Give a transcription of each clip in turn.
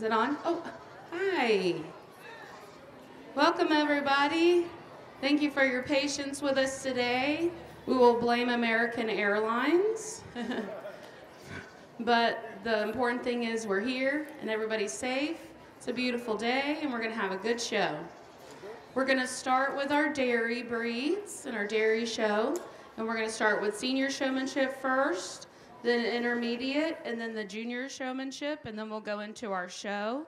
it on? Oh, hi. Welcome, everybody. Thank you for your patience with us today. We will blame American Airlines. But the important thing is we're here and everybody's safe. It's a beautiful day and we're going to have a good show. We're going to start with our dairy breeds and our dairy show. And we're going to start with senior showmanship first, then intermediate, and then the junior showmanship, and then we'll go into our show.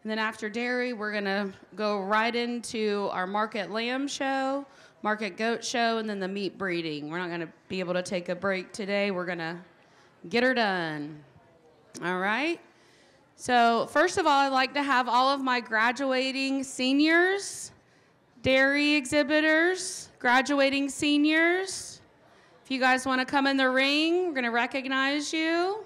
And then after dairy, we're going to go right into our market lamb show, market goat show, and then the meat breeding. We're not going to be able to take a break today. We're going to get her done. All right? So first of all, I'd like to have all of my graduating seniors, dairy exhibitors, graduating seniors. If you guys want to come in the ring, we're going to recognize you.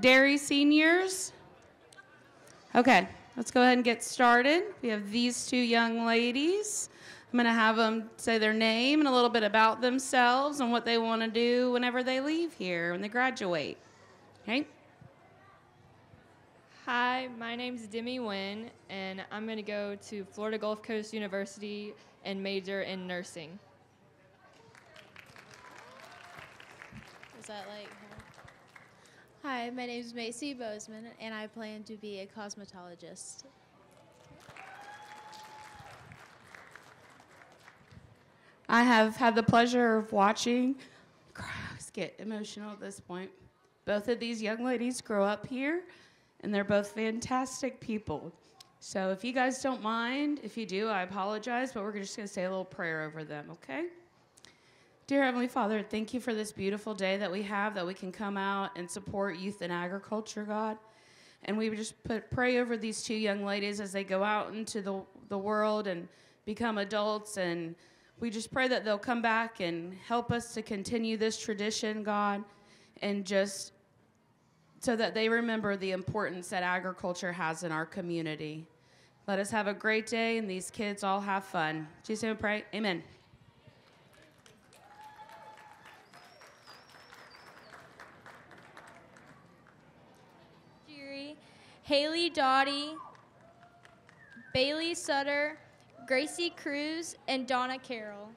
Dairy seniors. Okay, let's go ahead and get started. We have these two young ladies. I'm going to have them say their name and a little bit about themselves and what they want to do whenever they leave here, when they graduate. Okay? Hi, my name's Demi Nguyen, and I'm going to go to Florida Gulf Coast University and major in nursing. Is that like... Hi, my name is Macy Bozeman, and I plan to be a cosmetologist. I have had the pleasure of watching, I get emotional at this point, both of these young ladies grow up here, and they're both fantastic people. So if you guys don't mind, if you do, I apologize, but we're just going to say a little prayer over them, okay? Dear Heavenly Father, thank you for this beautiful day that we have, that we can come out and support youth in agriculture, God. And we just pray over these two young ladies as they go out into the world and become adults. And we just pray that they'll come back and help us to continue this tradition, God, and just so that they remember the importance that agriculture has in our community. Let us have a great day, and these kids all have fun. In Jesus' name we pray, amen. Haley Doughty, Bailey Sutter, Gracie Cruz, and Donna Carroll.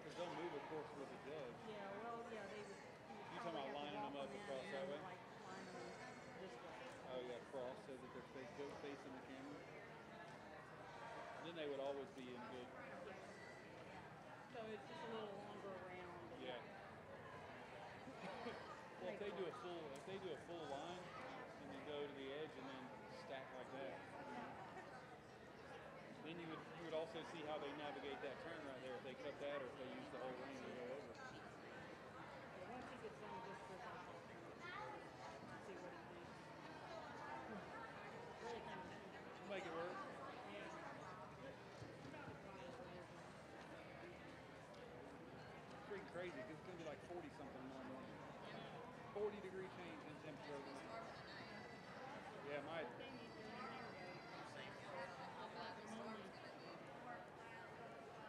because they'll move, of course, with the judge. Yeah, well, yeah, they would. You talking about lining them up across that way? Like line them this way. Oh yeah, cross so that they're both facing the camera. Then they would always be in good. So it's just a little longer around. Yeah. Well, if they do a full line and then go to the edge and then stack like that, then you would also see how they navigate that turn right there. If they cut that or if they use the whole lane to go over. Once he gets done just for that, see what he thinks. Really kind of Make it work. Freaking crazy because it's going to be like 40 something tomorrow morning. 40-degree change in temperature overnight. Yeah, my.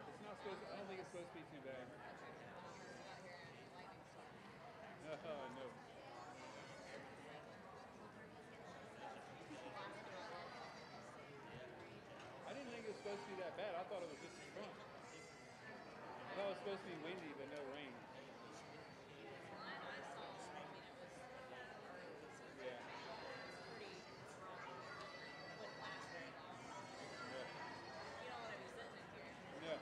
It's not supposed. I don't think it's supposed to be too bad. No. I didn't think it was supposed to be that bad. I thought it was just a front. I thought it was supposed to be windy, but no rain. Yeah. No.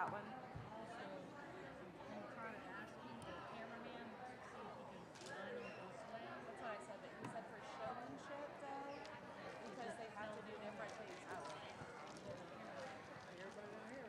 that one. Also, I'm kind of asking the cameraman to see if he can line them this way. That's what I said, but he said for showmanship though, because they have to do different things. Oh. Everybody down here.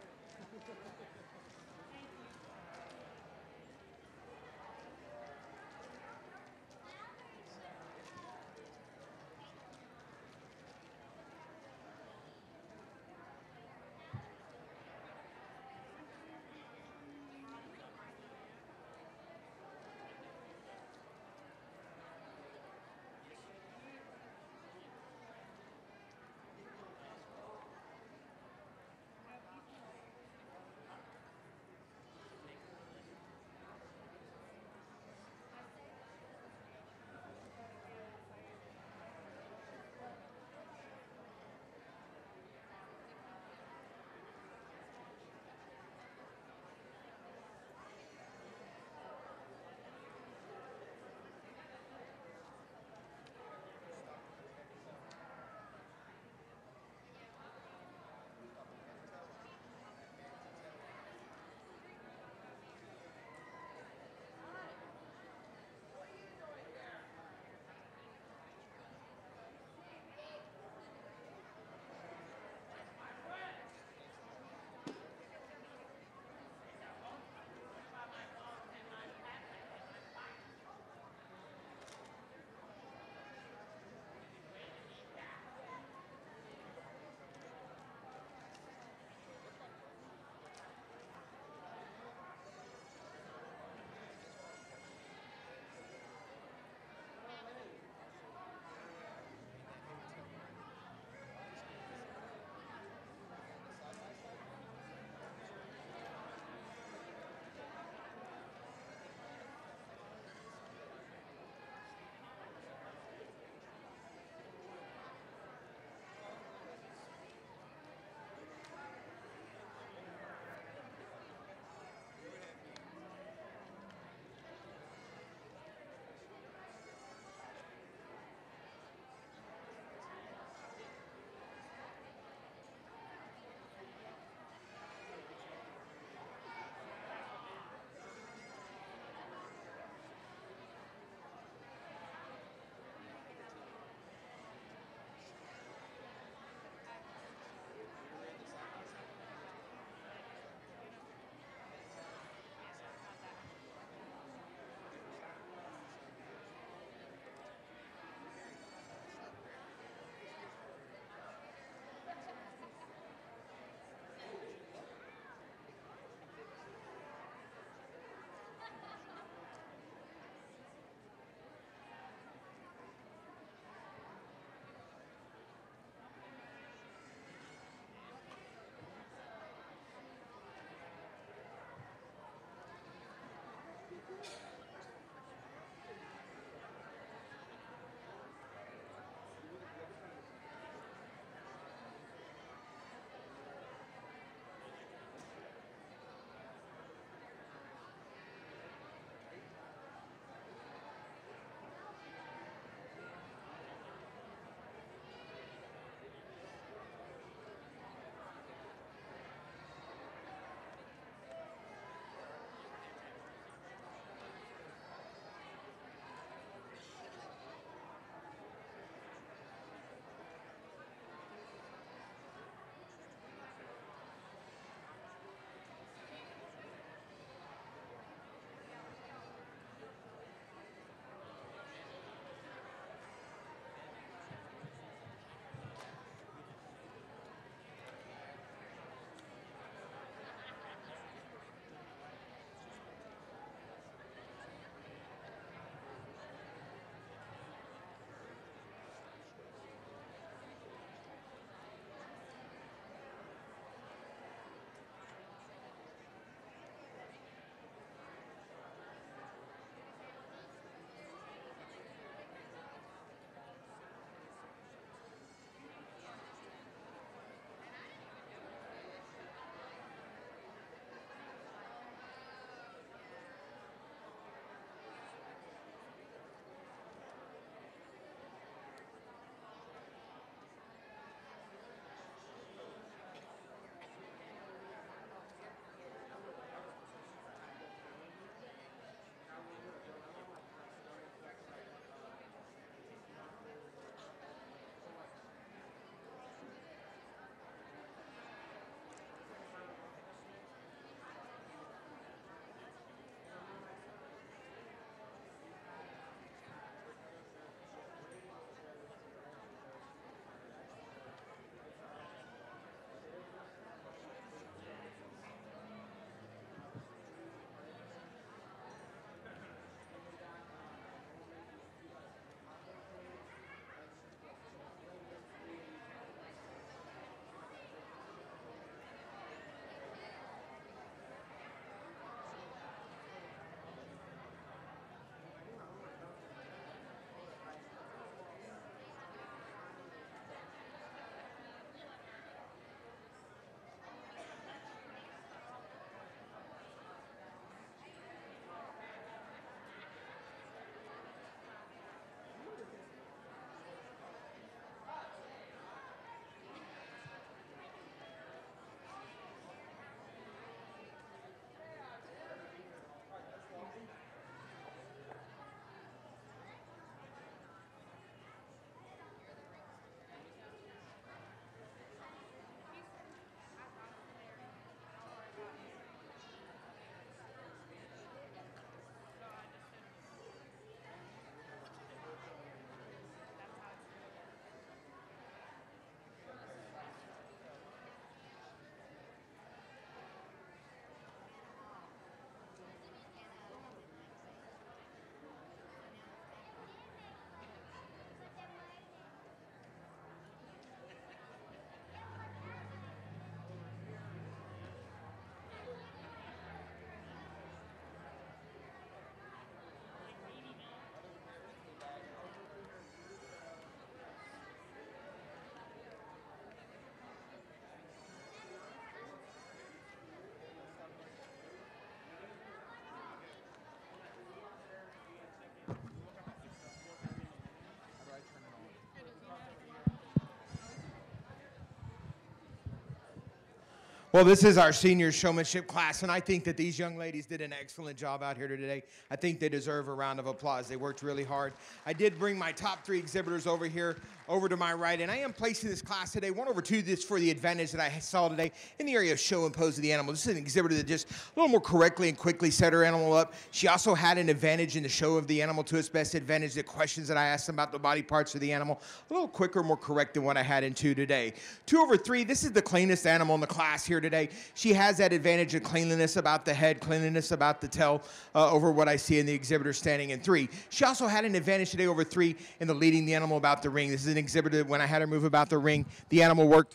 Well, this is our senior showmanship class, and I think that these young ladies did an excellent job out here today. I think they deserve a round of applause. They worked really hard. I did bring my top 3 exhibitors over here, over to my right, and I am placing this class today 1 over 2 this for the advantage that I saw today in the area of show and pose of the animal. This is an exhibitor that just a little more correctly and quickly set her animal up. She also had an advantage in the show of the animal to its best advantage. The questions that I asked them about the body parts of the animal, a little quicker, more correct than what I had in 2 today. 2 over 3, this is the cleanest animal in the class here today. She has that advantage of cleanliness about the head, cleanliness about the tail over what I see in the exhibitor standing in 3. She also had an advantage today over 3 in the leading the animal about the ring. This is an exhibitor that when I had her move about the ring, the animal worked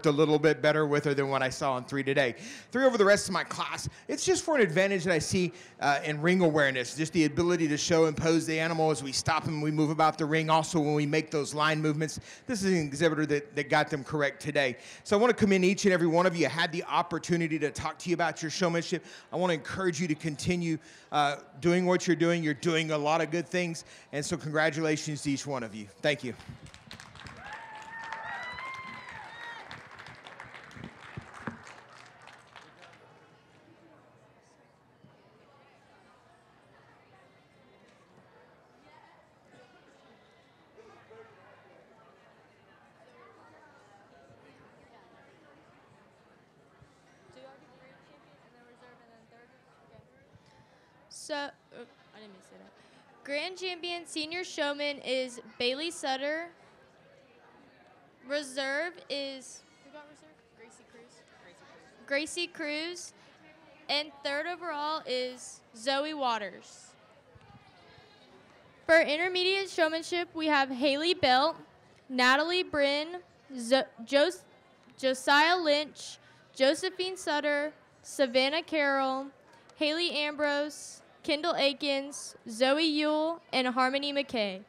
a little bit better with her than what I saw in 3 today. 3 over the rest of my class, it's just for an advantage that I see in ring awareness, just the ability to show and pose the animal as we stop him and we move about the ring. Also, when we make those line movements, this is an exhibitor that got them correct today. So I want to commend each and every one of you. I had the opportunity to talk to you about your showmanship. I want to encourage you to continue doing what you're doing. You're doing a lot of good things, and so congratulations to each one of you. Thank you. So, I didn't mean to say that. Grand champion senior showman is Bailey Sutter. Reserve is, who got reserve? Gracie Cruz. And 3rd overall is Zoe Waters. For intermediate showmanship, we have Haley Belt, Natalie Bryn, Josiah Lynch, Josephine Sutter, Savannah Carroll, Haley Ambrose, Kendall Akins, Zoe Yule, and Harmony McKay.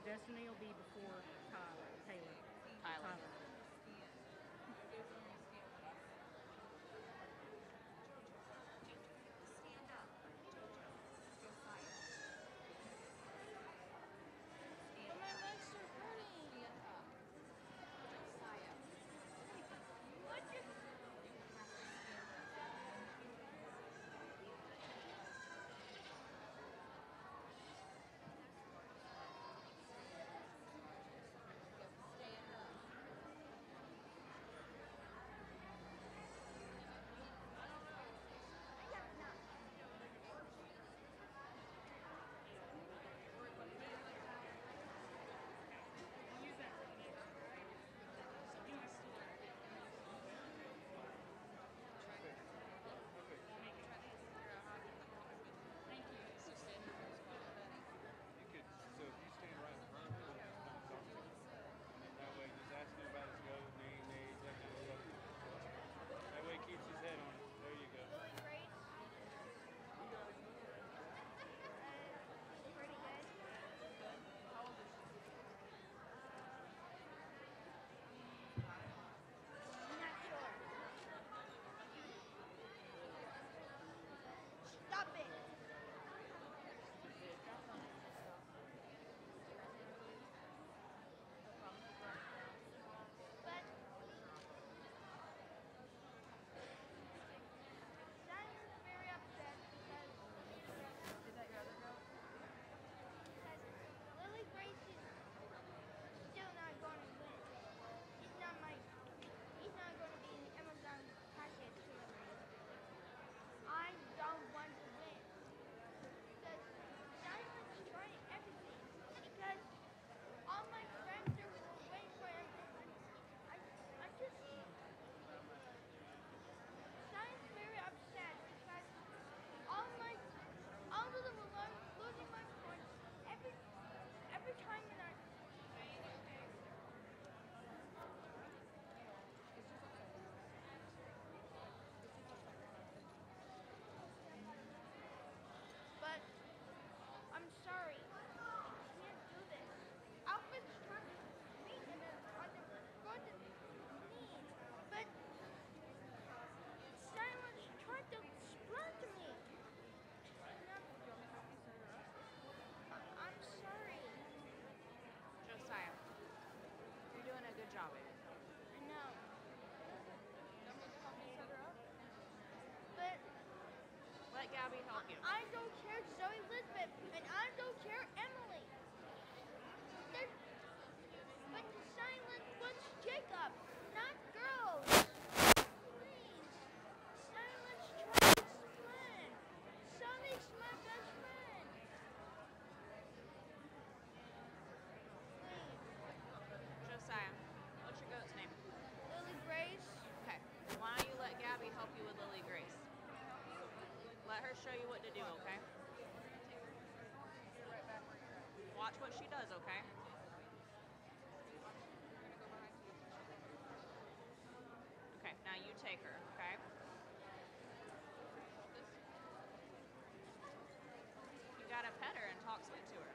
Destiny will be before Tyler. Taylor. Tyler. But my legs are hurting. You could, so if you stand right in front of him, just come talk to him. That way, just ask him about his goat, name, age, that kind of stuff. That way, he keeps his head on it. There you go. Pretty good. I'm not sure. Stop it. But Diane's very upset because Lily Grace is still not going to win. He's not going to be in the Amazon package delivery. I don't want to win. Because Diane's trying everything. Because all my friends are waiting for everything. I just Diane's very upset because all of them are losing my points every time and but I'm sorry. I can't do this. Alfred's trying to beat him on the front of me. But Simon's trying to splinter me. I'm sorry. Josiah, you're doing a good job of it. I know. But Let Gabby help you. I don't care Zoe Elizabeth and I don't care Emily. But Silent wants Jacob, not girls. Please. Silent's trying to split. Sonic's my best friend. Please. Josiah, what's your goat's name? Lily Grace. Okay. Why don't you let Gabby help you with Lily Grace? Let her show you what to do, okay? Watch what she does, okay? Okay, now you take her, okay? You gotta pet her and talk sweet to her.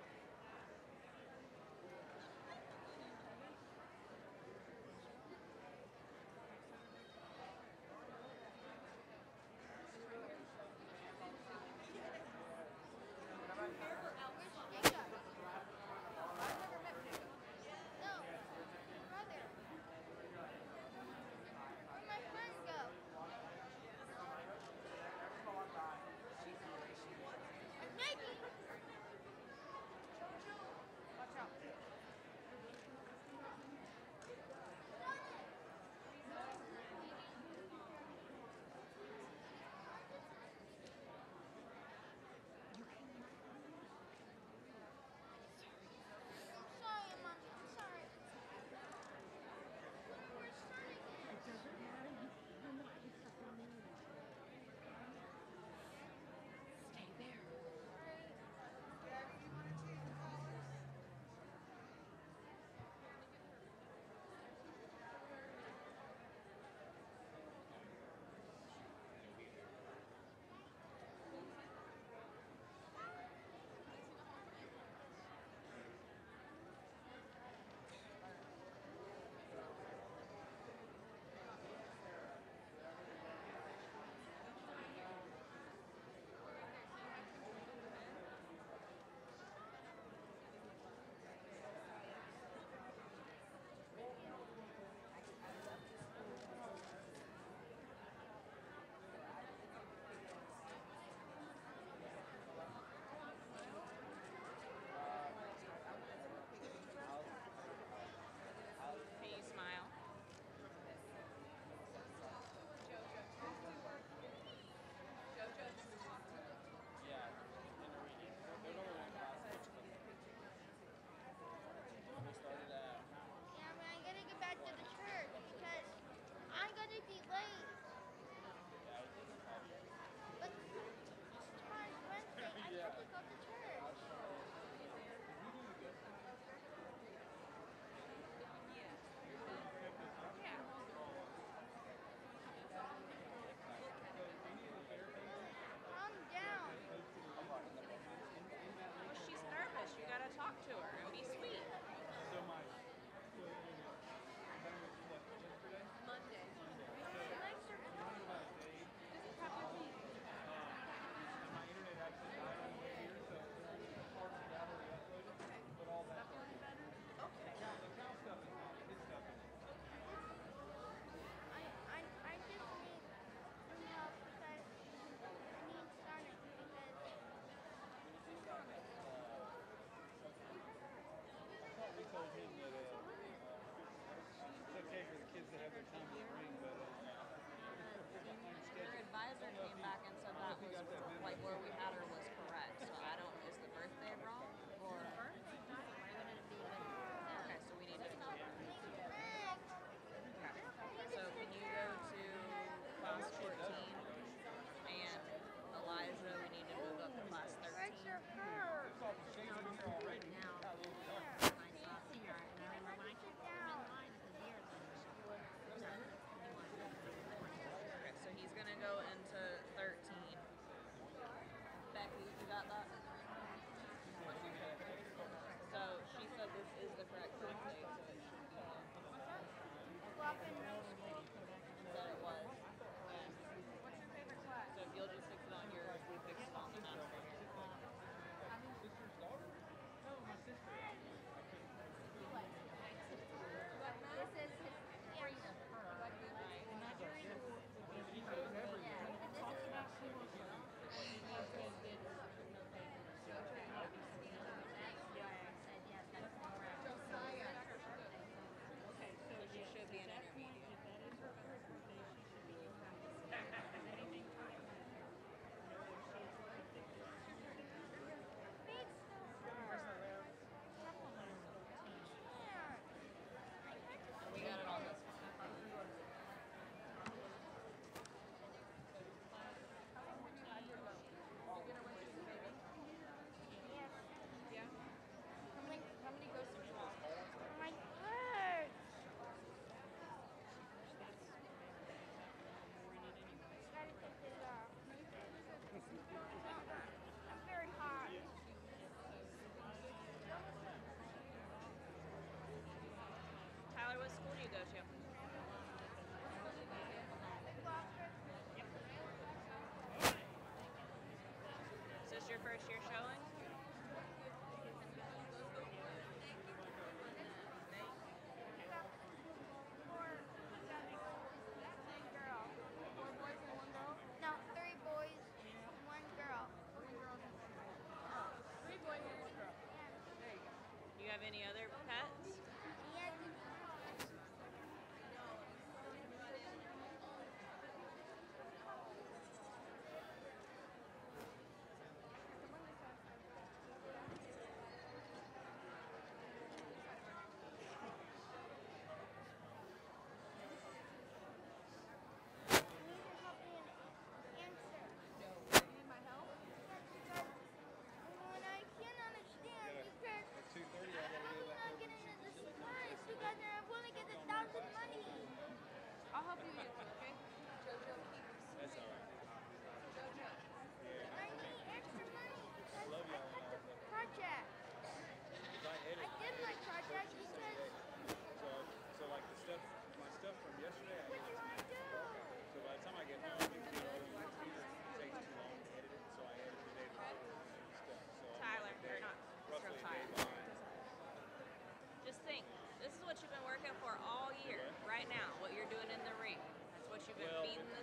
Where's Jacob?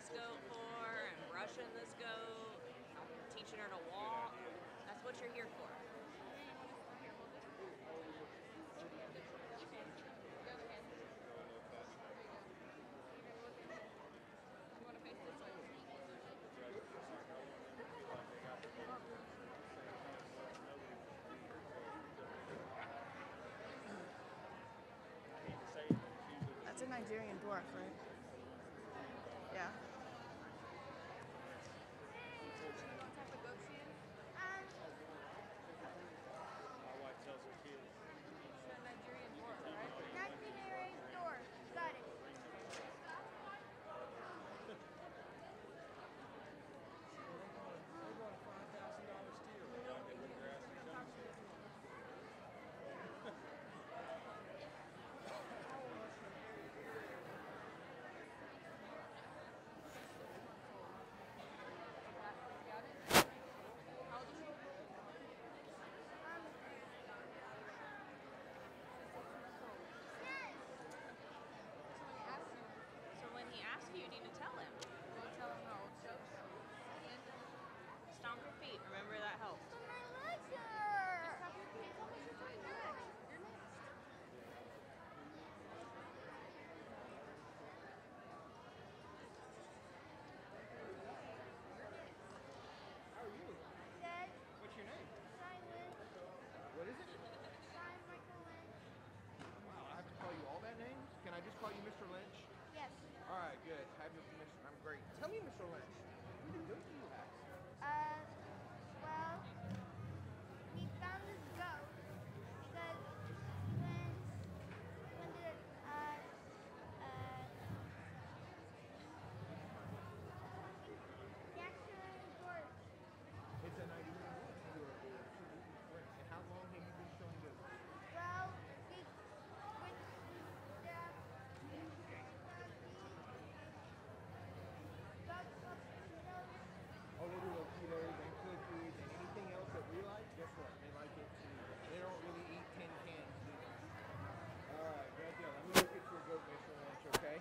this goat for and brushing this goat, teaching her to walk. That's what you're here for. That's a Nigerian dwarf, right? Yeah. What type of goat she is? My wife tells her kids. She's a Nigerian dwarf, right? 1988 door. Got it. So when he asks you, you need to tell him. We'll tell him how old she is. Stomp your feet. Remember that helps. But my legs hurt. Dad, What's your name? Simon, What is it? Simon Michael Lynch. Wow, I have to call you all that names? Can I just call you Mr. Lynch? Yes. All right, good. Have you, Mr. I'm great. Tell me, Mr. Lynch, who do you have? Well, we found this goat because when the Nigerian dwarf. It's a Nigerian one. You're great. And how long have you been showing this? Well, the with the goat club knows. Oh, we'll do little Cheetos and cookies and anything else that we like. Guess what? They like it too. They don't really eat tin cans, do they? All right, good deal. Let me look at your goat, Mr. Lynch, okay?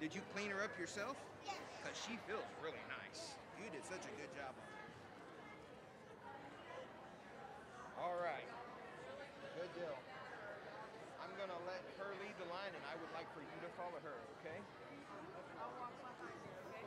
Did you clean her up yourself? Yes. Because she feels really nice. You did such a good job on her. All right. Good deal. I'm going to let her lead the line, and I would like for you to follow her, okay? I'll walk behind her, okay?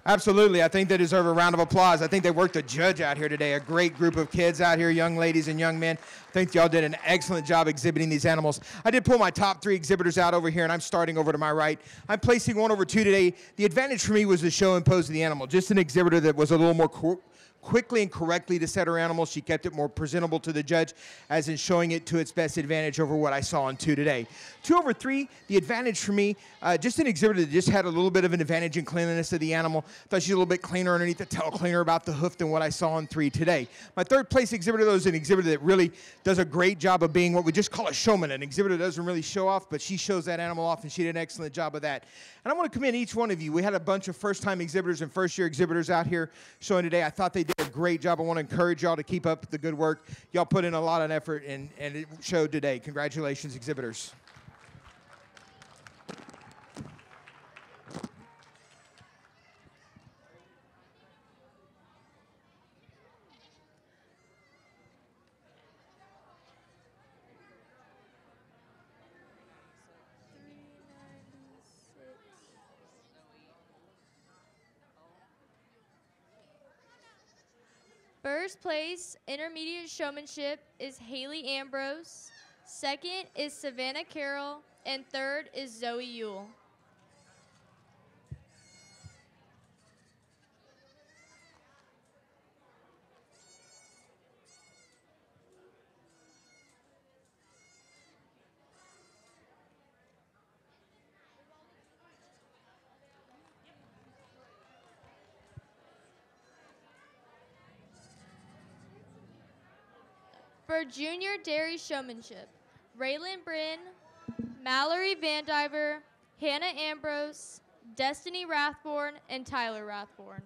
Absolutely. I think they deserve a round of applause. I think they worked a judge out here today. A great group of kids out here, young ladies and young men. I think y'all did an excellent job exhibiting these animals. I did pull my top 3 exhibitors out over here, and I'm starting over to my right. I'm placing 1 over 2 today. The advantage for me was the show and pose of the animal. Just an exhibitor that was a little more quickly and correctly to set her animal. She kept it more presentable to the judge, as in showing it to its best advantage over what I saw on 2 today. 2 over 3, the advantage for me, just an exhibitor that just had a little bit of an advantage in cleanliness of the animal. Thought she's a little bit cleaner underneath the tail, cleaner about the hoof than what I saw on 3 today. My 3rd place exhibitor, though, is an exhibitor that really does a great job of being what we just call a showman. An exhibitor that doesn't really show off, but she shows that animal off, and she did an excellent job of that. And I want to commend each one of you. We had a bunch of first-time exhibitors and first-year exhibitors out here showing today. I thought they did a great job. I want to encourage y'all to keep up the good work. Y'all put in a lot of effort, and it showed today. Congratulations, exhibitors. First place, intermediate showmanship, is Haley Ambrose. Second is Savannah Carroll. And third is Zoe Yule. For junior dairy showmanship, Raylan Bryn, Mallory Vandiver, Hannah Ambrose, Destiny Rathborn, and Tyler Rathborn.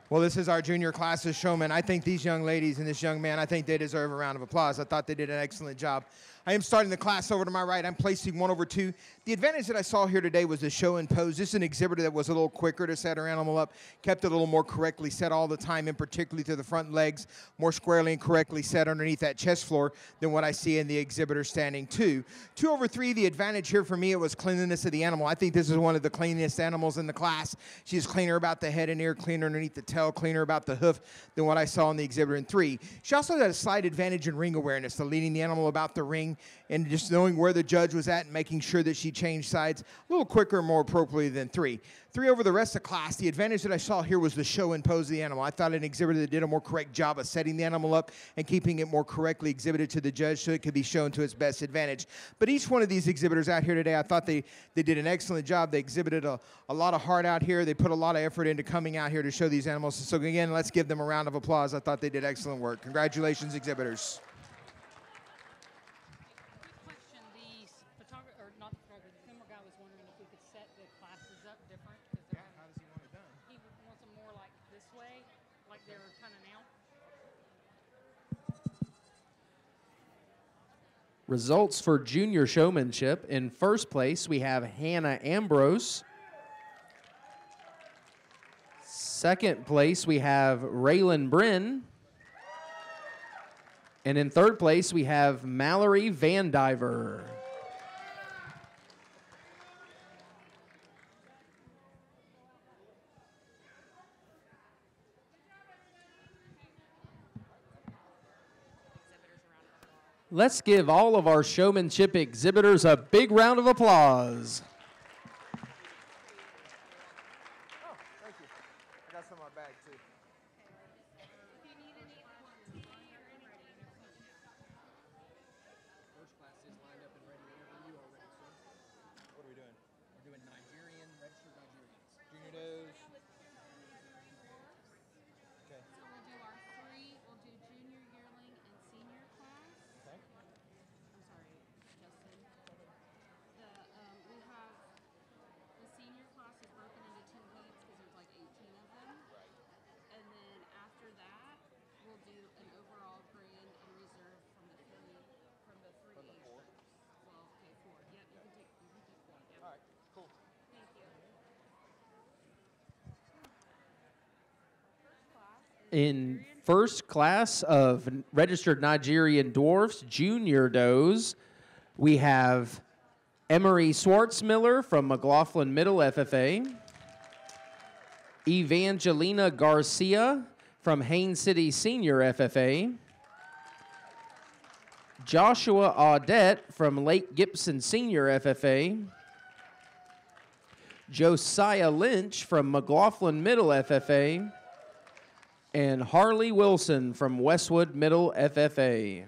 Well, this is our junior class's showman. I think these young ladies and this young man, I think they deserve a round of applause. I thought they did an excellent job. I am starting the class over to my right. I'm placing 1 over 2. The advantage that I saw here today was the show and pose. This is an exhibitor that was a little quicker to set her animal up, kept it a little more correctly set all the time, and particularly to the front legs, more squarely and correctly set underneath that chest floor than what I see in the exhibitor standing 2. 2 over 3, the advantage here for me, it was cleanliness of the animal. I think this is one of the cleanest animals in the class. She's cleaner about the head and ear, cleaner underneath the tail, cleaner about the hoof than what I saw in the exhibitor in 3. She also had a slight advantage in ring awareness, the leading the animal about the ring and just knowing where the judge was at and making sure that she changed sides a little quicker and more appropriately than 3. 3 over the rest of the class, the advantage that I saw here was the show and pose of the animal. I thought an exhibitor that did a more correct job of setting the animal up and keeping it more correctly exhibited to the judge so it could be shown to its best advantage. But each one of these exhibitors out here today, I thought they did an excellent job. They exhibited a lot of heart out here. They put a lot of effort into coming out here to show these animals. So again, let's give them a round of applause. I thought they did excellent work. Congratulations, exhibitors. Question, the photographer, or not the photographer, the camera guy was wondering if we could set the classes up different. Yeah, how does he want it done? He wants them more like this way, like they're kind of now. Results for junior showmanship. In first place, we have Hannah Ambrose. Second place, we have Raylan Bryn. And in third place, we have Mallory Vandiver. Let's give all of our showmanship exhibitors a big round of applause. Oh, thank you. I got some in my bag, too. First class is lined up and ready whenever you are ready, sir. What are we doing? We're doing Nigerian, registered Nigerians. Junior does. Okay. So we'll do our 3, we'll do junior, yearling, and senior class. Okay. I'm sorry, Justin. We have, the senior class is broken into 2 heats because there's like 18 of them. Right. And then after that, we'll do an overall grand and reserve from the 3 age four? groups. Well, okay, 4. Yep, you can take 4. Yep. All right, cool. Thank you. In first class of registered Nigerian dwarfs, junior does, we have Emery Swartzmiller from McLaughlin Middle FFA, Evangelina Garcia from Haines City Senior FFA, Joshua Audette from Lake Gibson Senior FFA, Josiah Lynch from McLaughlin Middle FFA, and Harley Wilson from Westwood Middle FFA.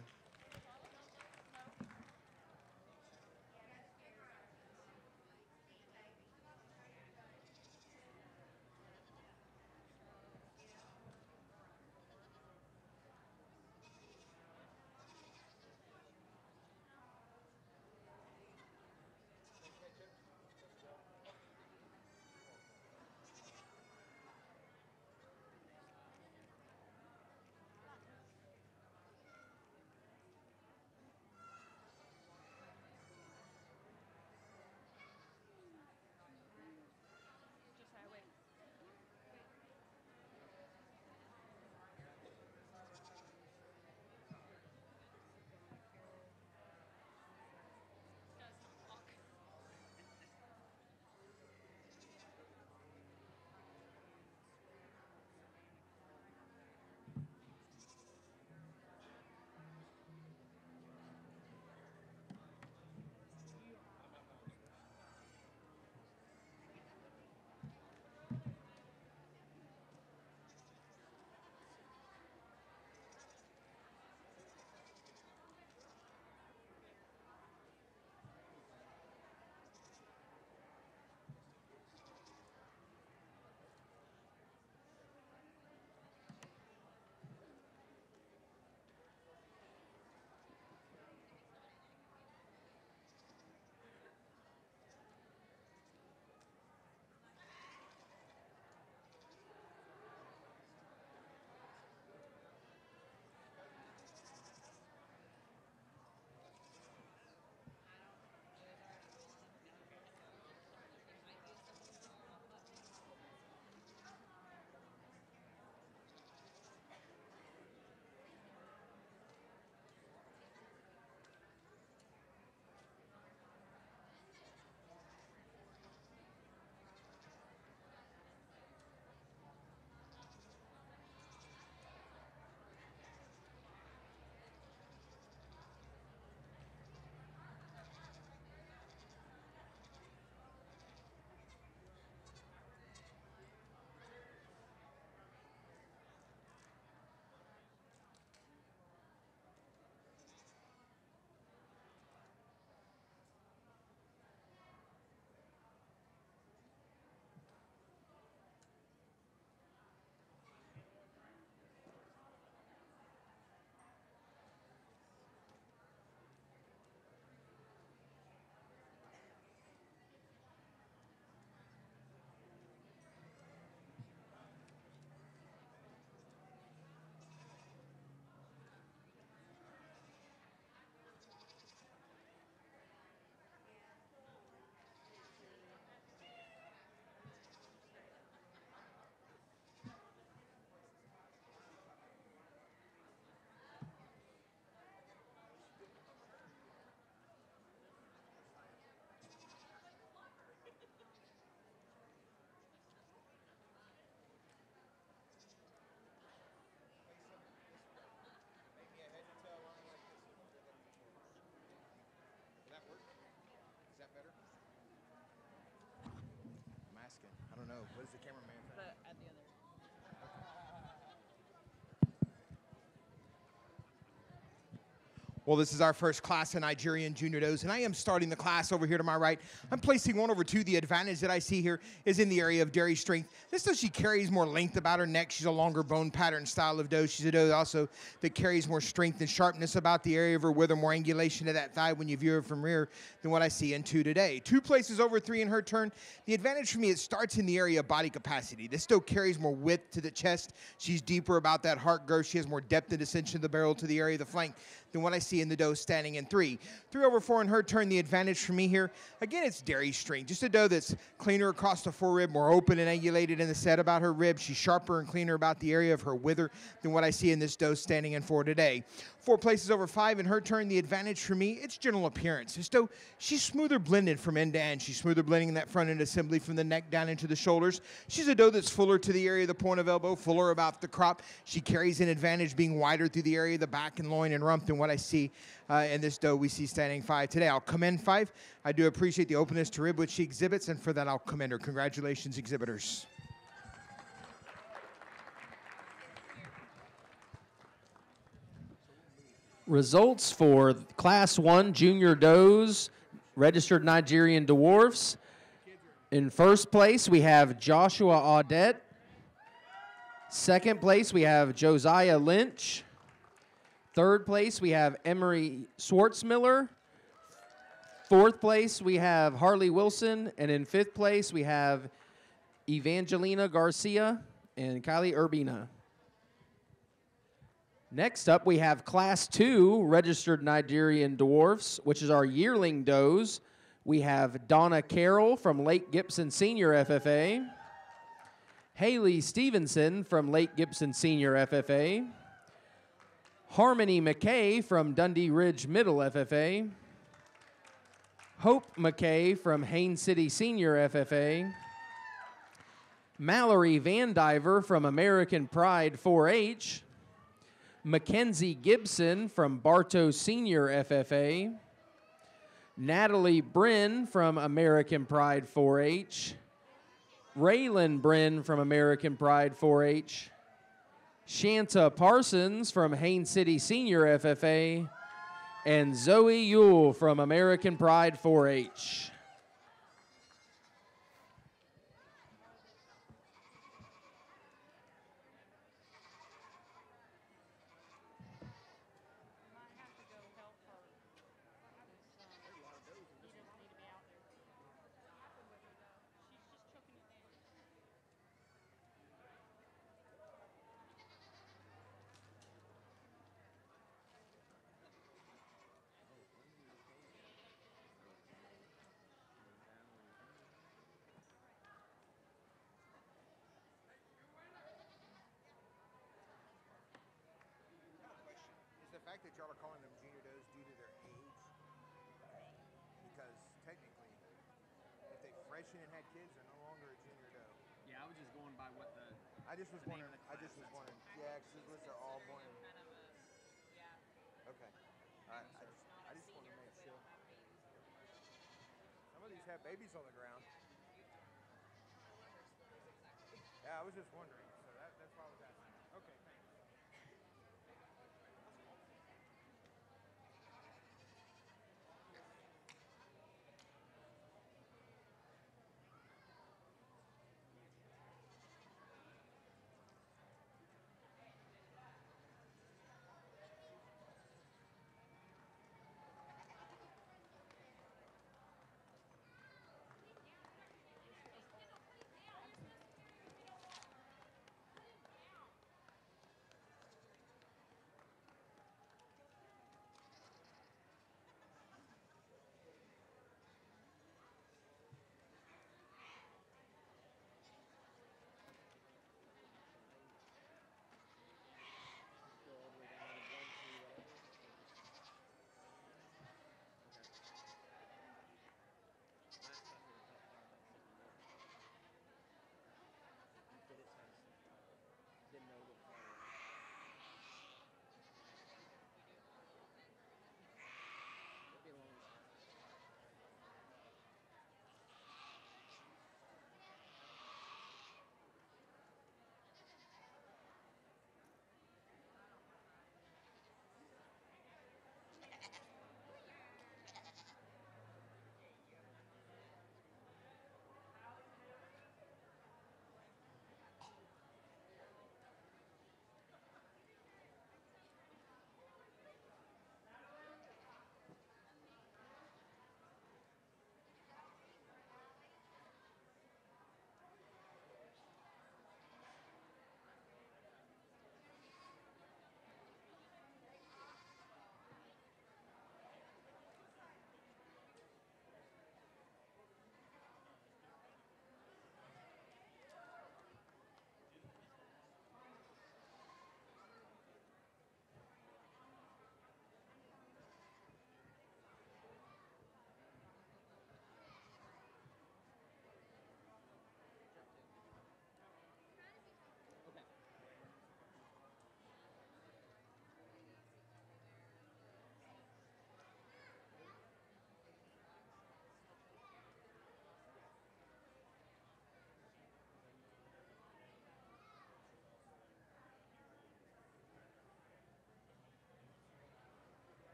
the cameraman? At the other. Well, this is our first class of Nigerian junior does, and I am starting the class over here to my right. I'm placing 1 over 2. The advantage that I see here is in the area of dairy strength. This doe, she carries more length about her neck. She's a longer bone pattern style of doe. She's a doe also that carries more strength and sharpness about the area of her wither, more angulation to that thigh when you view her from rear than what I see in 2 today. 2 places over 3 in her turn. The advantage for me, it starts in the area of body capacity. This doe carries more width to the chest. She's deeper about that heart girth. She has more depth and ascension of the barrel to the area of the flank than what I see in the doe standing in 3. 3 over 4 in her turn, the advantage for me here, again, it's dairy strength. Just a doe that's cleaner across the forerib, more open and angulated in the set about her rib. She's sharper and cleaner about the area of her wither than what I see in this doe standing in 4 today. 4 places over 5 in her turn, the advantage for me, it's general appearance. This doe, she's smoother blended from end to end. She's smoother blending in that front end assembly from the neck down into the shoulders. She's a doe that's fuller to the area of the point of elbow, fuller about the crop. She carries an advantage being wider through the area of the back and loin and rump than what I see in this doe we see standing 5 today. I'll commend 5. I do appreciate the openness to rib which she exhibits, and for that I'll commend her. Congratulations, exhibitors. Results for Class 1 Junior Does, registered Nigerian dwarfs. In first place, we have Joshua Audette. Second place, we have Josiah Lynch. Third place, we have Emery Schwartzmiller. Fourth place, we have Harley Wilson. And in fifth place, we have Evangelina Garcia and Kylie Urbina. Next up, we have Class 2 registered Nigerian dwarfs, which is our yearling does. We have Donna Carroll from Lake Gibson Senior FFA. Haley Stevenson from Lake Gibson Senior FFA. Harmony McKay from Dundee Ridge Middle FFA. Hope McKay from Haines City Senior FFA. Mallory Vandiver from American Pride 4-H. Mackenzie Gibson from Bartow Senior FFA. Natalie Bryn from American Pride 4-H. Raylan Bryn from American Pride 4-H. Shanta Parsons from Haines City Senior FFA. And Zoe Yule from American Pride 4-H. The fact that y'all are calling them junior does due to their age, because technically, if they freshened and had kids, they're no longer a junior doe. Yeah, I was just going by what the. I just was wondering. Yeah, because they're all born in. Okay. I just want to make sure. Some of these have babies on the ground. Yeah, I was just wondering. So that's why I was asking. Okay, thanks.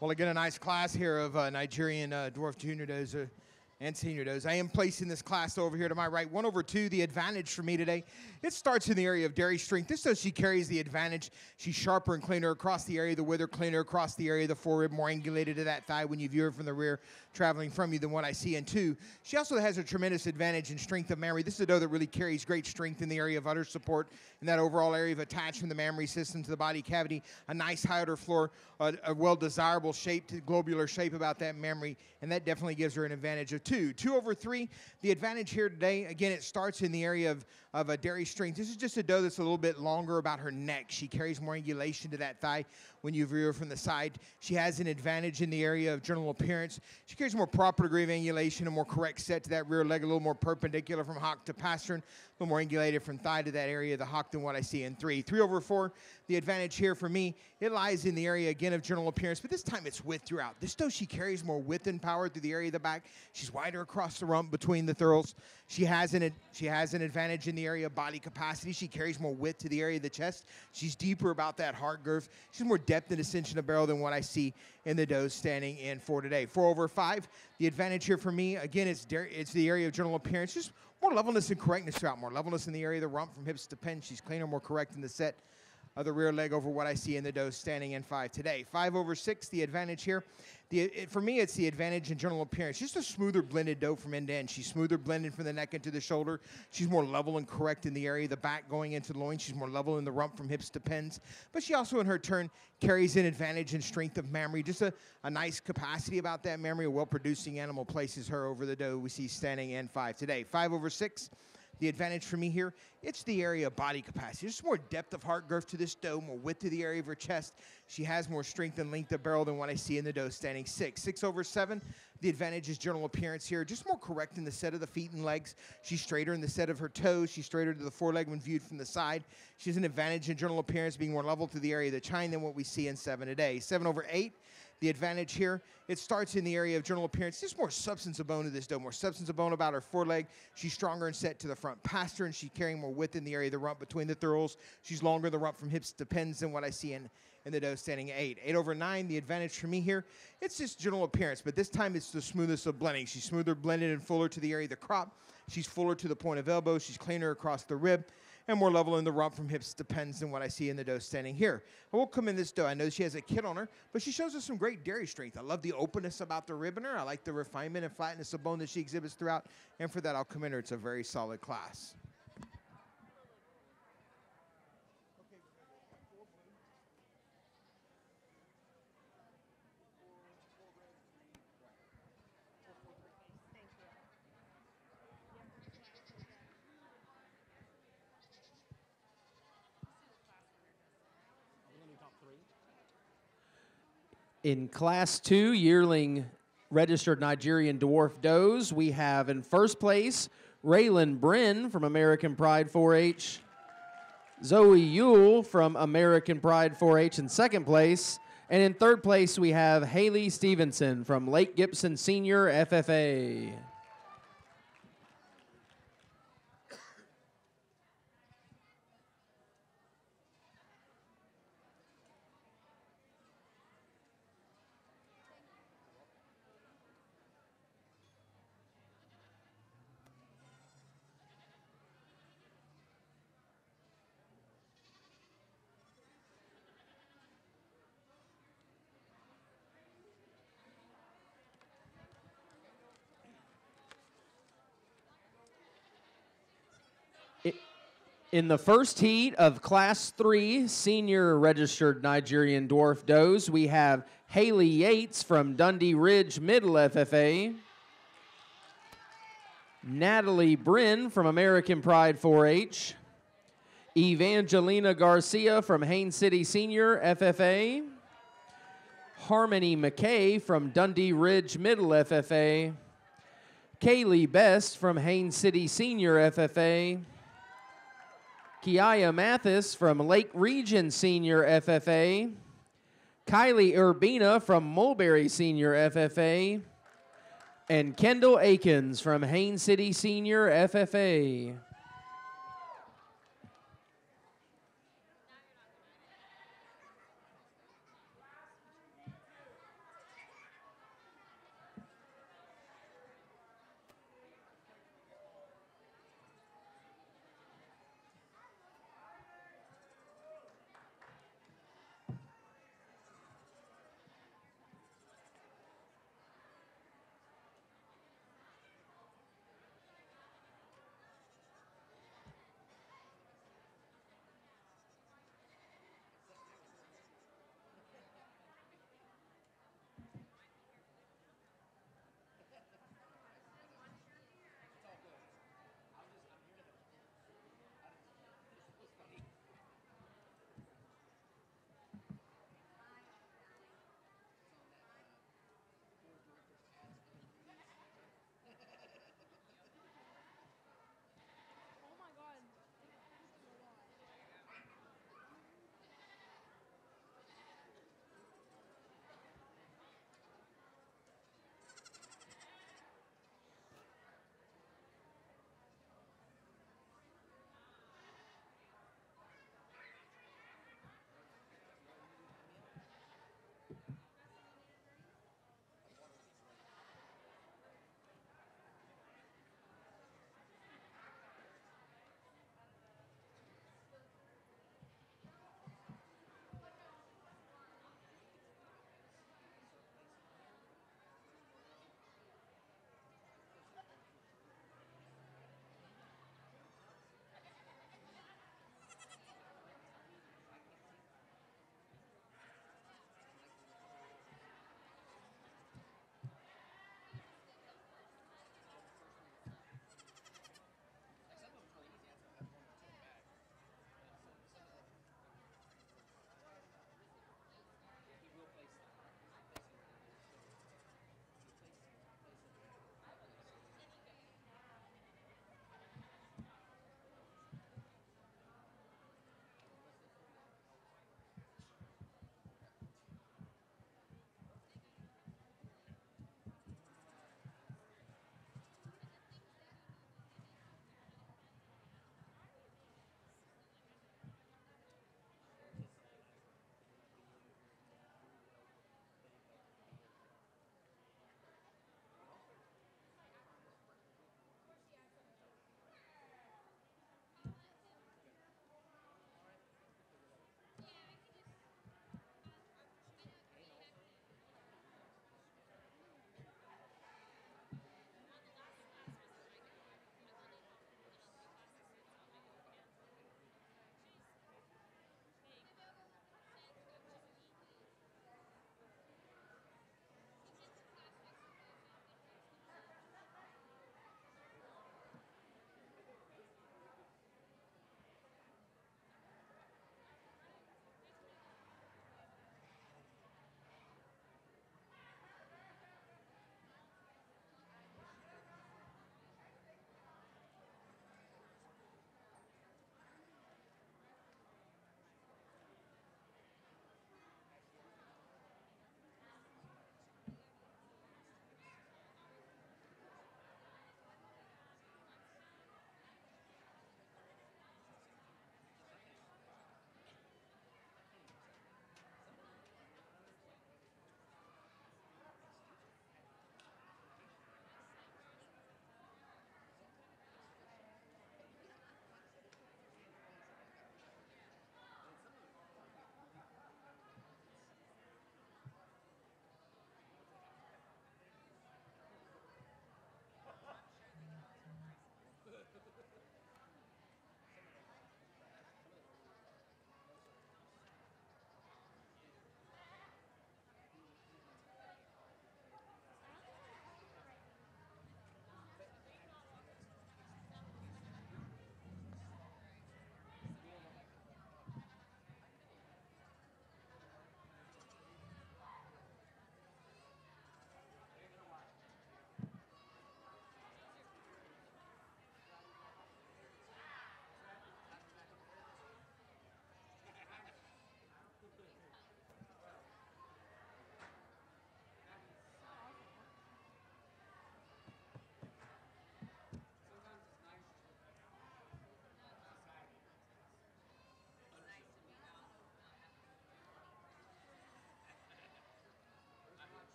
Well, again, a nice class here of Nigerian dwarf junior does and senior does. I am placing this class over here to my right. 1 over 2, the advantage for me today. It starts in the area of dairy strength. This does she carries the advantage. She's sharper and cleaner across the area of the wither, cleaner across the area of the forerib, more angulated to that thigh when you view her from the rear, traveling from you than what I see in 2. She also has a tremendous advantage in strength of mammary. This is a doe that really carries great strength in the area of udder support and that overall area of attach from the mammary system to the body cavity. A nice high udder floor, a well-desirable shape, to globular shape about that mammary, and that definitely gives her an advantage of 2. 2 over 3, the advantage here today, again, it starts in the area of a dairy strength. This is just a doe that's a little bit longer about her neck. She carries more angulation to that thigh when you view her from the side. She has an advantage in the area of general appearance. She carries more proper degree of angulation, a more correct set to that rear leg, a little more perpendicular from hock to pastern, a little more angulated from thigh to that area of the hock than what I see in 3. 3 over 4, the advantage here for me, it lies in the area, again, of general appearance, but this time it's width throughout. This doe, she carries more width and power through the area of the back. She's wider across the rump between the thurls. She has an advantage in the area of body capacity. She carries more width to the area of the chest. She's deeper about that heart girth. She's more depth and ascension of barrel than what I see in the does standing in 4 today. 4 over 5, the advantage here for me, again, it's the area of general appearance. Just more levelness and correctness throughout. More levelness in the area of the rump from hips to pen. She's cleaner, more correct in the set of the rear leg over what I see in the doe standing in 5 today. 5 over 6, the advantage here. For me, it's the advantage in general appearance. Just a smoother blended doe from end to end. She's smoother blended from the neck into the shoulder. She's more level and correct in the area of the back going into the loin. She's more level in the rump from hips to pens. But she also, in her turn, carries an advantage in strength of mammary. Just a nice capacity about that mammary. A well-producing animal places her over the doe we see standing in 5 today. 5 over 6. The advantage for me here, it's the area of body capacity. There's more depth of heart girth to this doe, more width to the area of her chest. She has more strength and length of barrel than what I see in the doe standing 6. 6 over 7, the advantage is general appearance here. Just more correct in the set of the feet and legs. She's straighter in the set of her toes. She's straighter to the foreleg when viewed from the side. She has an advantage in general appearance, being more level to the area of the chine than what we see in 7 today. 7 over 8. The advantage here, it starts in the area of general appearance. Just more substance of bone to this doe, more substance of bone about her foreleg. She's stronger and set to the front pastern. She's carrying more width in the area of the rump between the thurls. She's longer in the rump from hips to pens than what I see in the doe standing 8. 8 over 9, the advantage for me here, it's just general appearance, but this time it's the smoothness of blending. She's smoother blended and fuller to the area of the crop. She's fuller to the point of elbow. She's cleaner across the rib, and more level in the rump from hips to pens than what I see in the doe standing here. I will come in this doe. I know she has a kid on her, but she shows us some great dairy strength. I love the openness about the rib in her. I like the refinement and flatness of bone that she exhibits throughout, and for that I'll come in her. It's a very solid class. In Class 2, yearling registered Nigerian dwarf does, we have in first place Raylan Bryn from American Pride 4-H, Zoe Yule from American Pride 4-H in second place, and in third place we have Haley Stevenson from Lake Gibson Senior FFA. In the first heat of Class 3 senior registered Nigerian dwarf does, we have Haley Yates from Dundee Ridge Middle FFA, Natalie Bryn from American Pride 4-H, Evangelina Garcia from Haines City Senior FFA, Harmony McKay from Dundee Ridge Middle FFA, Kaylee Best from Haines City Senior FFA, Kiaya Mathis from Lake Region Senior FFA, Kylie Urbina from Mulberry Senior FFA, and Kendall Akins from Haines City Senior FFA.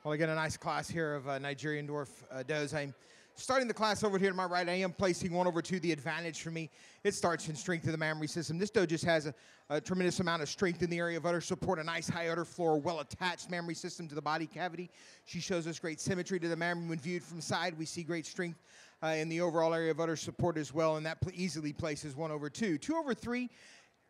Well, I got a nice class here of Nigerian dwarf does. I'm starting the class over here to my right. I am placing 1 over 2. The advantage for me, it starts in strength of the mammary system. This doe just has a tremendous amount of strength in the area of udder support, a nice high udder floor, well-attached mammary system to the body cavity. She shows us great symmetry to the mammary. When viewed from side, we see great strength in the overall area of udder support as well, and that easily places 1 over 2. 2 over 3,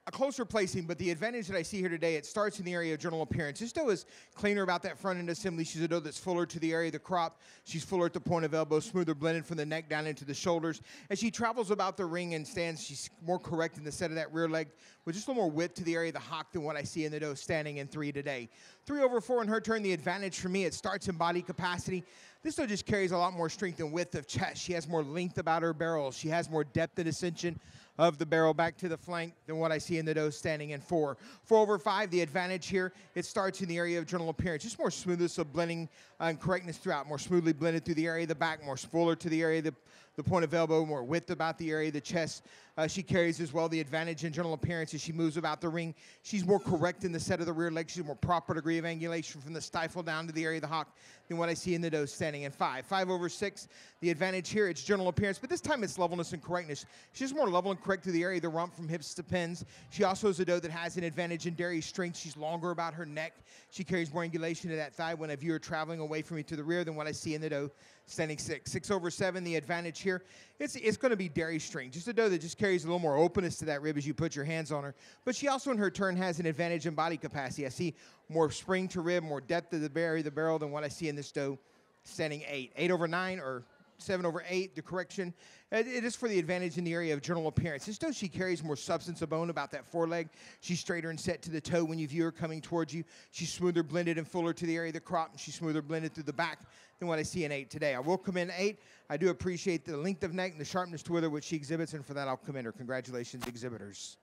a closer placing, but the advantage that I see here today, it starts in the area of general appearance. This doe is cleaner about that front end assembly. She's a doe that's fuller to the area of the crop. She's fuller at the point of elbow, smoother blended from the neck down into the shoulders. As she travels about the ring and stands, she's more correct in the set of that rear leg with just a little more width to the area of the hock than what I see in the doe standing in 3 today. 3 over 4 in her turn, the advantage for me, it starts in body capacity. This doe just carries a lot more strength and width of chest. She has more length about her barrel. She has more depth and ascension of the barrel back to the flank than what I see in the doe standing in 4. 4 over 5, the advantage here, it starts in the area of general appearance. Just more smoothness of blending and correctness throughout. More smoothly blended through the area of the back, more fuller to the area of the point of elbow, more width about the area of the chest. She carries as well the advantage in general appearance as she moves about the ring. She's more correct in the set of the rear leg. She's a more proper degree of angulation from the stifle down to the area of the hock than what I see in the doe standing in 5. 5 over 6, the advantage here, it's general appearance, but this time it's levelness and correctness. She's more level and correct to the area of the rump from hips to pins. She also is a doe that has an advantage in dairy strength. She's longer about her neck. She carries more angulation to that thigh when I view her traveling away from me to the rear than what I see in the doe standing 6. 6 over 7, the advantage here, it's going to be dairy strength. Just a doe that just carries a little more openness to that rib as you put your hands on her. But she also in her turn has an advantage in body capacity. I see more spring to rib, more depth of the barrel than what I see in this doe standing 8. 8 over 9 or 7 over 8, the correction. It is for the advantage in the area of general appearance. This doe, she carries more substance of bone about that foreleg. She's straighter and set to the toe when you view her coming towards you. She's smoother blended and fuller to the area of the crop, and she's smoother blended through the back than what I see in 8 today. I will commend 8. I do appreciate the length of neck and the sharpness to wither which she exhibits, and for that I'll commend her. Congratulations, exhibitors.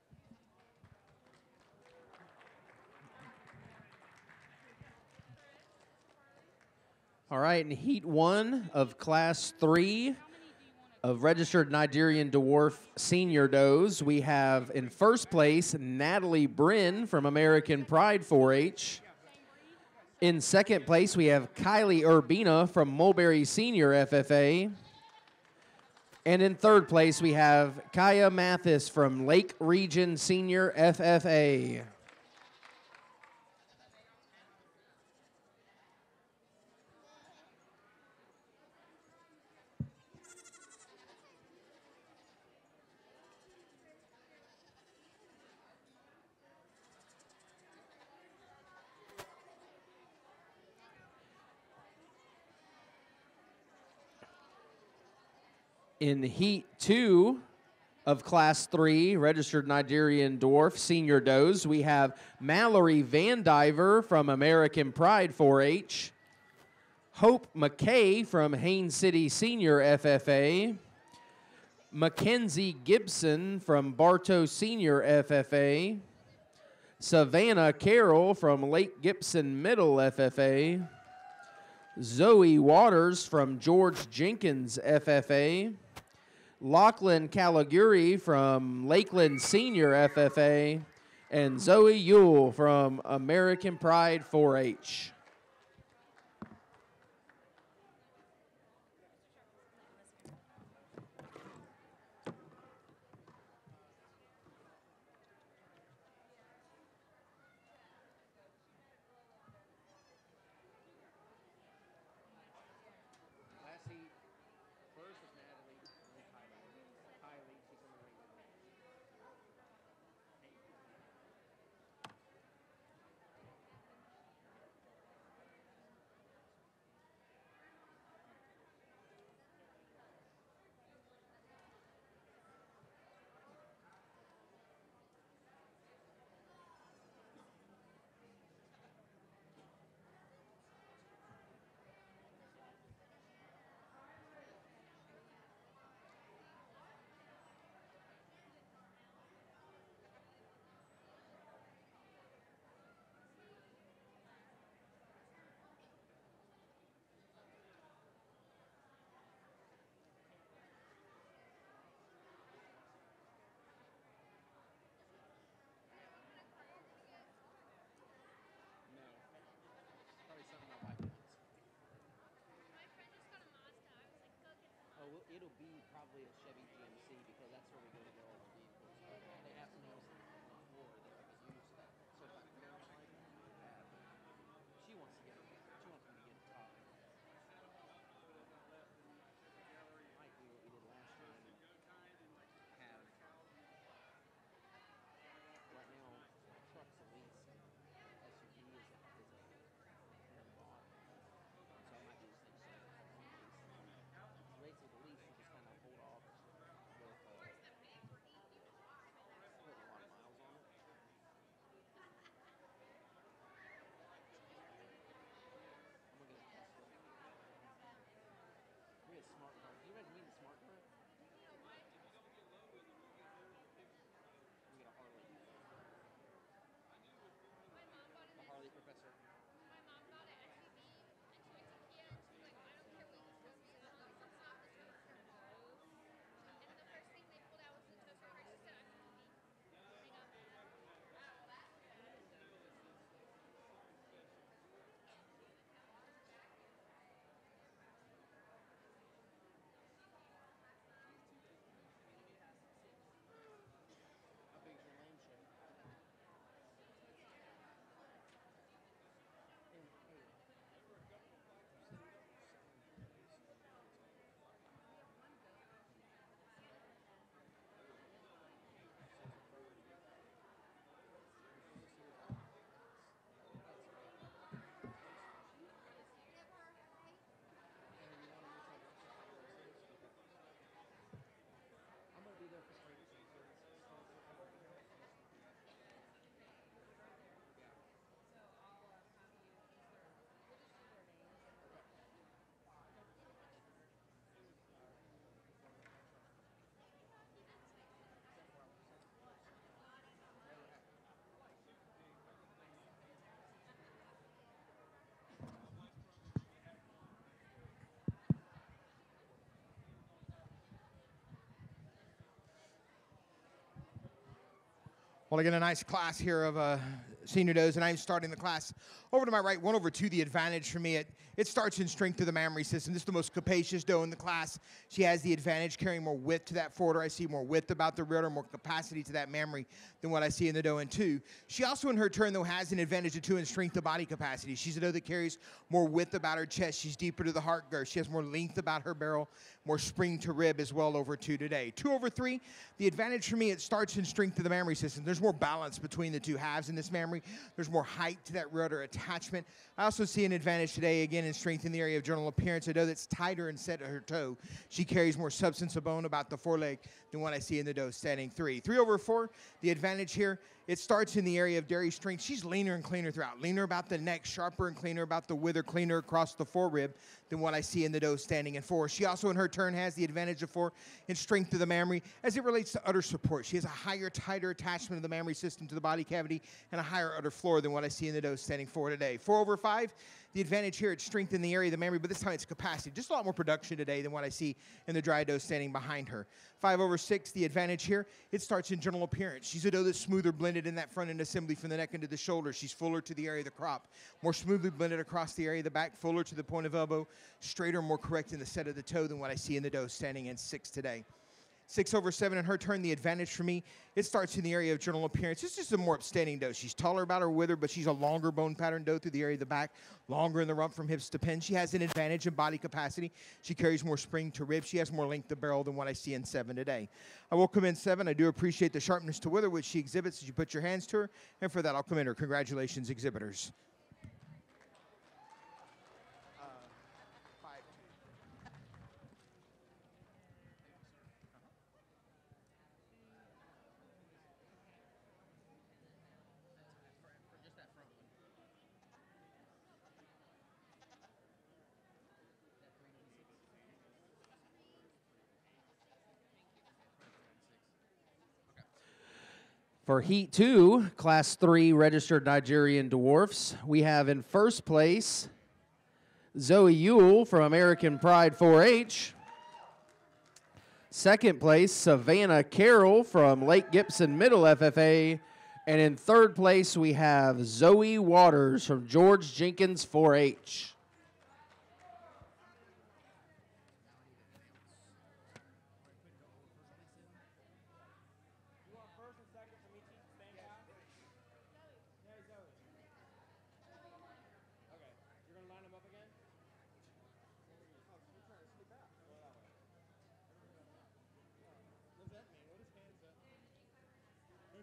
All right, in Heat 1 of Class 3 of registered Nigerian dwarf senior does, we have in first place Natalie Bryn from American Pride 4-H. In second place, we have Kylie Urbina from Mulberry Senior FFA. And in third place, we have Kaya Mathis from Lake Region Senior FFA. In Heat 2 of Class 3, registered Nigerian dwarf senior does, we have Mallory Vandiver from American Pride 4-H, Hope McKay from Haines City Senior FFA, Mackenzie Gibson from Bartow Senior FFA, Savannah Carroll from Lake Gibson Middle FFA, Zoe Waters from George Jenkins FFA, Lachlan Caliguri from Lakeland Senior FFA, and Zoe Yule from American Pride 4-H. probably a Chevy GMC because that's where we go to get all our vehicles. But they have some else on the floor that I could use. So if I can go like that, she wants to get it. She wants me to get it top. Might do what we did last time and have right now my truck's a lease and SUV is a bought. So I might do the same thing. Basically the lease you just kind of hold off with putting a lot of miles on it. I'm gonna get a Tesla. We get a smart car. Do you guys need a smart car? We get a Harley. The Harley Professor. How big is your lane shape? I'm gonna be there for spring. Well, again, a nice class here of senior does, and I'm starting the class over to my right, 1/2. The advantage for me, it starts in strength of the mammary system. This is the most capacious doe in the class. She has the advantage carrying more width to that forwarder. I see more width about the rear, more capacity to that mammary than what I see in the doe in 2. She also, in her turn, though, has an advantage of 2 in strength of body capacity. She's a doe that carries more width about her chest. She's deeper to the heart girth. She has more length about her barrel, more spring to rib as well over 2 today. 2/3, the advantage for me, it starts in strength of the mammary system. There's more balance between the two halves in this mammary. There's more height to that rudder attachment. I also see an advantage today, again, in strength in the area of general appearance. A doe that's tighter and set at her toe. She carries more substance of bone about the foreleg than what I see in the doe standing 3. 3/4, the advantage here, it starts in the area of dairy strength. She's leaner and cleaner throughout. Leaner about the neck, sharper and cleaner about the wither, cleaner across the forerib than what I see in the doe standing in 4. She also, in her turn, has the advantage of 4 in strength of the mammary as it relates to udder support. She has a higher, tighter attachment of the mammary system to the body cavity and a higher udder floor than what I see in the doe standing 4 today. 4/5, the advantage here, it's strength in the area of the mammary, but this time it's capacity. Just a lot more production today than what I see in the dry doe standing behind her. 5/6, the advantage here, it starts in general appearance. She's a doe that's smoother blended in that front end assembly from the neck into the shoulder. She's fuller to the area of the crop, more smoothly blended across the area of the back, fuller to the point of elbow, straighter, more correct in the set of the toe than what I see in the doe standing in 6 today. 6/7 in her turn, the advantage for me, it starts in the area of general appearance. It's just a more upstanding doe. She's taller about her wither, but she's a longer bone pattern doe through the area of the back, longer in the rump from hips to pin. She has an advantage in body capacity. She carries more spring to rib. She has more length of barrel than what I see in 7 today. I will commend 7. I do appreciate the sharpness to wither which she exhibits as you put your hands to her, and for that I'll commend her. Congratulations, exhibitors. For Heat 2, Class 3 registered Nigerian dwarfs, we have in first place Zoe Yule from American Pride 4-H. Second place, Savannah Carroll from Lake Gibson Middle FFA. And in third place, we have Zoe Waters from George Jenkins 4-H.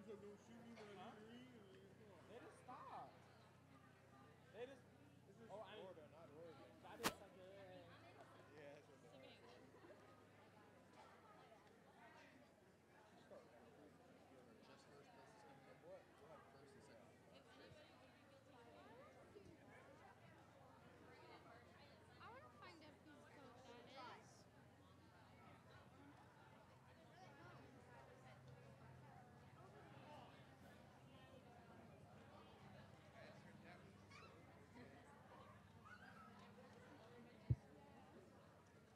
They just stopped. They just. This is Florida, not Oregon. I just like Yeah, that's what they are. I want to find out whose coat that is.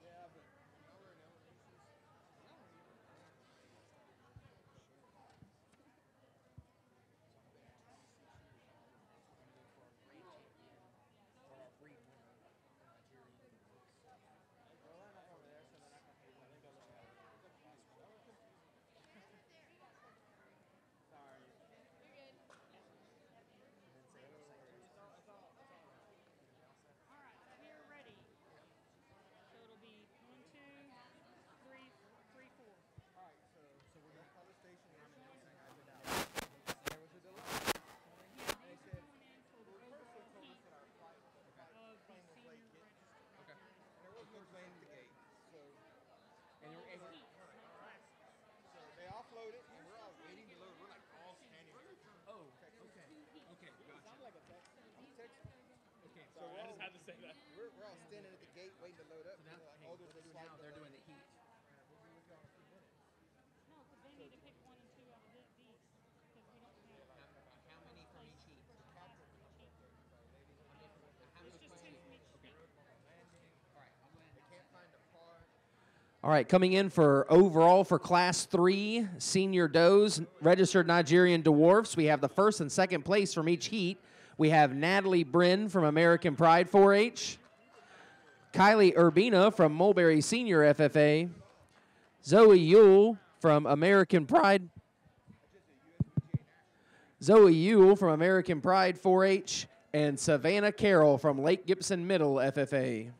Yeah, but y'all are in elementary. All right, when you're ready. So it'll be 1, 2, 3, 3, 4. All right, so we're at Color Station. There was a delay. They said the person told us that our plane was late getting. Okay. There was no plane at the gate, so. So they offloaded, and we're all waiting to load. We're like all standing here. Oh, okay, gotcha. Sound like a text. Texas. Okay, So I just had to say that. We're all standing at the gate waiting to load up. So now, like, hey, oh, what there's they're a doing slight now, they're delay. doing the heat. We'll be with y'all in a few minutes. No, because they need to pick 1 and 2 out of these. Because we don't have. How many from each heat? How many How many just from 2 each from heat? each Okay. heat. All right, I'm going They can't find a part. All right, coming in for overall for Class 3 Senior Does Registered Nigerian Dwarfs, we have the first and second place from each heat. We have Natalie Bryn from American Pride 4-H, Kylie Urbina from Mulberry Senior FFA, Zoe Yule from American Pride, Zoe Yule from American Pride 4-H, and Savannah Carroll from Lake Gibson Middle FFA.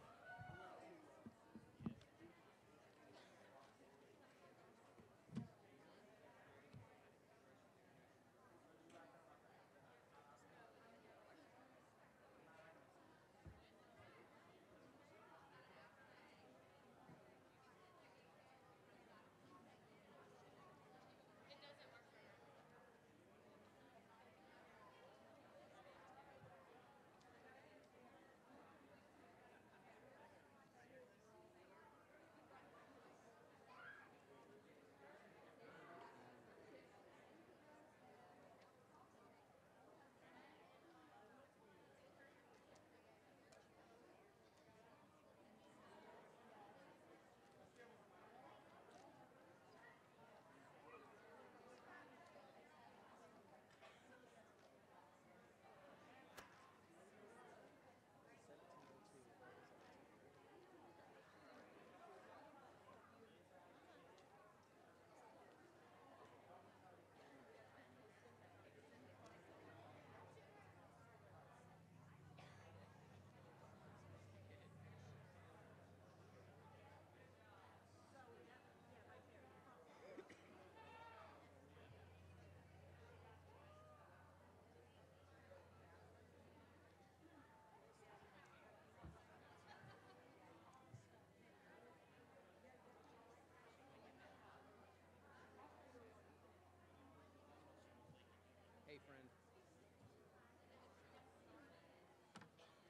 Hey, friend.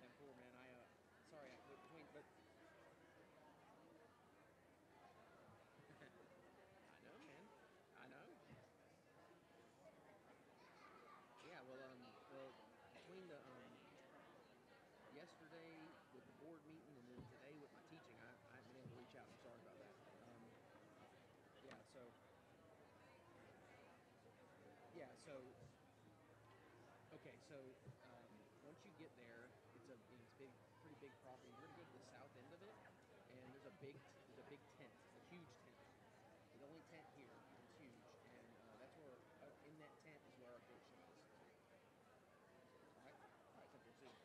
10-4, man. Sorry, but. I know, man. I know. Yeah, well, between the, yesterday with the board meeting and then today with my teaching, I haven't been able to reach out. I'm sorry about that. Okay, so once you get there, it's pretty big property. You're gonna go to the south end of it, and there's a big tent, a huge tent. The only tent here, it's huge, and that's where in that tent is where our coach is. All right, simple. See you.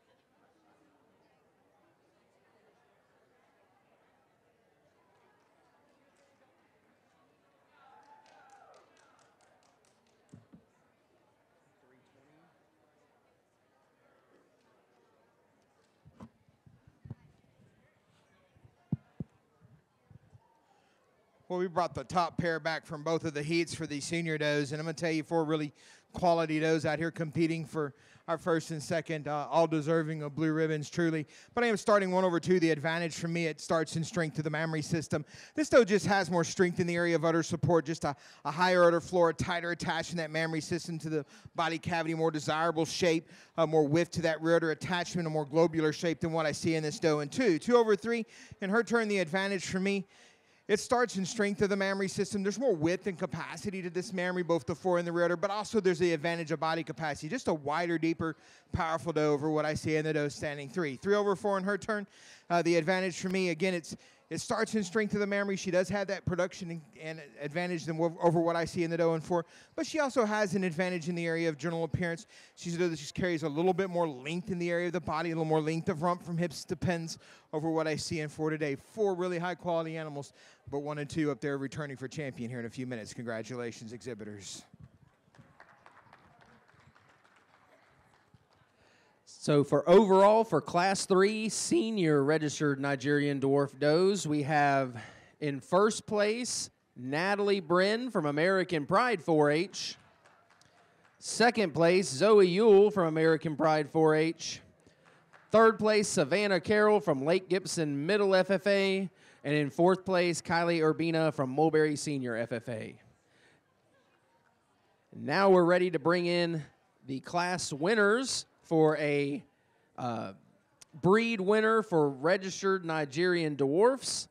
Well, we brought the top pair back from both of the heats for the senior does, and I'm going to tell you 4 really quality does out here competing for our first and second, all deserving of blue ribbons, truly. But I am starting 1/2. The advantage for me, it starts in strength to the mammary system. This doe just has more strength in the area of udder support, just a higher udder floor, tighter attachment that mammary system to the body cavity, more desirable shape, more width to that rear udder attachment, a more globular shape than what I see in this doe. And 2/3, in her turn, the advantage for me, it starts in strength of the mammary system. There's more width and capacity to this mammary, both the fore and the rear udder, but also there's the advantage of body capacity. Just a wider, deeper, powerful doe over what I see in the doe standing 3. 3/4 in her turn. The advantage for me, again, it starts in strength of the mammary. She does have that production and advantage over what I see in the doe in 4, but she also has an advantage in the area of general appearance. She's a doe that just carries a little bit more length in the area of the body, a little more length of rump from hips to pins over what I see in 4 today. 4 really high-quality animals, but 1 and 2 up there returning for champion here in a few minutes. Congratulations, exhibitors. So for overall, for Class 3 senior registered Nigerian dwarf does, we have in first place Natalie Brin from American Pride 4-H. Second place, Zoe Yule from American Pride 4-H. Third place, Savannah Carroll from Lake Gibson Middle FFA. And in fourth place, Kylie Urbina from Mulberry Senior FFA. Now we're ready to bring in the class winners for a breed winner for registered Nigerian dwarfs.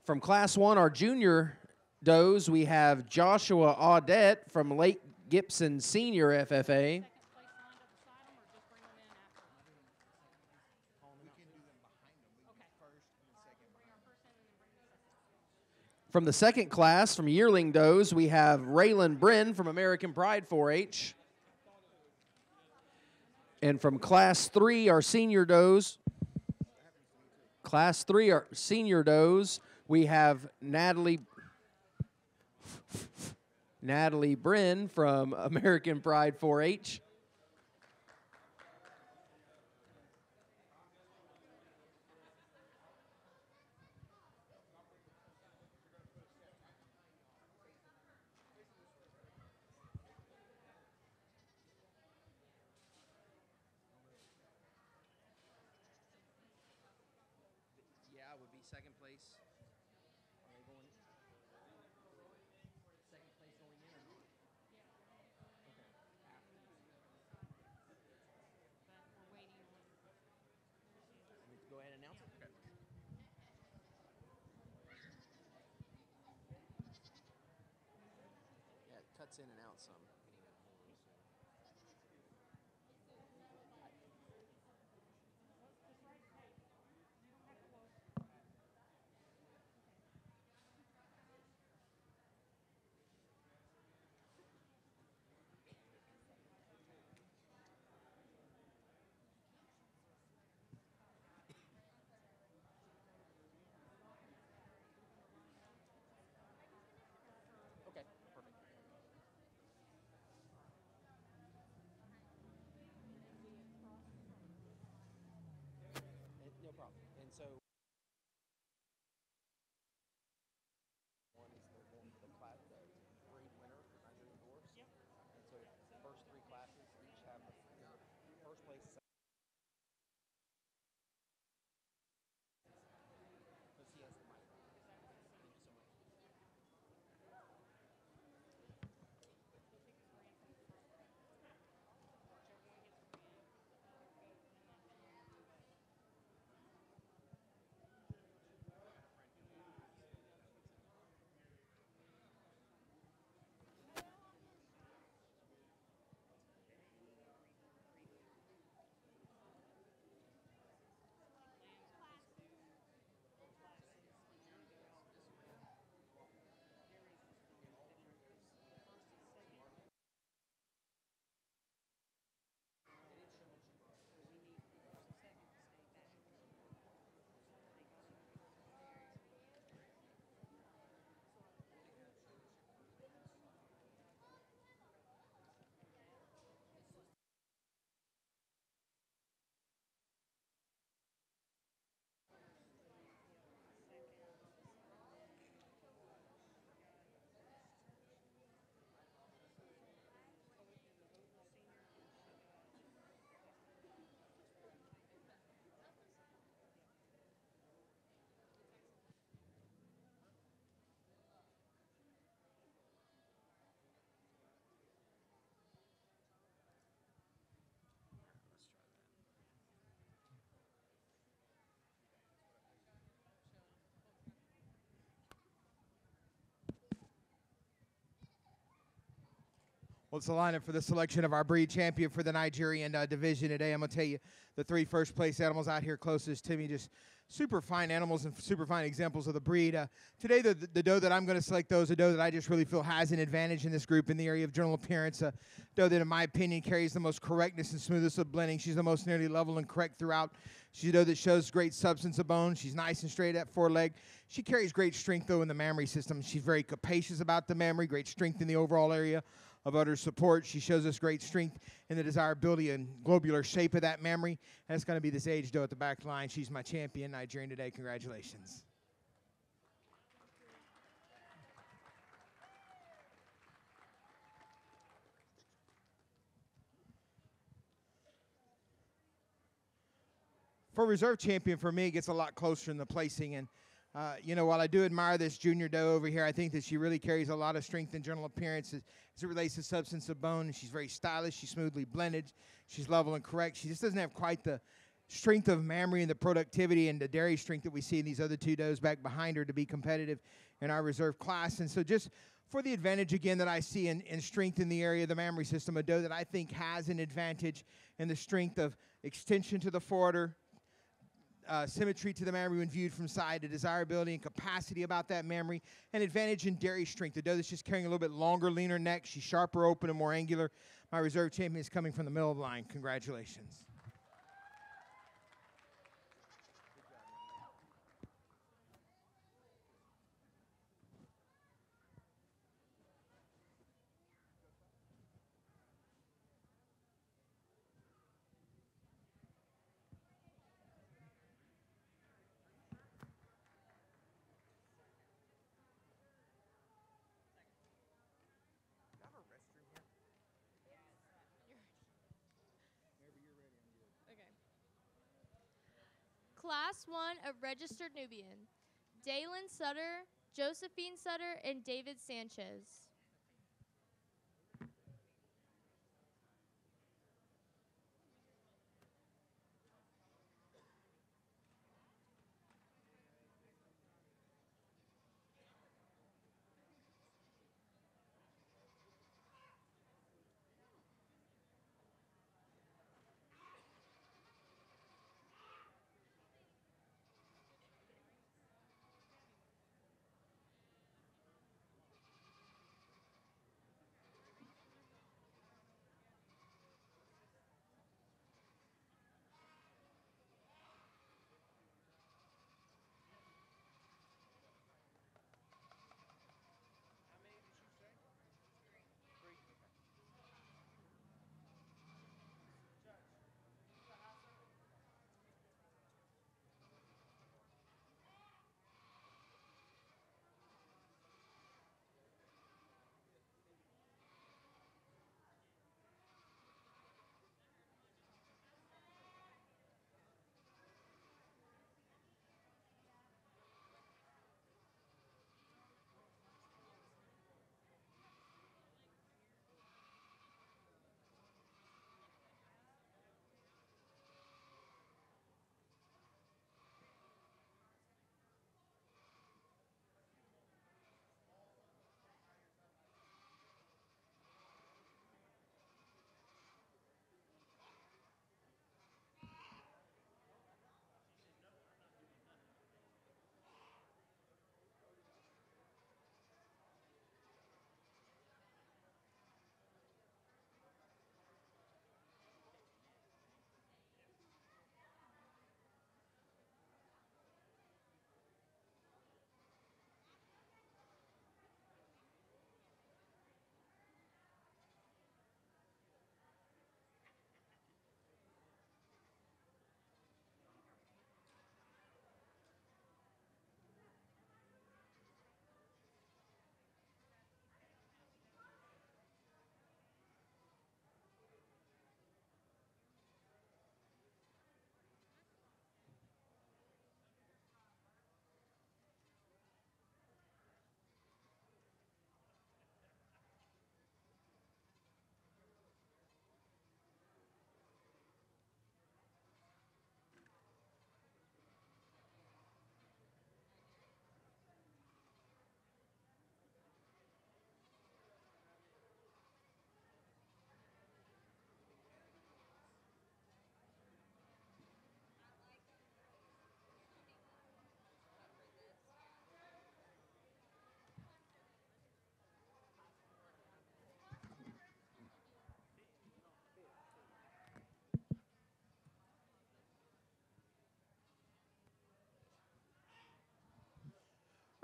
From Class 1, our junior does, we have Joshua Audette from Lake Gibson Senior FFA. From the second class, from yearling does, we have Raylan Brin from American Pride 4-H. And from Class 3, our senior does, we have Natalie Brin from American Pride 4-H. Would be second place. Are they going second place going in or not? Okay. But we're waiting on. Go ahead and announce it. Okay. Yeah, it cuts in and out some. Okay, perfect. Well, it's the lineup for the selection of our breed champion for the Nigerian division today. I'm going to tell you the 3 first place animals out here closest to me, just super fine animals and super fine examples of the breed. Today, the doe that I'm going to select, though, is a doe that I just really feel has an advantage in this group in the area of general appearance. A doe that, in my opinion, carries the most correctness and smoothness of blending. She's the most nearly level and correct throughout. She's a doe that shows great substance of bone. She's nice and straight at foreleg. She carries great strength, though, in the mammary system. She's very capacious about the mammary, great strength in the overall area of udder support. She shows us great strength in the desirability and globular shape of that mammary. And it's going to be this age doe at the back line. She's my champion Nigerian today. Congratulations. For reserve champion, for me, it gets a lot closer in the placing. And while I do admire this junior doe over here, I think that she really carries a lot of strength and general appearance as it relates to substance of bone. She's very stylish. She's smoothly blended. She's level and correct. She just doesn't have quite the strength of mammary and the productivity and the dairy strength that we see in these other 2 does back behind her to be competitive in our reserve class. And so just for the advantage, again, that I see in strength in the area of the mammary system, a doe that I think has an advantage in the strength of extension to the forudder, symmetry to the mammary when viewed from side, the desirability and capacity about that mammary, and advantage in dairy strength. The doe that's just carrying a little bit longer, leaner neck. She's sharper, open, and more angular. My reserve champion is coming from the middle of the line. Congratulations. Class 1 of Registered Nubian, Dalen Sutter, Josephine Sutter, and David Sanchez.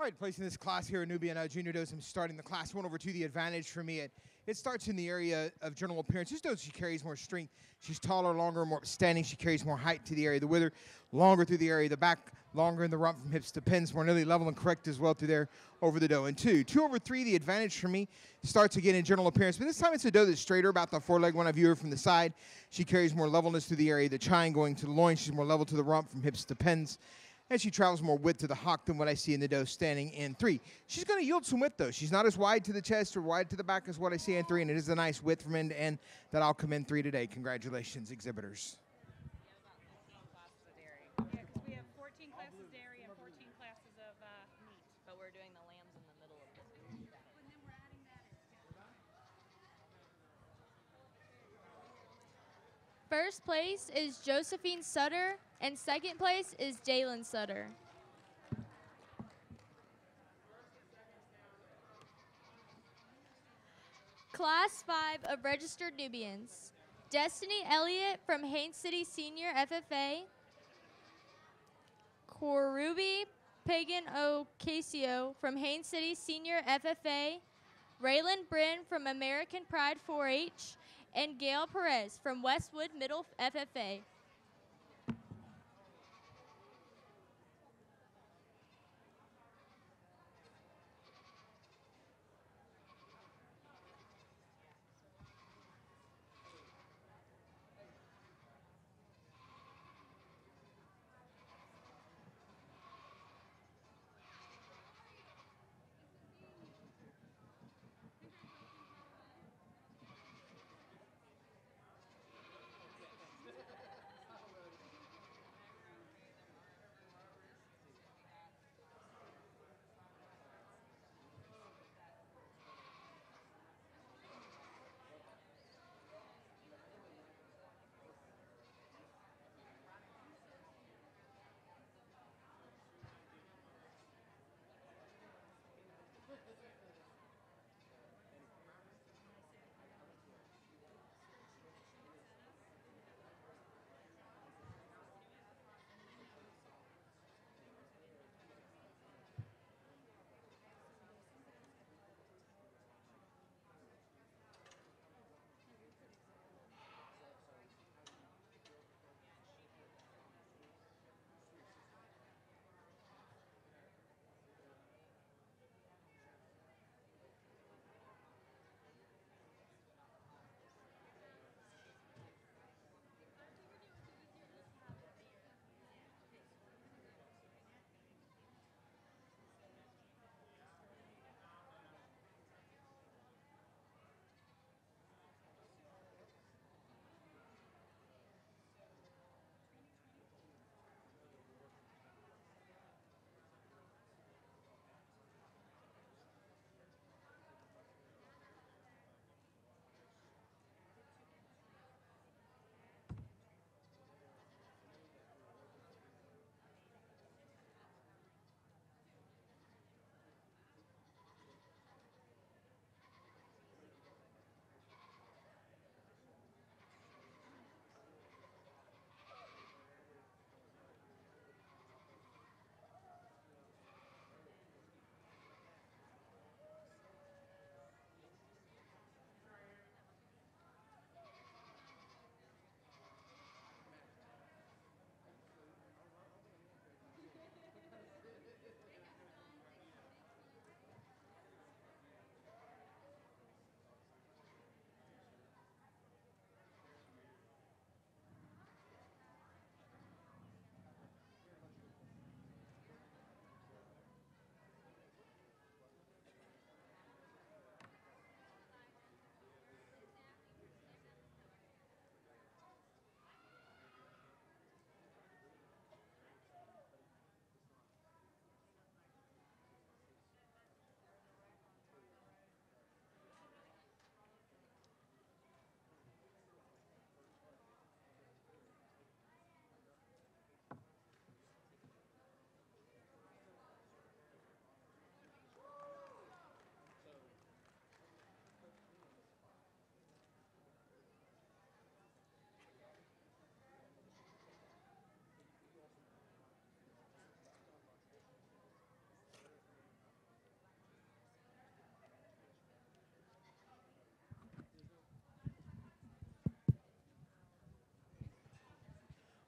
All right, placing this class here in Nubian Junior Does. I'm starting the class one over two. The advantage for me, it starts in the area of general appearance. This does, she carries more strength. She's taller, longer, more upstanding. She carries more height to the area. The wither, longer through the area. The back, longer in the rump from hips to pins. More nearly level and correct as well through there over the doe. And two over three, the advantage for me starts again in general appearance. But this time it's a doe that's straighter, about the foreleg when I view her from the side. She carries more levelness through the area. The chine going to the loin. She's more level to the rump from hips to pins. And she travels more width to the hock than what I see in the doe standing in three. She's going to yield some width, though. She's not as wide to the chest or wide to the back as what I see in three, and it is a nice width from end to end that I'll come in three today. Congratulations, exhibitors. Yeah, because we have 14 classes dairy and 14 classes of meat. But we're doing the lambs in the middle of this. And then we're adding that in. First place is Josephine Sutter, and second place is Jalen Sutter. Class 5 of registered Nubians. Destiny Elliott from Haines City Senior FFA. Korubi Pagan Ocasio from Haines City Senior FFA. Raylan Bryn from American Pride 4-H. And Gail Perez from Westwood Middle FFA.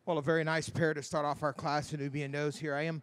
Well, a very nice pair to start off our class of Nubian does here. I am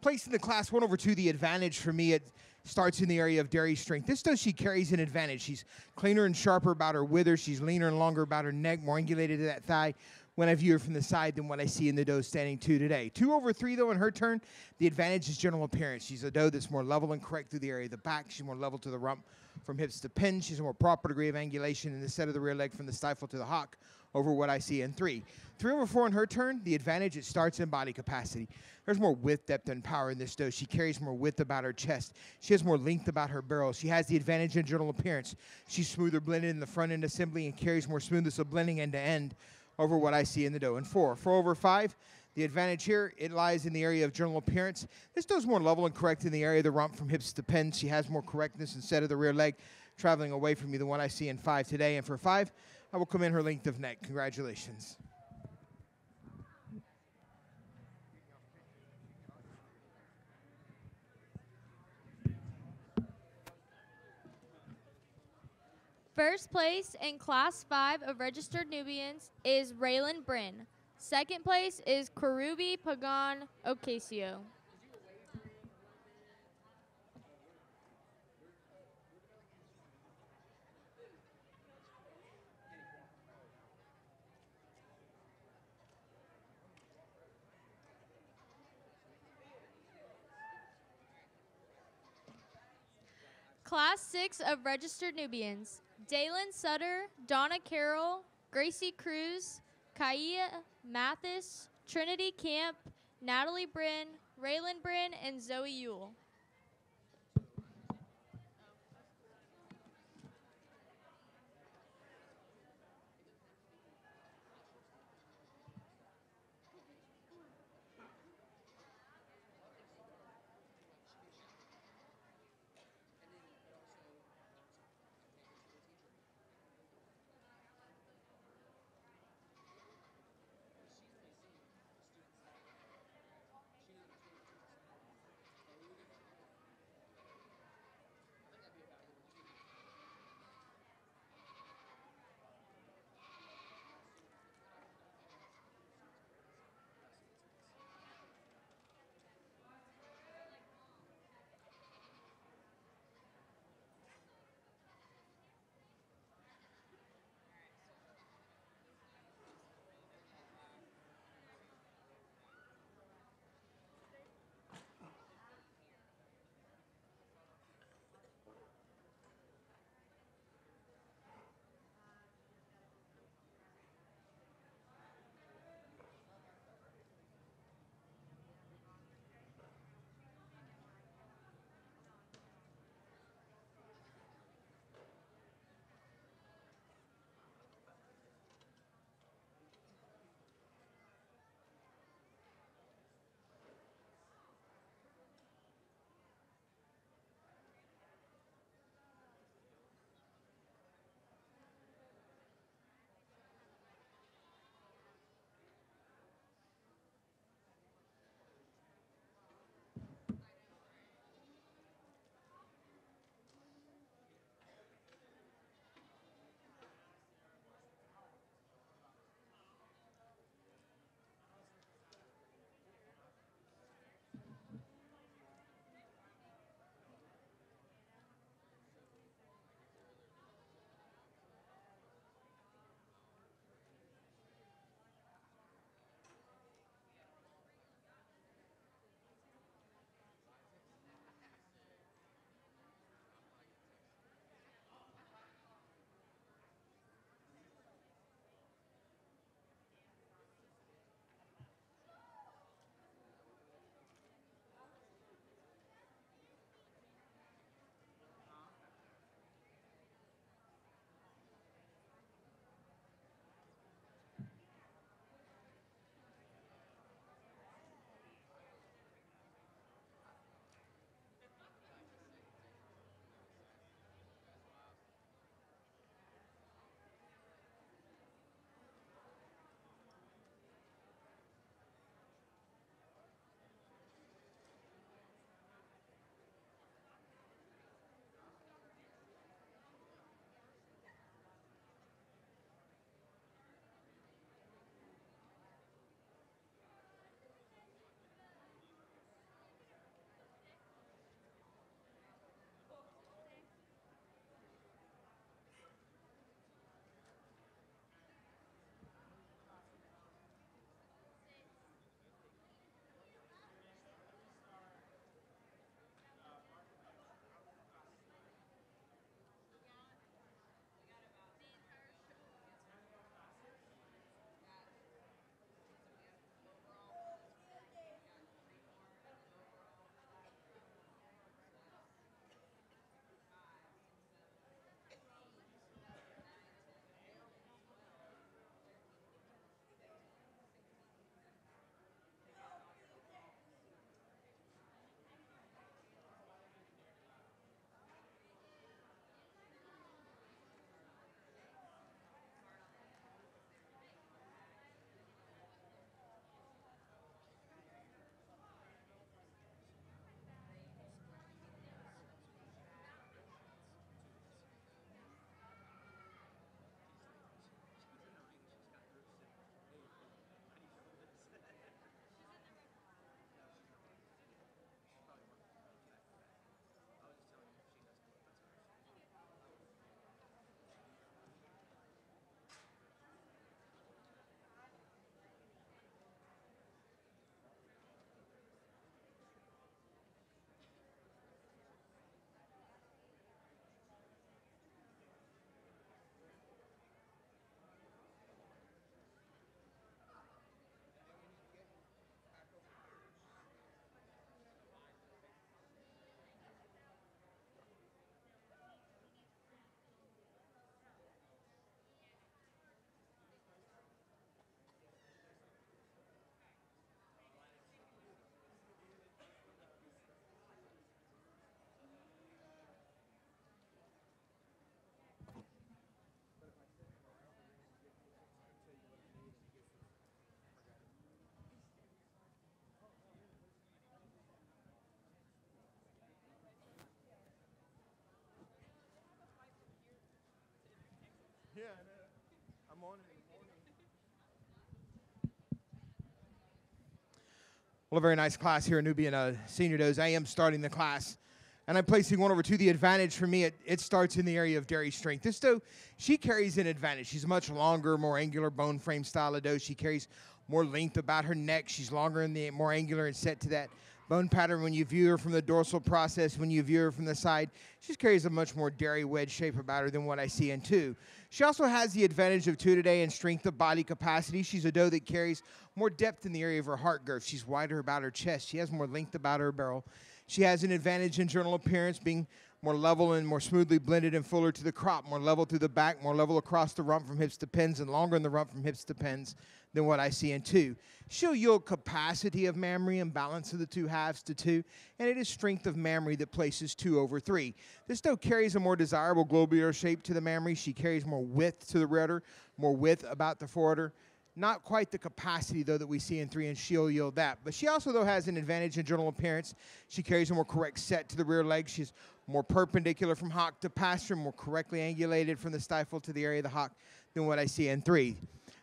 placing the class 1 over 2. The advantage for me, it starts in the area of dairy strength. This doe, she carries an advantage. She's cleaner and sharper about her withers. She's leaner and longer about her neck, more angulated to that thigh when I view her from the side than what I see in the doe standing 2 today. 2 over 3, though, in her turn, the advantage is general appearance. She's a doe that's more level and correct through the area of the back. She's more level to the rump from hips to pin. She's a more proper degree of angulation in the set of the rear leg from the stifle to the hock over what I see in 3. 3 over 4 in her turn, the advantage, it starts in body capacity. There's more width, depth, and power in this doe. She carries more width about her chest. She has more length about her barrel. She has the advantage in general appearance. She's smoother blended in the front end assembly and carries more smoothness of blending end to end over what I see in the doe. And 4 over 5, the advantage here, it lies in the area of general appearance. This doe's more level and correct in the area of the rump from hips to pins. She has more correctness instead of the rear leg traveling away from me than what I see in 5 today. And for 5, I will come in her length of neck. Congratulations. First place in Class 5 of registered Nubians is Raylan Bryn. Second place is Karubi Pagan Ocasio. Class 6 of registered Nubians: Dalen Sutter, Donna Carroll, Gracie Cruz, Kaya Mathis, Trinity Camp, Natalie Bryn, Raylan Bryn, and Zoe Yule. Yeah, I know. I'm on it in the morning. Well, a very nice class here in Nubian Senior Does. I am starting the class, and I'm placing one over two. The advantage for me, it starts in the area of dairy strength. This doe, she carries an advantage. She's a much longer, more angular bone frame style of doe. She carries more length about her neck. She's longer and more angular and set to that bone pattern. When you view her from the dorsal process, when you view her from the side, she carries a much more dairy wedge shape about her than what I see in two. She also has the advantage of two today in strength of body capacity. She's a doe that carries more depth in the area of her heart girth. She's wider about her chest. She has more length about her barrel. She has an advantage in general appearance, being more level and more smoothly blended and fuller to the crop, more level through the back, more level across the rump from hips to pins, and longer in the rump from hips to pins than what I see in two. She'll yield capacity of mammary and balance of the two halves to two, and it is strength of mammary that places 2 over 3. This doe carries a more desirable globular shape to the mammary. She carries more width to the rear udder, more width about the forudder. Not quite the capacity, though, that we see in 3, and she'll yield that. But she also, though, has an advantage in general appearance. She carries a more correct set to the rear leg. She's more perpendicular from hock to pastern, more correctly angulated from the stifle to the area of the hock than what I see in 3.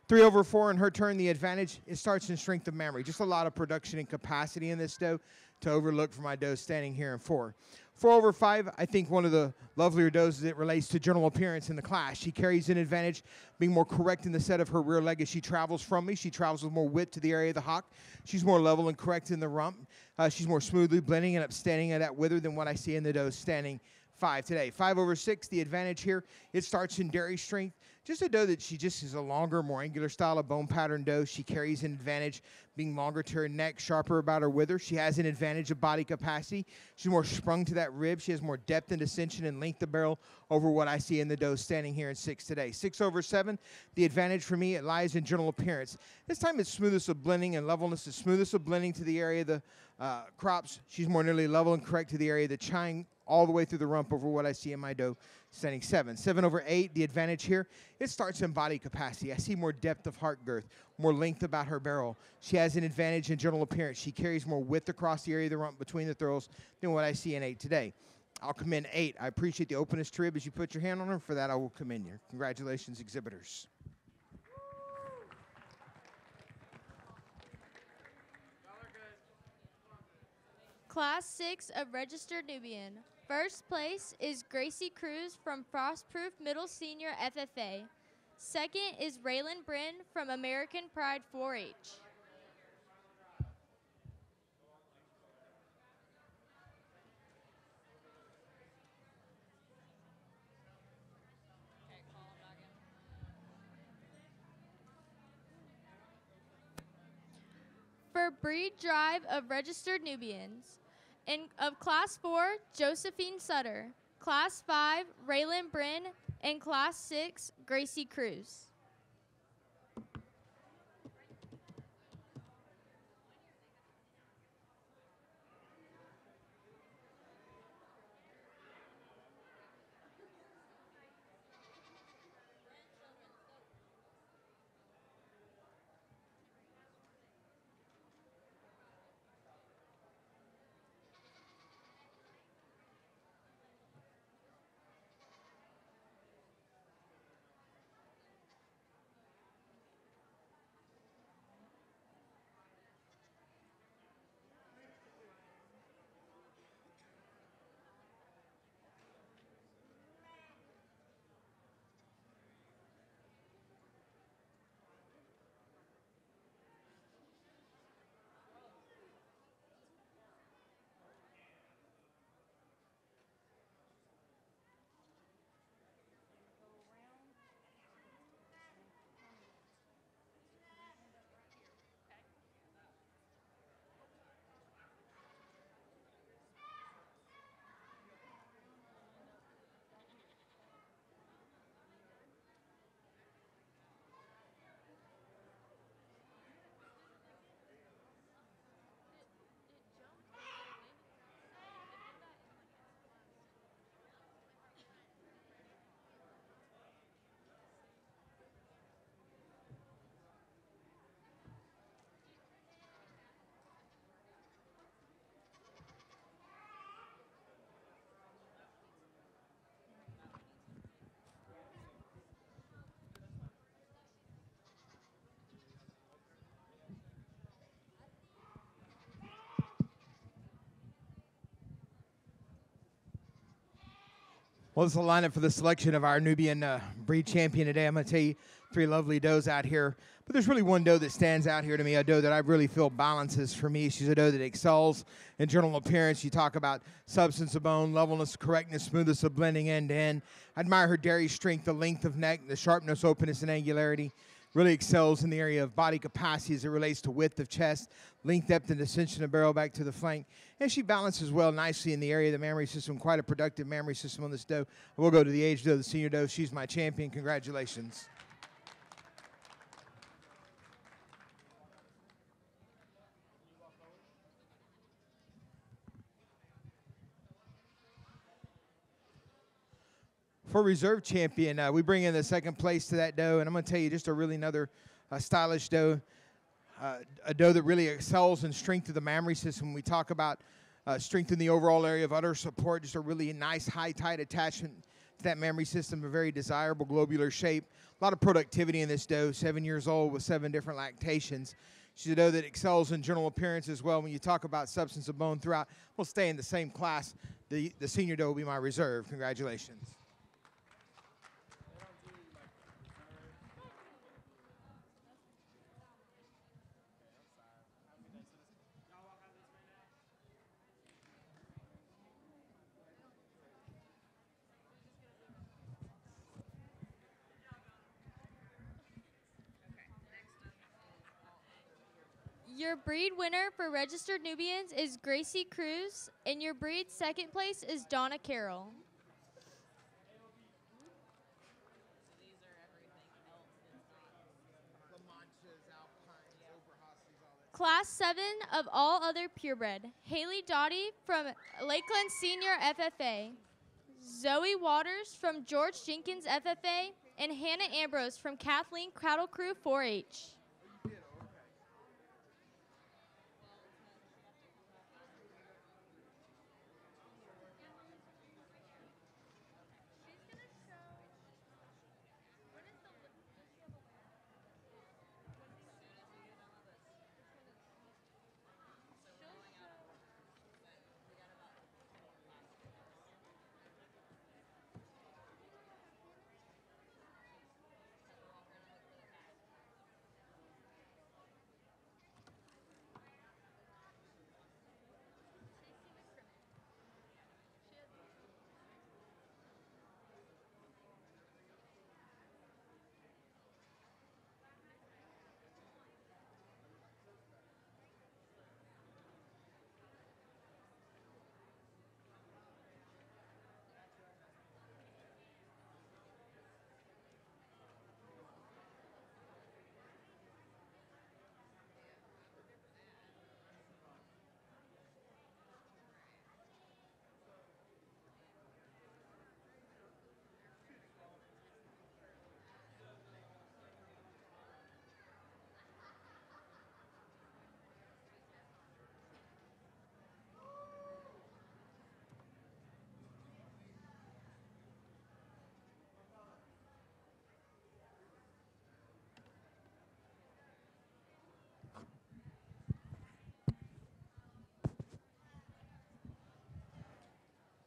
3 over 4 in her turn, the advantage, it starts in strength of mammary. Just a lot of production and capacity in this doe to overlook for my doe standing here in 4. 4 over 5, I think one of the lovelier does as it relates to general appearance in the class. She carries an advantage being more correct in the set of her rear leg as she travels from me. She travels with more width to the area of the hock. She's more level and correct in the rump. She's more smoothly blending and upstanding at that wither than what I see in the doe standing 5 today. 5 over 6, the advantage here, it starts in dairy strength. Just a doe that she just is a longer, more angular style of bone pattern doe. She carries an advantage being longer to her neck, sharper about her wither. She has an advantage of body capacity. She's more sprung to that rib. She has more depth and ascension and length of barrel over what I see in the doe standing here in 6 today. 6 over 7, the advantage for me, it lies in general appearance. This time it's smoothness of blending and levelness. The smoothness of blending to the area of the crops. She's more nearly level and correct to the area of the chine all the way through the rump over what I see in my doe standing 7. 7 over 8, the advantage here, it starts in body capacity. I see more depth of heart girth, more length about her barrel. She has an advantage in general appearance. She carries more width across the area of the rump between the throws than what I see in 8 today. I'll commend 8. I appreciate the openness to rib as you put your hand on her. For that, I will commend you. Congratulations, exhibitors. Class 6 of Registered Nubian. First place is Gracie Cruz from Frostproof Middle Senior FFA. Second is Raylan Bryn from American Pride 4-H. For Breed Drive of Registered Nubians. Of Class 4, Josephine Sutter. Class 5, Raylan Bryn. And Class 6, Gracie Cruz. Well, this is the lineup for the selection of our Nubian breed champion today. I'm going to tell you 3 lovely does out here. But there's really one doe that stands out here to me, a doe that I really feel balances for me. She's a doe that excels in general appearance. You talk about substance of bone, levelness, correctness, smoothness of blending end to end. I admire her dairy strength, the length of neck, the sharpness, openness, and angularity. Really excels in the area of body capacity as it relates to width of chest, length, depth, and ascension of barrel back to the flank. And she balances well nicely in the area of the mammary system. Quite a productive mammary system on this doe. We'll go to the age doe, the senior doe. She's my champion. Congratulations. For reserve champion, we bring in the second place to that doe, and I'm going to tell you just a really another stylish doe, a doe that really excels in strength of the mammary system. We talk about strength in the overall area of udder support, just a really nice, high, tight attachment to that mammary system, a very desirable globular shape. A lot of productivity in this doe, 7 years old with 7 different lactations. She's a doe that excels in general appearance as well. When you talk about substance of bone throughout, we'll stay in the same class. The senior doe will be my reserve. Congratulations. Your breed winner for registered Nubians is Gracie Cruz, and your breed second place is Donna Carroll. Class 7 of all other purebred, Haley Dottie from Lakeland Senior FFA, Zoe Waters from George Jenkins FFA, and Hannah Ambrose from Kathleen Cattle Crew 4-H.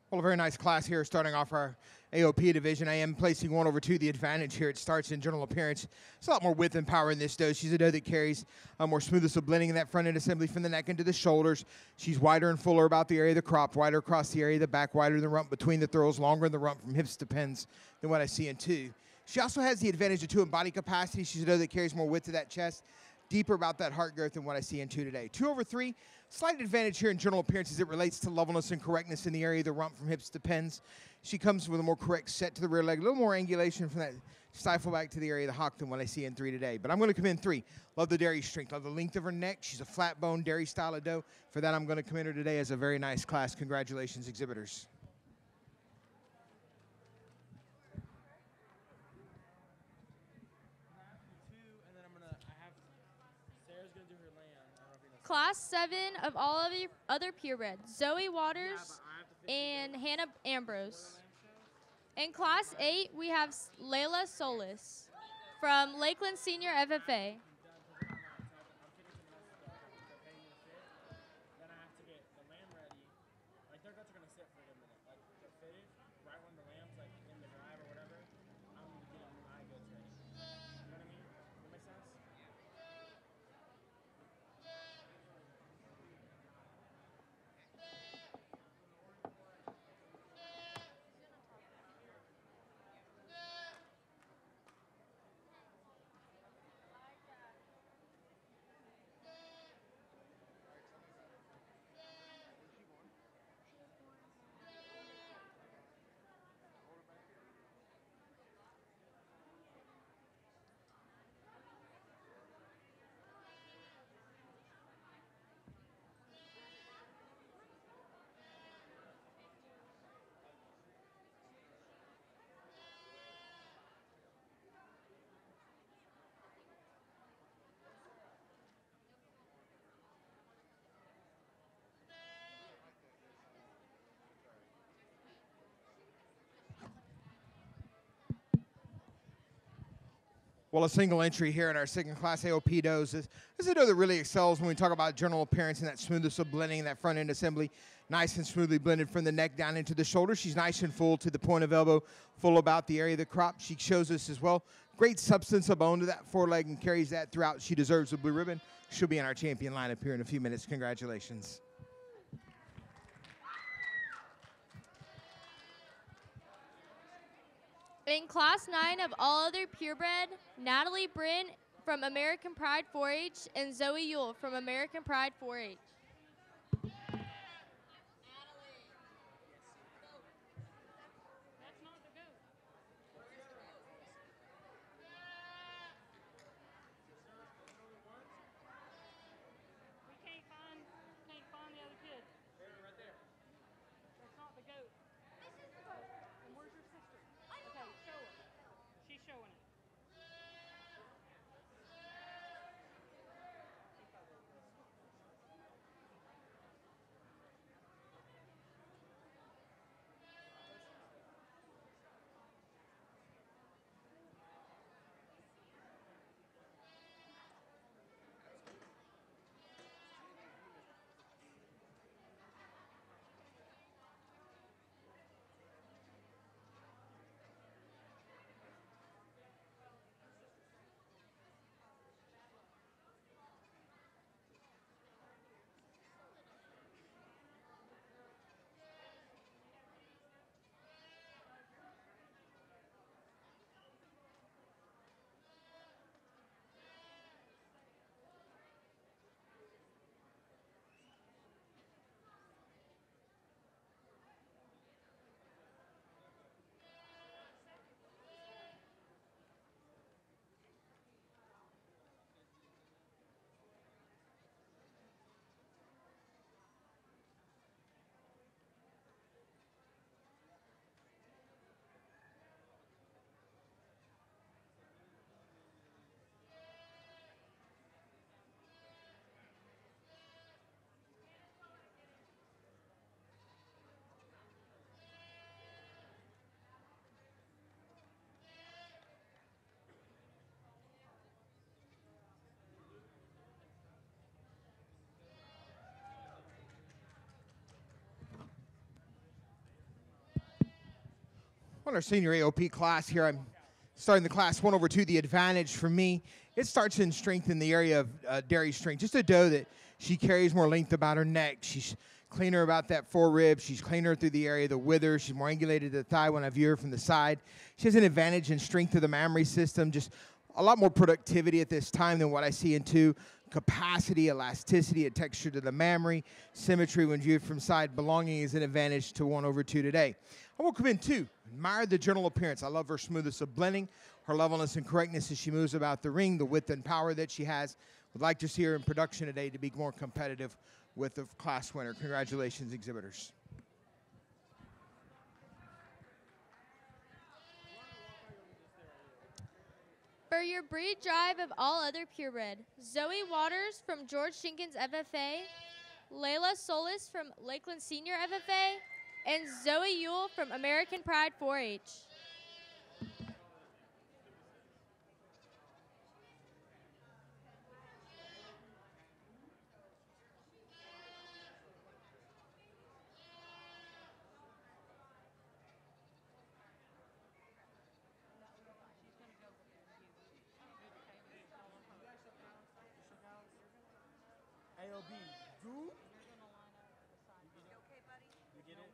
Well, a very nice class here starting off our AOP division. I am placing 1/2 the advantage here. It starts in general appearance. It's a lot more width and power in this doe. She's a doe that carries more smoothness of blending in that front end assembly from the neck into the shoulders. She's wider and fuller about the area of the crop, wider across the area of the back, wider in the rump between the throws, longer in the rump from hips to pins than what I see in 2. She also has the advantage of 2 in body capacity. She's a doe that carries more width to that chest, deeper about that heart girth than what I see in 2 today. 2/3, slight advantage here in general appearance as it relates to levelness and correctness in the area of the rump from hips to pins. She comes with a more correct set to the rear leg, a little more angulation from that stifle back to the area of the hock than what I see in 3 today. But I'm going to come in 3. Love the dairy strength, love the length of her neck. She's a flat bone dairy style of doe. For that, I'm going to come in her today as a very nice class. Congratulations, exhibitors. Class 7 of all other purebred, Zoe Waters and Hannah Ambrose. In Class 8, we have Layla Solis from Lakeland Senior FFA. Their guts are gonna sit for a minute. Like they're fitted right when the lamb's like Well, a single entry here in our second class AOP does is a doe that really excels when we talk about general appearance and that smoothness of blending, that front end assembly. Nice and smoothly blended from the neck down into the shoulder. She's nice and full to the point of elbow, full about the area of the crop. She shows us as well great substance of bone to that foreleg and carries that throughout. She deserves a blue ribbon. She'll be in our champion lineup here in a few minutes. Congratulations. In Class 9 of all other purebred, Natalie Bryn from American Pride 4-H and Zoe Yule from American Pride 4-H. Can't find the other kid. Right there. That's not the goat. This is the goat. And where's your sister? Okay, show her. She's showing it. On our senior AOP class here, I'm starting the class 1 over 2. The advantage for me, it starts in strength in the area of dairy strength. Just a doe that she carries more length about her neck. She's cleaner about that forerib. She's cleaner through the area of the wither. She's more angulated to the thigh when I view her from the side. She has an advantage in strength of the mammary system, just a lot more productivity at this time than what I see in 2. Capacity, elasticity, and texture to the mammary, symmetry when viewed from side. Belonging is an advantage to 1 over 2 today. I will come in 2. Admire the general appearance. I love her smoothness of blending, her levelness and correctness as she moves about the ring, the width and power that she has. Would like to see her in production today to be more competitive with the class winner. Congratulations, exhibitors. For your breed drive of all other purebred, Zoe Waters from George Jenkins FFA, Layla Solis from Lakeland Senior FFA, and Zoe Yule from American Pride 4-H. AOB, do? Okay, buddy? You get it?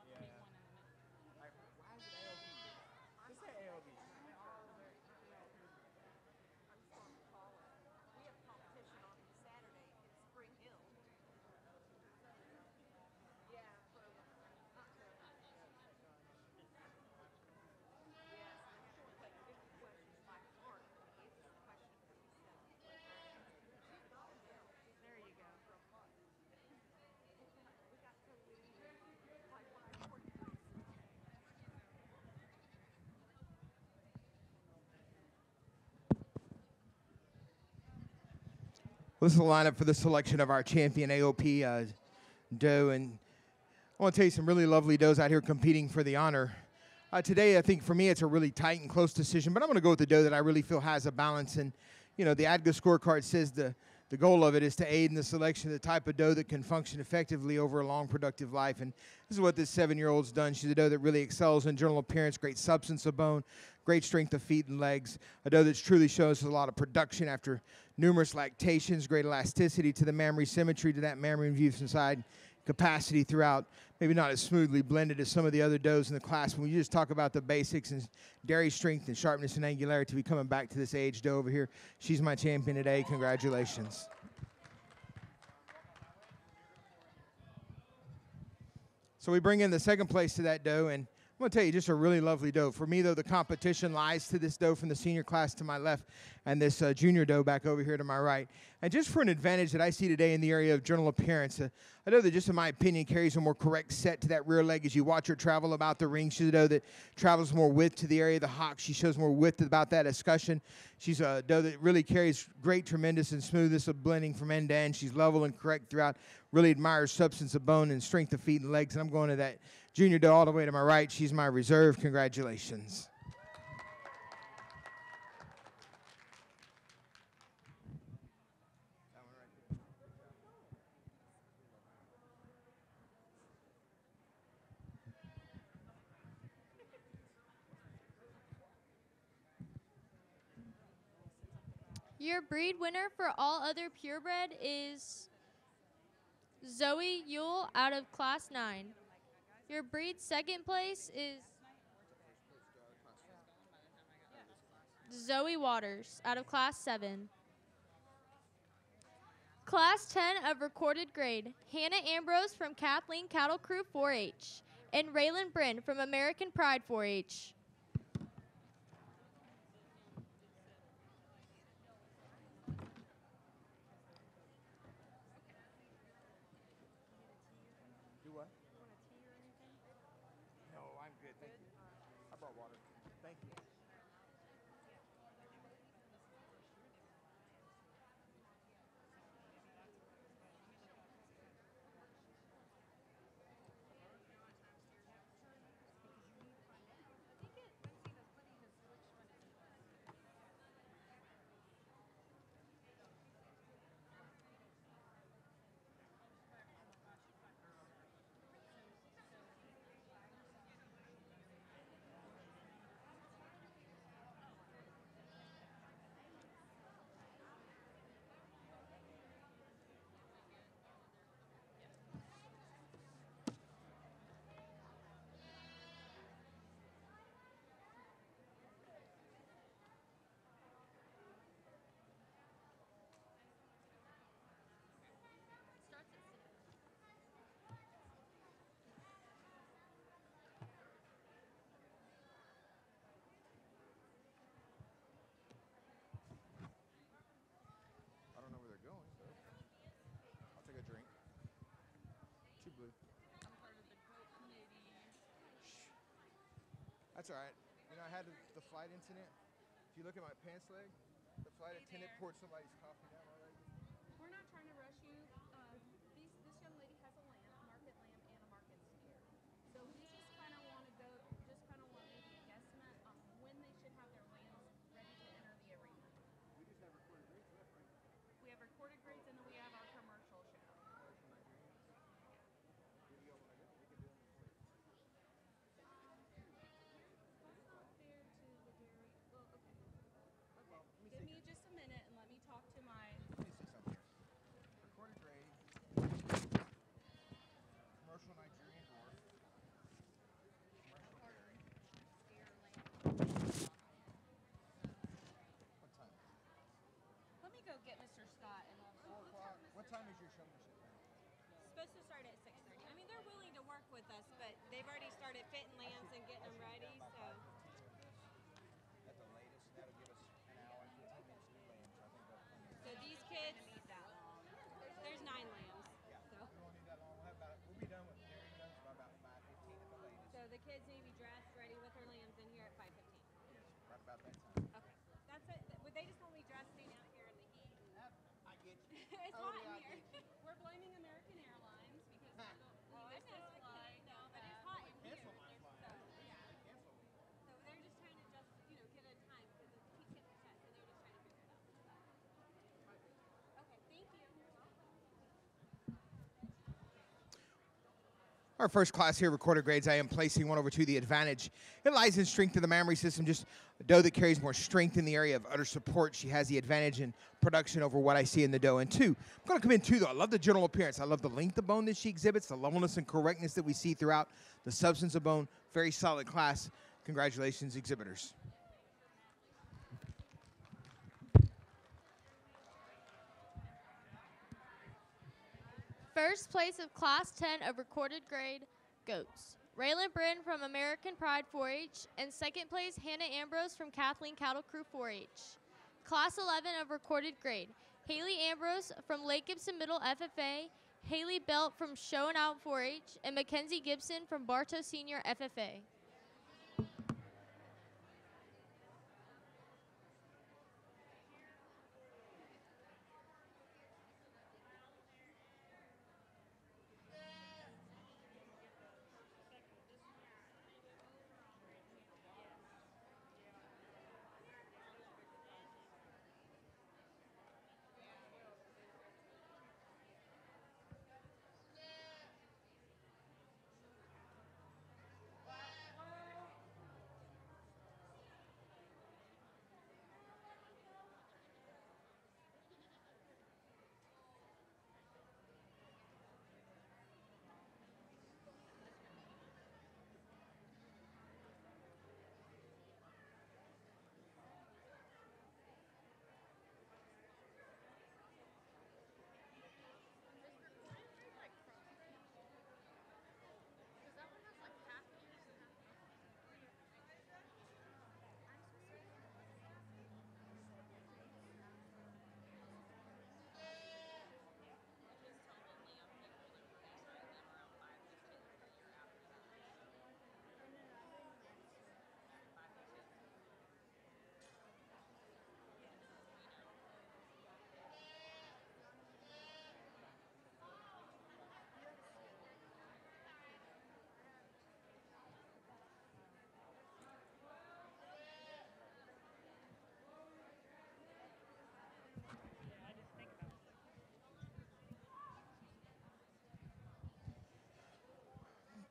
Yeah. Why is it AOB? Just say AOB. I'm just going to call it. We have competition on Saturday in Spring Hill. Yeah, for not Carolina. Yes, I have to take 50 questions by heart to answer the question for yourself. There you go. We got so many like when I worked. This is the lineup for the selection of our champion AOP doe, and I want to tell you some really lovely does out here competing for the honor Today, I think for me, it's a really tight and close decision, but I'm going to go with the dough that I really feel has a balance. And, you know, the ADGA scorecard says the goal of it is to aid in the selection of the type of dough that can function effectively over a long, productive life. And this is what this 7-year-old's done. She's a dough that really excels in general appearance, great substance of bone, great strength of feet and legs. A dough that truly shows a lot of production after numerous lactations, great elasticity to the mammary, symmetry to that mammary and views inside, capacity throughout. Maybe not as smoothly blended as some of the other doughs in the class. When you just talk about the basics and dairy strength and sharpness and angularity, we coming back to this aged dough over here. She's my champion today. Congratulations. So we bring in the second place to that dough, and I'm going to tell you, just a really lovely dough. For me, though, the competition lies to this dough from the senior class to my left and this junior dough back over here to my right. And just for an advantage that I see today in the area of general appearance, a dough that just in my opinion carries a more correct set to that rear leg as you watch her travel about the ring. She's a dough that travels more width to the area of the hock. She shows more width about that escutcheon. She's a dough that really carries great, tremendous, and smoothness of blending from end to end. She's level and correct throughout. Really admires substance of bone and strength of feet and legs. And I'm going to that junior dough all the way to my right. She's my reserve. Congratulations. Your breed winner for all other purebred is Zoe Yule out of Class 9. Your breed second place is Zoe Waters out of Class 7. Class 10 of recorded grade, Hannah Ambrose from Kathleen Cattle Crew 4-H and Raylan Bryn from American Pride 4-H. Do what? No, I'm good. Thank you. I brought water. Thank you. That's all right. You know, I had the flight incident. If you look at my pants leg, the flight attendant poured somebody's coffee down my leg. We're not trying to rush you. This young lady has a lamb, a market lamb, and a market steer. So we just kind of want to maybe a guesstimate on when they should have their lambs ready to enter the arena. We just have recorded grades left, right? We have recorded grades and then we have our commercial show. Give me just a minute and let me talk to my... Let me see something here. Recorded grade. Commercial Nigerian dwarf. Commercial dairy. What time? Let me go get Mr. Scott and I'll... 4 o'clock. What time is your showmanship then? Supposed to start at 6:30. I mean, they're willing to work with us, but they've already started fitting lambs and getting them ready, so. At the latest, that'll give us an hour and 15 minutes to do lambs. I think that's plenty. So these kids, there's 9 lambs. Yeah. So. We won't need that long. We'll be done with dairy guns by about 5:15 at the latest. So the kids need to be dressed, ready with their lambs in here at 5:15. Yes, right about that time. Okay. That's it. Would they just want me dressed sitting out here in the heat? I get you. It's Oh, hot yeah, I in here. get you. We're blaming American Airlines because Oh, I know. I know, but it's hot in here. Cancel my There's flight. so, yeah. Cancel. Our first class here, recorded grades, I am placing 1 over 2, the advantage. It lies in strength of the mammary system, just a doe that carries more strength in the area of udder support. She has the advantage in production over what I see in the doe. And 2, I'm going to come in 2, though. I love the general appearance. I love the length of bone that she exhibits, the levelness and correctness that we see throughout the substance of bone. Very solid class. Congratulations, exhibitors. First place of Class 10 of recorded grade goats. Raylan Bryn from American Pride 4-H, and second place Hannah Ambrose from Kathleen Cattle Crew 4-H. Class 11 of recorded grade. Haley Ambrose from Lake Gibson Middle FFA, Haley Belt from Show and Out 4-H, and Mackenzie Gibson from Bartow Senior FFA.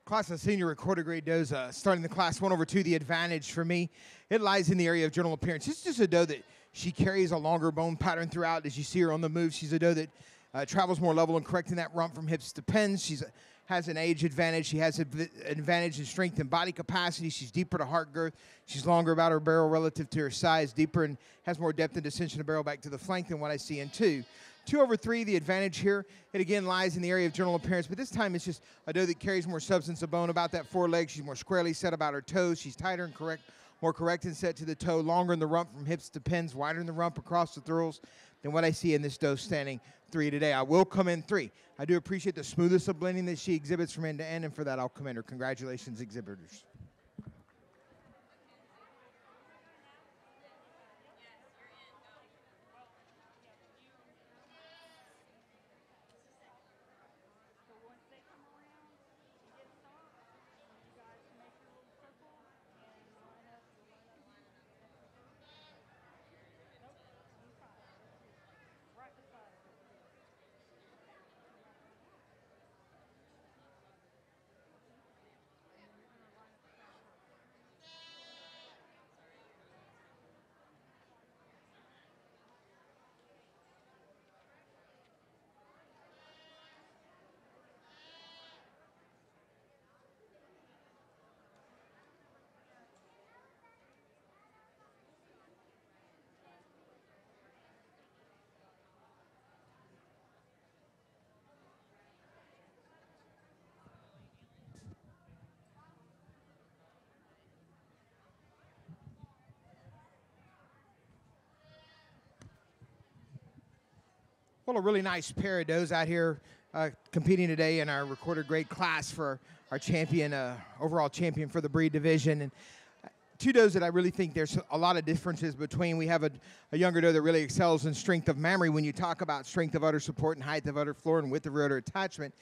Class of senior recorded grade does starting the class 1 over 2, the advantage for me. It lies in the area of general appearance. It's just a doe that she carries a longer bone pattern throughout. As you see her on the move, she's a doe that travels more level and correct in that rump from hips to pins. She has an age advantage. She has an advantage in strength and body capacity. She's deeper to heart girth. She's longer about her barrel relative to her size, deeper, and has more depth and descension of barrel back to the flank than what I see in 2. 2 over 3, the advantage here. It again lies in the area of general appearance, but this time it's just a doe that carries more substance of bone about that forelegs. She's more squarely set about her toes. She's tighter and more correct and set to the toe, longer in the rump from hips to pins, wider in the rump across the throws than what I see in this doe standing 3 today. I will come in 3. I do appreciate the smoothest of blending that she exhibits from end to end, and for that I'll commend her. Congratulations, exhibitors. Well, a really nice pair of does out here competing today in our recorded grade class for our champion, overall champion for the breed division. And 2 does that I really think there's a lot of differences between. We have a younger doe that really excels in strength of mammary when you talk about strength of udder support and height of udder floor and width of rear udder attachment.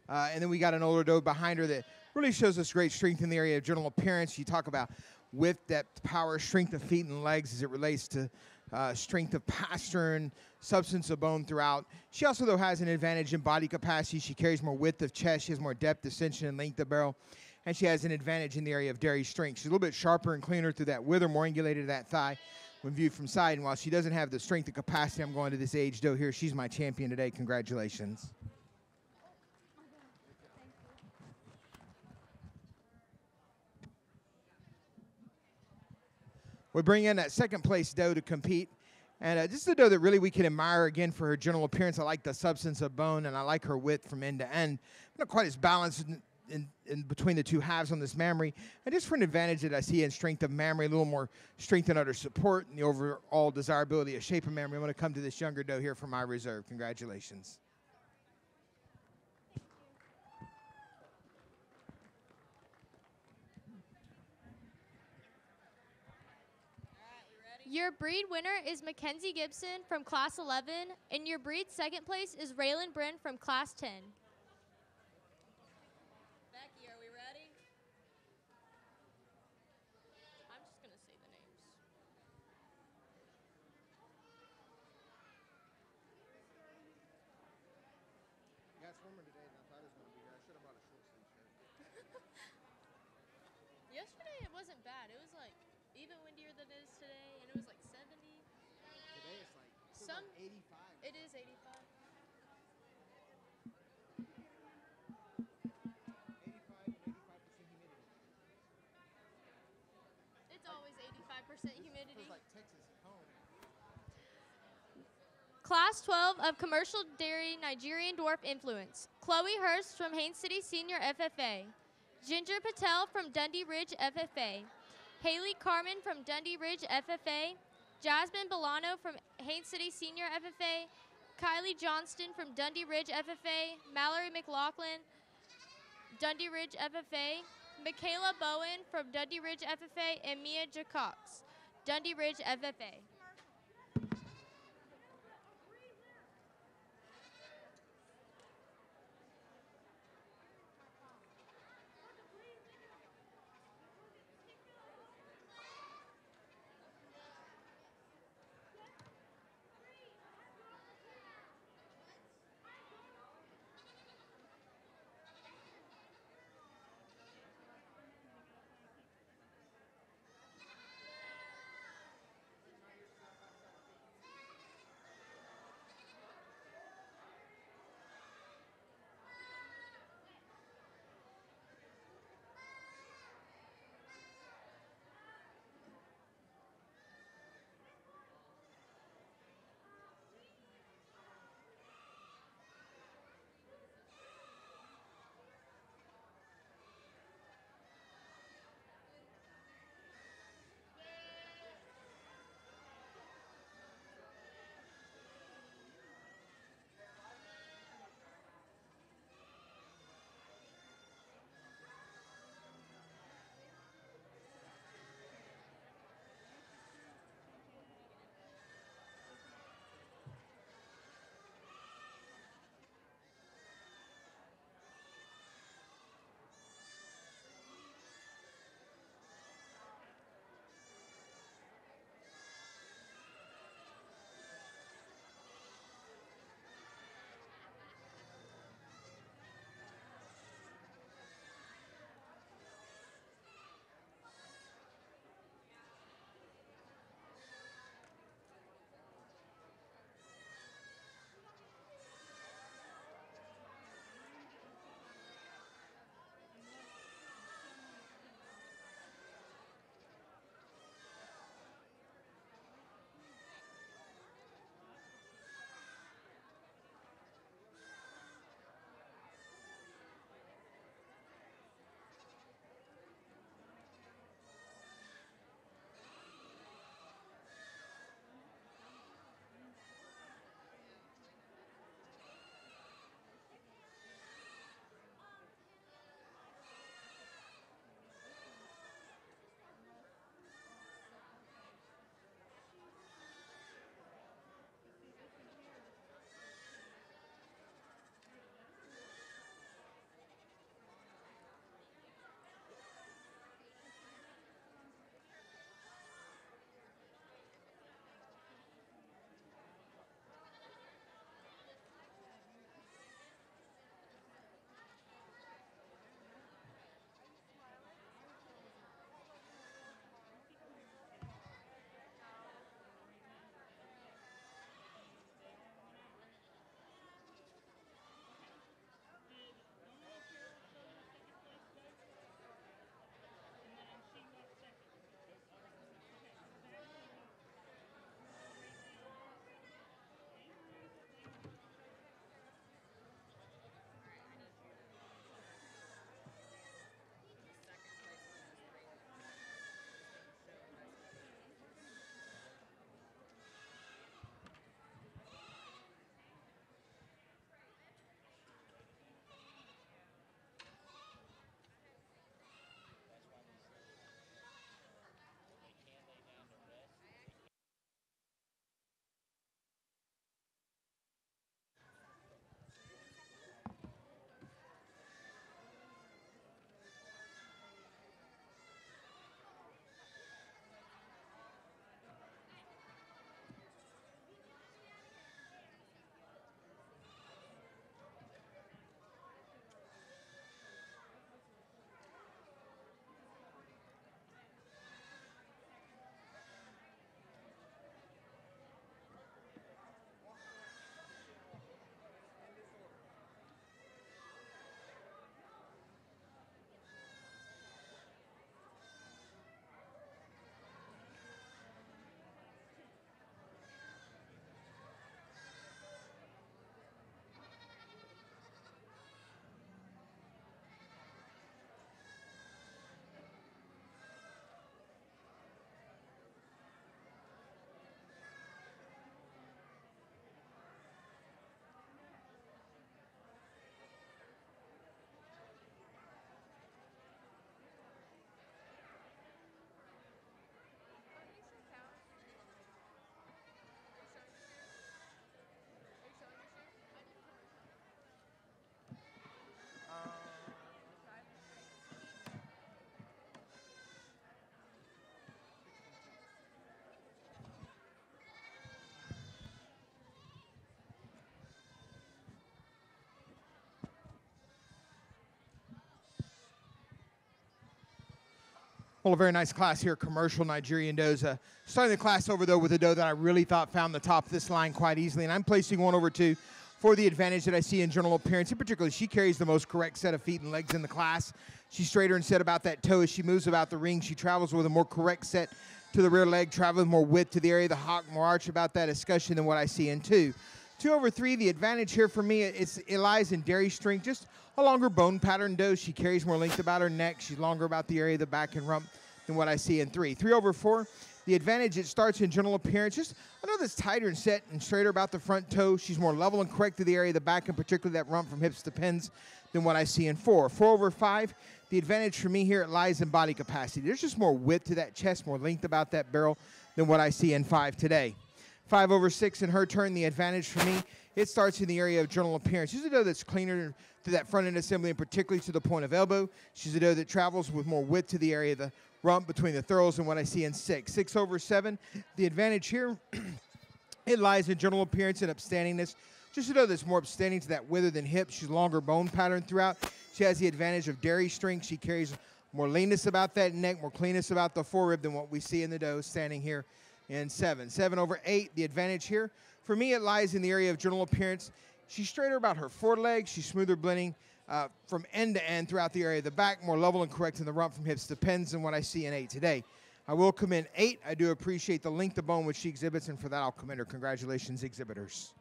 And then we got an older doe behind her that really shows us great strength in the area of general appearance. You talk about width, depth, power, strength of feet and legs as it relates to strength of posture and substance of bone throughout. She also, though, has an advantage in body capacity. She carries more width of chest. She has more depth, ascension, and length of barrel. And she has an advantage in the area of dairy strength. She's a little bit sharper and cleaner through that wither, more angulated to that thigh when viewed from side. And while she doesn't have the strength and capacity I'm going to this age doe here, she's my champion today. Congratulations. We bring in that second place doe to compete. And this is a doe that really we can admire, again, for her general appearance. I like the substance of bone, and I like her width from end to end. Not quite as balanced in between the two halves on this mammary. And just for an advantage that I see in strength of mammary, a little more strength and udder support, and the overall desirability of shape of mammary, I'm going to come to this younger doe here for my reserve. Congratulations. Your breed winner is Mackenzie Gibson from Class 11, and your breed second place is Raylan Bryn from Class 10. Becky, are we ready? I'm just going to say the names. Yeah, it's warmer today than I thought it was going to be here. I should have bought a short sleeve shirt. Yesterday it wasn't bad. It was like even windier than it is today, and it was like 70. Today it's like Some 85. It is 85. 85 and 85% humidity. It's always 85% humidity. Feels like Texas at home. Class 12 of Commercial Dairy Nigerian Dwarf Influence. Chloe Hurst from Haines City Senior FFA. Ginger Patel from Dundee Ridge FFA. Haley Carmen from Dundee Ridge FFA. Jasmine Bolano from Haines City Senior FFA. Kylie Johnston from Dundee Ridge FFA. Mallory McLaughlin, Dundee Ridge FFA. Michaela Bowen from Dundee Ridge FFA. And Mia Jacox, Dundee Ridge FFA. Well, a very nice class here, commercial Nigerian does. Starting the class over, though, with a doe that I really thought found the top of this line quite easily. And I'm placing 1 over 2 for the advantage that I see in general appearance. In particular, she carries the most correct set of feet and legs in the class. She's straighter and set about that toe as she moves about the ring. She travels with a more correct set to the rear leg, traveling more width to the area of the hock, more arch about that escutcheon than what I see in 2. 2 over 3, the advantage here for me, it lies in dairy strength, just a longer bone pattern doe. She carries more length about her neck. She's longer about the area of the back and rump than what I see in 3. 3 over 4, the advantage, it starts in general appearance. Just I know that's tighter and set and straighter about the front toe. She's more level and correct to the area of the back, and particularly that rump from hips to pins than what I see in 4. 4 over 5, the advantage for me here, it lies in body capacity. There's just more width to that chest, more length about that barrel than what I see in 5 today. 5 over 6 in her turn, the advantage for me, it starts in the area of general appearance. She's a doe that's cleaner to that front end assembly and particularly to the point of elbow. She's a doe that travels with more width to the area of the rump between the thurls than what I see in 6. 6 over 7, the advantage here, it lies in general appearance and upstandingness. Just a doe that's more upstanding to that wither than hip. She's longer bone pattern throughout. She has the advantage of dairy strength. She carries more leanness about that neck, more cleanness about the forerib than what we see in the doe standing here in 7. 7 over 8, the advantage here. For me, it lies in the area of general appearance. She's straighter about her forelegs. She's smoother blending from end to end throughout the area of the back, more level and correct in the rump from hips to pins than what I see in 8 today. I will commend 8. I do appreciate the length of bone which she exhibits, and for that I'll commend her. Congratulations, exhibitors.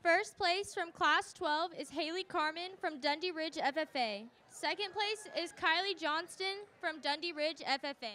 First place from Class 12 is Haley Carmen from Dundee Ridge FFA. Second place is Kylie Johnston from Dundee Ridge FFA.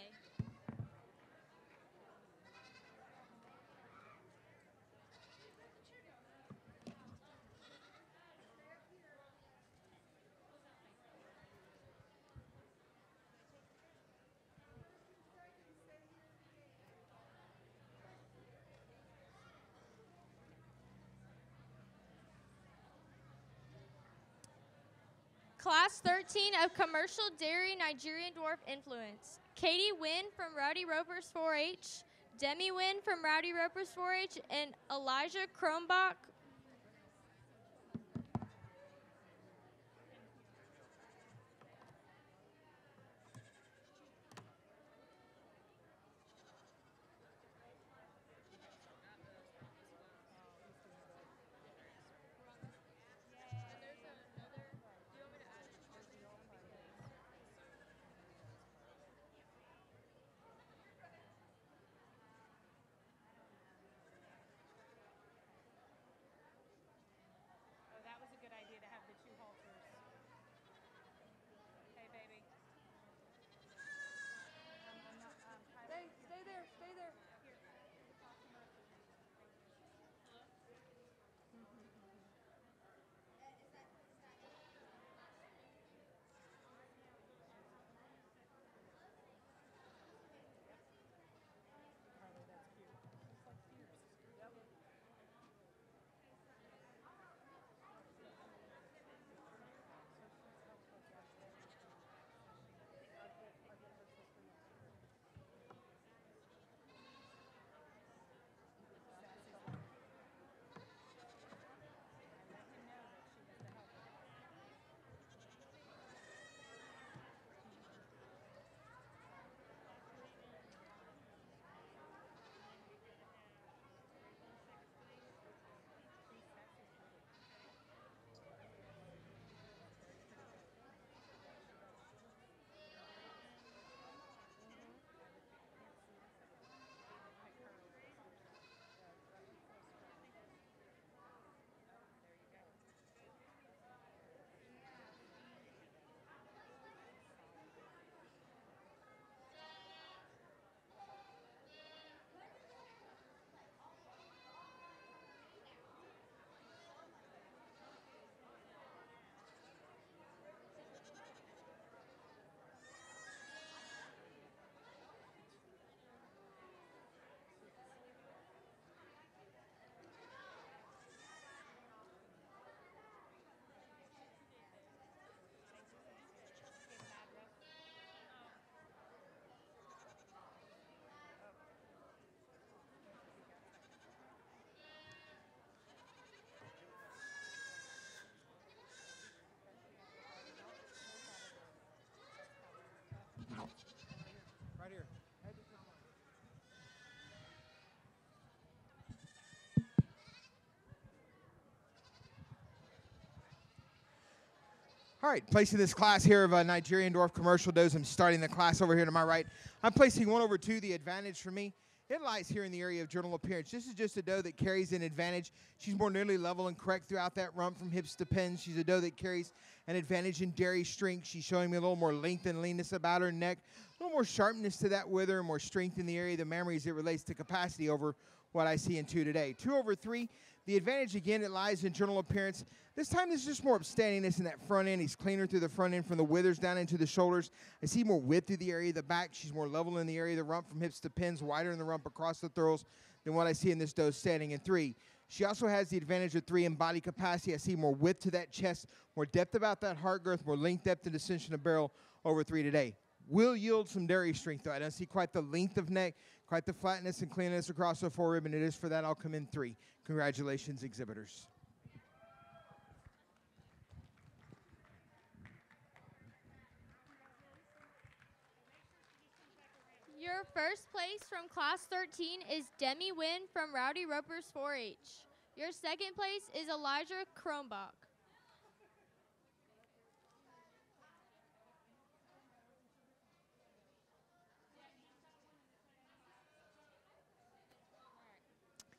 Class 13 of Commercial Dairy Nigerian Dwarf Influence. Katie Wynn from Rowdy Ropers 4-H, Demi Wynn from Rowdy Ropers 4-H, and Elijah Kronbach. All right, placing this class here of Nigerian dwarf commercial does. I'm starting the class over here to my right. I'm placing 1 over 2. The advantage for me, it lies here in the area of journal appearance. This is just a doe that carries an advantage. She's more nearly level and correct throughout that rump from hips to pins. She's a doe that carries an advantage in dairy strength. She's showing me a little more length and leanness about her neck, a little more sharpness to that wither, and more strength in the area of the mammary as it relates to capacity over what I see in 2 today. 2 over 3, the advantage again, it lies in journal appearance. This time there's just more upstandingness in that front end. He's cleaner through the front end from the withers down into the shoulders. I see more width through the area of the back. She's more level in the area of the rump from hips to pins, wider in the rump across the throws than what I see in this doe standing in 3. She also has the advantage of 3 in body capacity. I see more width to that chest, more depth about that heart girth, more length, depth, and ascension of barrel over 3 today. Will yield some dairy strength, though. I don't see quite the length of neck, quite the flatness and cleanness across the forerib, and it is for that I'll come in 3. Congratulations, exhibitors. Your first place from Class 13 is Demi Wynn from Rowdy Ropers 4-H. Your second place is Elijah Kronbach.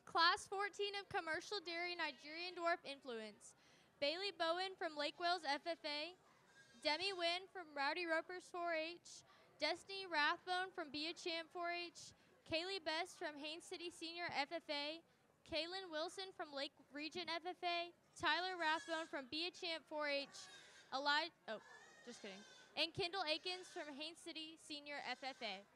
Class 14 of Commercial Dairy Nigerian Dwarf Influence. Bailey Bowen from Lake Wales FFA. Demi Wynn from Rowdy Ropers 4-H. Destiny Rathbone from Be a Champ 4-H. Kaylee Best from Haines City Senior FFA. Kaylin Wilson from Lake Region FFA. Tyler Rathbone from Be a Champ 4-H. Just kidding. And Kendall Akins from Haines City Senior FFA.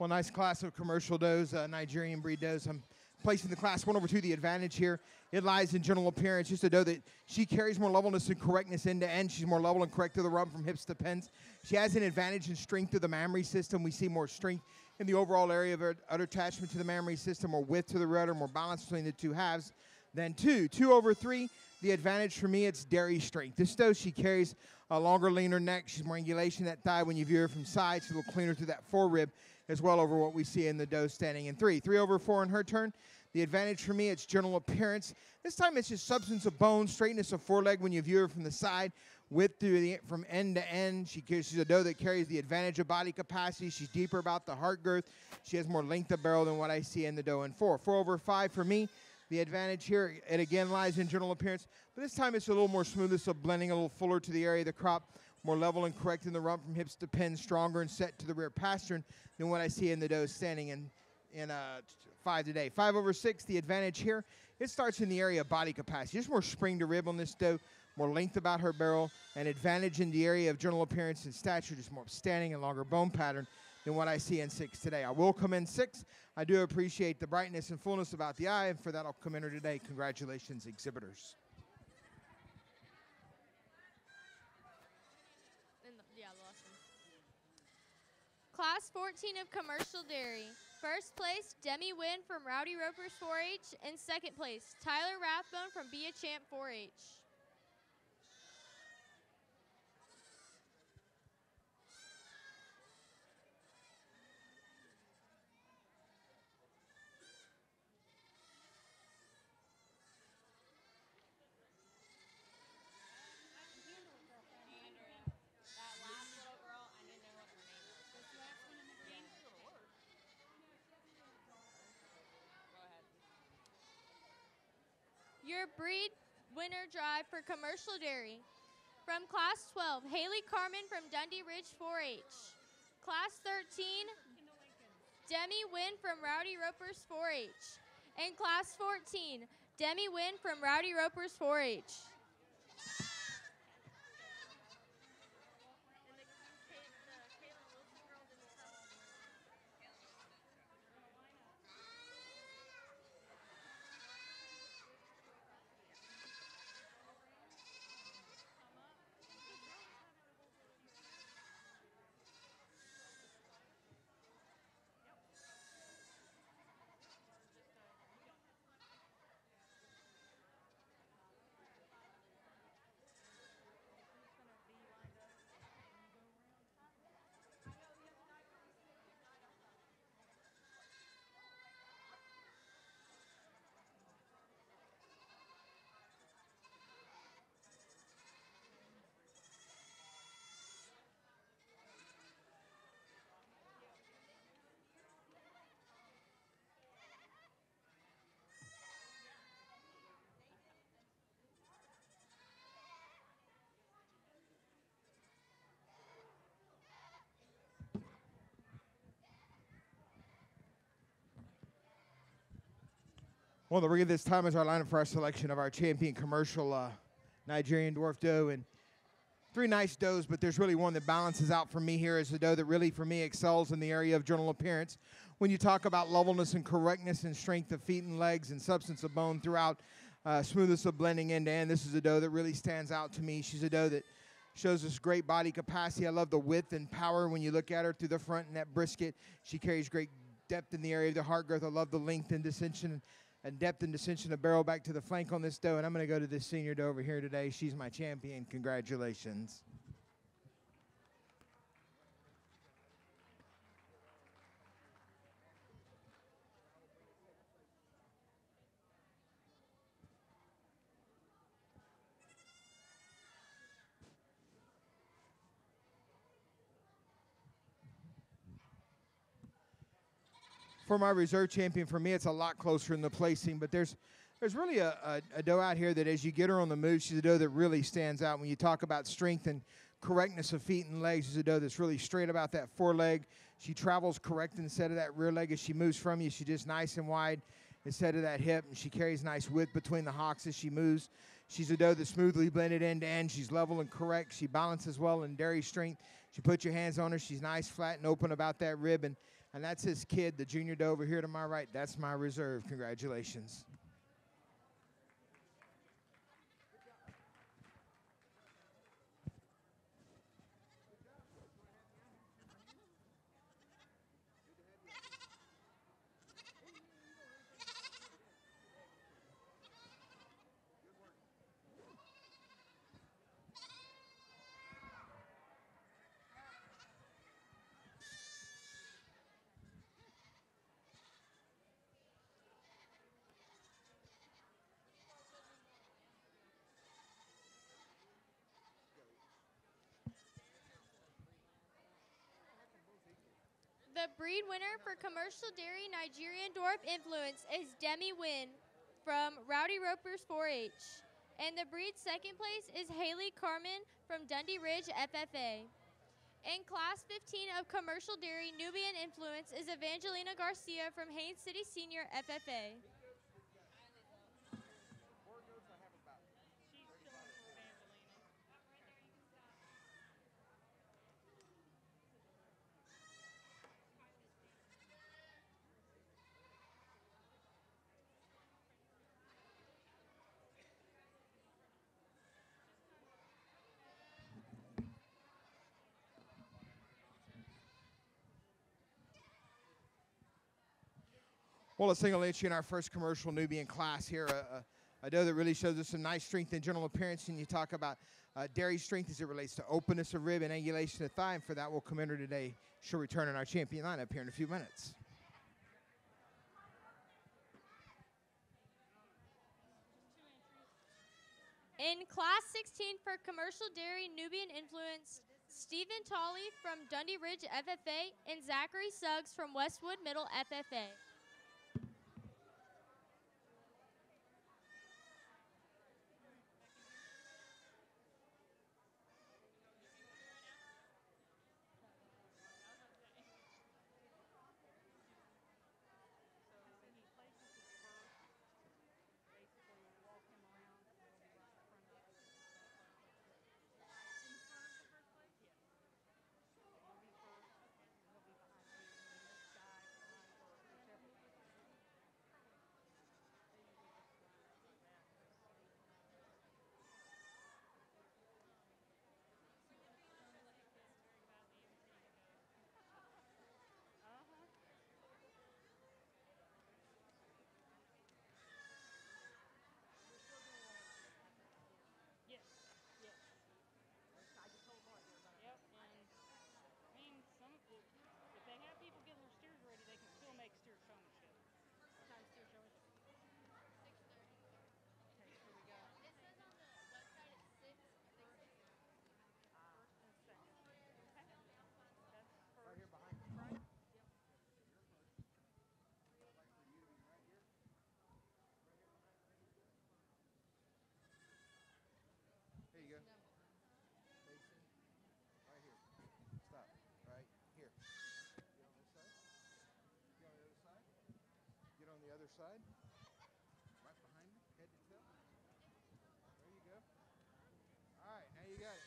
Well, nice class of commercial does, Nigerian breed does. I'm placing the class 1 over 2. The advantage here, it lies in general appearance. Just a doe that she carries more levelness and correctness end to end. She's more level and correct to the rump from hips to pins. She has an advantage in strength to the mammary system. We see more strength in the overall area of her udder attachment to the mammary system, more width to the rudder, more balance between the two halves than 2. 2 over 3, the advantage for me, it's dairy strength. This doe, she carries a longer, leaner neck. She's more angulation in that thigh when you view her from side. She's a little cleaner through that forerib as well over what we see in the doe standing in 3. 3 over 4 in her turn. The advantage for me, it's general appearance. This time it's just substance of bone, straightness of foreleg when you view her from the side, width from end to end. She's a doe that carries the advantage of body capacity. She's deeper about the heart girth. She has more length of barrel than what I see in the doe in 4. 4 over 5 for me. The advantage here, it again lies in general appearance, but this time it's a little more smoothness of blending, a little fuller to the area of the crop, more level and correct in the rump from hips to pins, stronger and set to the rear pastern than what I see in the doe standing in 5 today. 5 over 6, the advantage here, it starts in the area of body capacity. Just more spring to rib on this doe, more length about her barrel, and advantage in the area of general appearance and stature, just more standing and longer bone pattern than what I see in 6 today. I will come in 6. I do appreciate the brightness and fullness about the eye, and for that I'll come in her today. Congratulations, exhibitors. Yeah, lost him. Class 14 of Commercial Dairy. First place, Demi Wynn from Rowdy Ropers 4-H. And second place, Tyler Rathbone from Be a Champ 4-H. Your breed winner drive for Commercial Dairy. From Class 12, Haley Carmen from Dundee Ridge 4-H. Class 13, Demi Wynn from Rowdy Ropers 4-H. And Class 14, Demi Wynn from Rowdy Ropers 4-H. Well, the ring of this time is our lineup for our selection of our champion commercial Nigerian dwarf doe. And 3 nice does, but there's really one that balances out for me here as a doe that really, for me, excels in the area of general appearance. When you talk about levelness and correctness and strength of feet and legs and substance of bone throughout, smoothness of blending end to end, this is a doe that really stands out to me. She's a doe that shows us great body capacity. I love the width and power when you look at her through the front and that brisket. She carries great depth in the area of the heart girth. I love the length and dissension and depth and dissension of barrel back to the flank on this doe. And I'm going to go to this senior doe over here today. She's my champion. Congratulations. For my reserve champion, for me, it's a lot closer in the placing, but there's really a doe out here that as you get her on the move, she's a doe that really stands out. When you talk about strength and correctness of feet and legs, she's a doe that's really straight about that foreleg. She travels correct instead of that rear leg as she moves from you. She's just nice and wide instead of that hip, and she carries nice width between the hocks as she moves. She's a doe that's smoothly blended end to end. She's level and correct. She balances well in dairy strength. She puts your hands on her. She's nice, flat, and open about that rib, and And that's his kid, the junior doe over here to my right. That's my reserve. Congratulations. The breed winner for Commercial Dairy Nigerian Dwarf Influence is Demi Wynn from Rowdy Ropers 4-H. And the breed second place is Haley Carmen from Dundee Ridge FFA. In Class 15 of Commercial Dairy Nubian Influence is Evangelina Garcia from Haines City Senior FFA. Well, a single entry in our first commercial Nubian class here. A doe that really shows us some nice strength and general appearance. And you talk about dairy strength as it relates to openness of rib and angulation of thigh. And for that, we'll commend her today. She'll return in our champion lineup here in a few minutes. In Class 16 for Commercial Dairy Nubian Influence, Stephen Tolley from Dundee Ridge FFA and Zachary Suggs from Westwood Middle FFA. Here you go. Mason, right here. Stop. Right here. Get on this side. Get on the other side. Get on the other side. Right behind me, head to toe. There you go. All right, now you got it.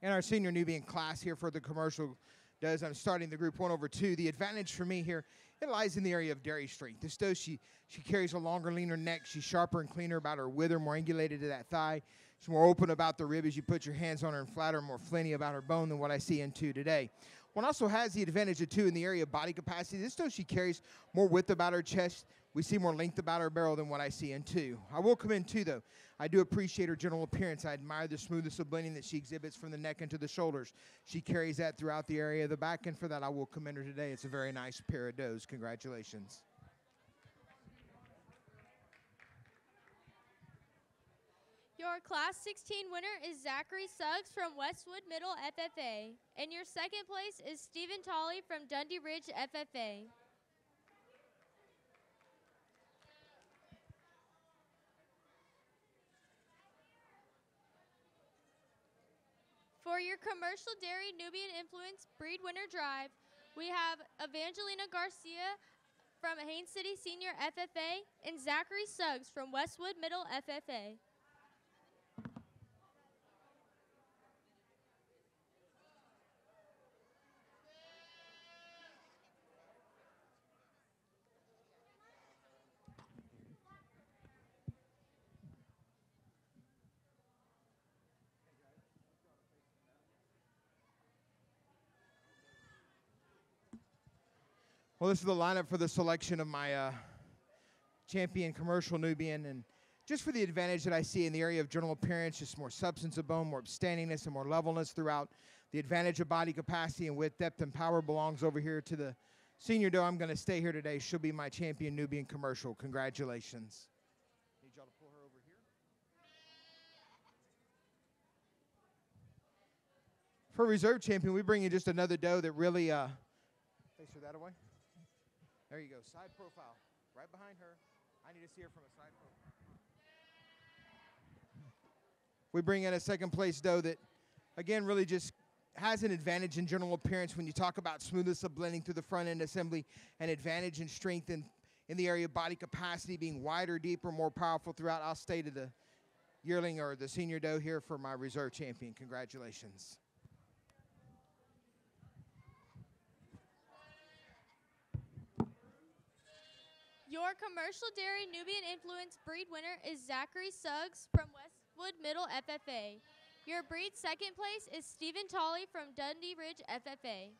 In our senior Nubian class here for the commercial does, I'm starting the group 1/2. The advantage for me here, it lies in the area of dairy strength. This doe, she carries a longer, leaner neck. She's sharper and cleaner about her wither, more angulated to that thigh. She's more open about the rib as you put your hands on her and flatter, more flinty about her bone than what I see in 2 today. One also has the advantage of 2 in the area of body capacity. This doe, she carries more width about her chest. We see more length about her barrel than what I see in 2. I will commend 2, though. I do appreciate her general appearance. I admire the smoothness of blending that she exhibits from the neck into the shoulders. She carries that throughout the area of the back, and for that, I will commend her today. It's a very nice pair of does. Congratulations. Your Class 16 winner is Zachary Suggs from Westwood Middle FFA. And your second place is Stephen Tolley from Dundee Ridge FFA. For your Commercial Dairy Nubian Influence Breed Winner Drive, we have Evangelina Garcia from Haines City Senior FFA and Zachary Suggs from Westwood Middle FFA. Well, this is the lineup for the selection of my champion commercial Nubian, and just for the advantage that I see in the area of general appearance, just more substance of bone, more upstandingness, and more levelness throughout. The advantage of body capacity and width, depth, and power belongs over here to the senior doe. I'm going to stay here today. She'll be my champion Nubian commercial. Congratulations. Need y'all to pull her over here. For reserve champion, we bring you just another doe that really, face her that away. There you go, side profile, right behind her. I need to see her from a side profile. We bring in a second place doe that, again, really just has an advantage in general appearance when you talk about smoothness of blending through the front end assembly, an advantage in strength in the area of body capacity, being wider, deeper, more powerful throughout. I'll stay to the yearling or the senior doe here for my reserve champion. Congratulations. Your commercial dairy Nubian influence breed winner is Zachary Suggs from Westwood Middle FFA. Your breed second place is Stephen Tolley from Dundee Ridge FFA.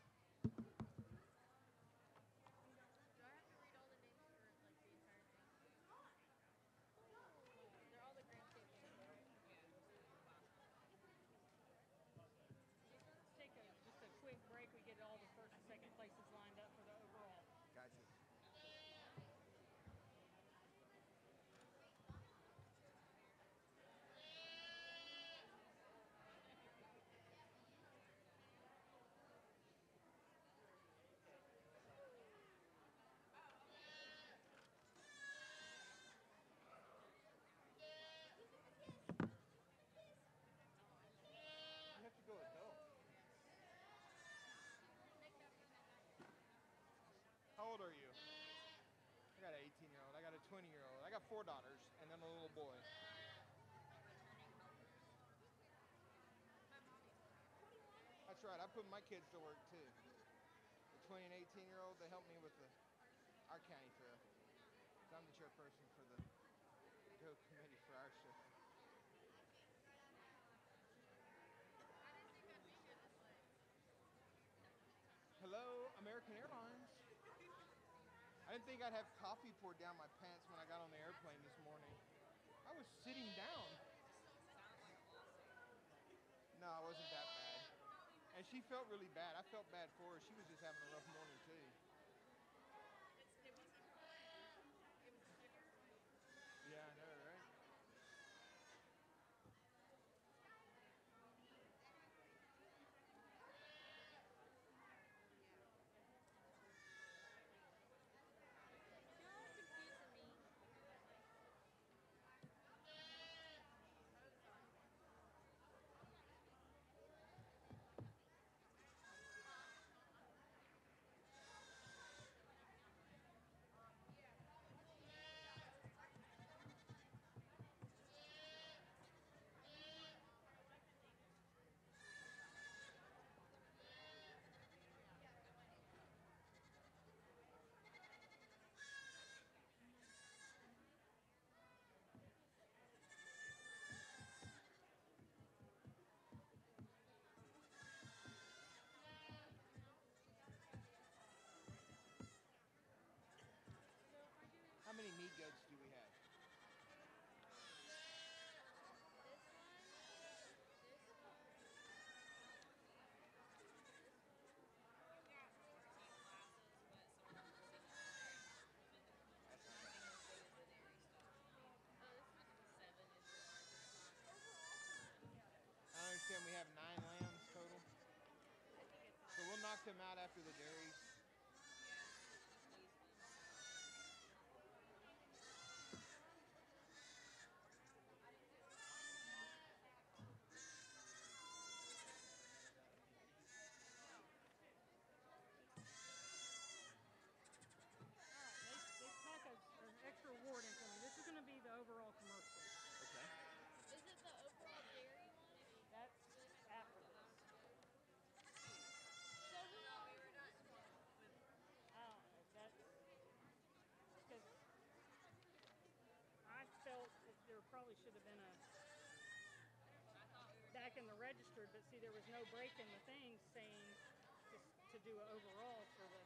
Take just a quick break. We get all the first and second places lined up for the overall. Gotcha. You have to go adult. How old are you? I got an 18-year-old. I got a 20-year-old. I got 4 daughters and then a little boy. That's right. I put my kids to work too. The 20 and 18-year-old, they help me with our county fair. So I'm the chairperson for the go committee for our show. Hello, American Airlines. I didn't think I'd have coffee poured down my pants when I got on the airplane this morning. I was sitting down. No, it wasn't that bad. And she felt really bad. I felt bad for her. She was just having a rough morning too. Yeah, I know, right? How many meat goats do we have? I understand we have 9 lambs total. So we'll knock them out after the dairies. They snuck an extra award in for me. This is going to be the overall commercial. Okay. Is it the overall dairy one? That's after this. So who else is this one? I don't know. That's because I felt that there probably should have been a back in the registered, but see, there was no break in the thing saying to do an overall for the.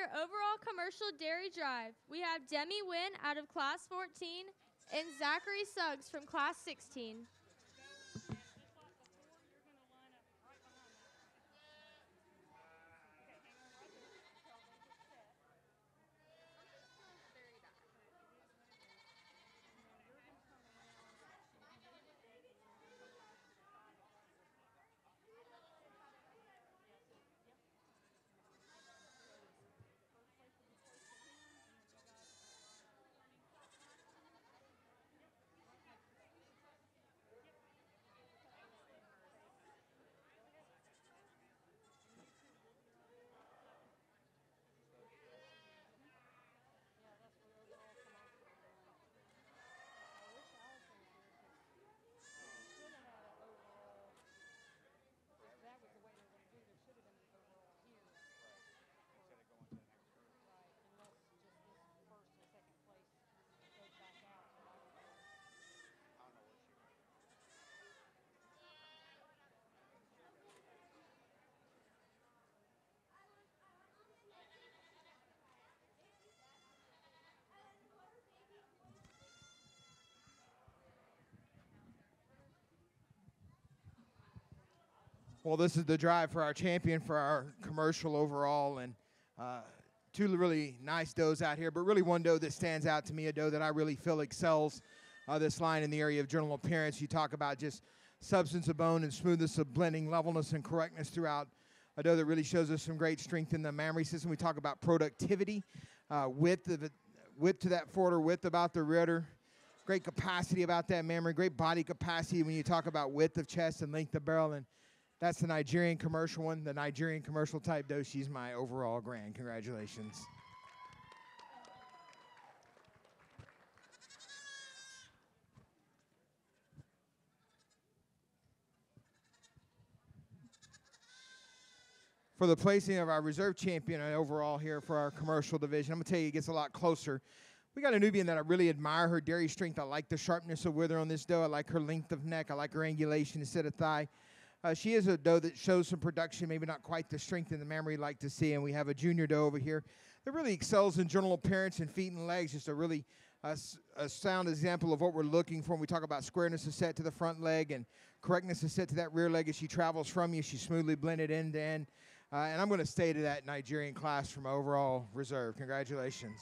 your overall commercial dairy drive, we have Demi Wynn out of Class 14 and Zachary Suggs from Class 16. Well, this is the drive for our champion for our commercial overall, and two really nice does out here, but really one doe that stands out to me, a doe that I really feel excels this line in the area of general appearance. You talk about just substance of bone and smoothness of blending, levelness and correctness throughout. A doe that really shows us some great strength in the mammary system. We talk about productivity, width to that forward, width about the rudder, great capacity about that mammary, great body capacity when you talk about width of chest and length of barrel. And that's the Nigerian commercial one, the Nigerian commercial type doe. She's my overall grand. Congratulations. For the placing of our reserve champion overall here for our commercial division, I'm going to tell you it gets a lot closer. We got a Nubian that I really admire her dairy strength. I like the sharpness of wither on this doe. I like her length of neck. I like her angulation instead of thigh. She is a doe that shows some production, maybe not quite the strength in the mammary we'd like to see. And we have a junior doe over here that really excels in general appearance and feet and legs. Just a really a sound example of what we're looking for when we talk about squareness of set to the front leg and correctness of set to that rear leg as she travels from you. She's smoothly blended end to end. And I'm going to stay to that Nigerian class from overall reserve. Congratulations.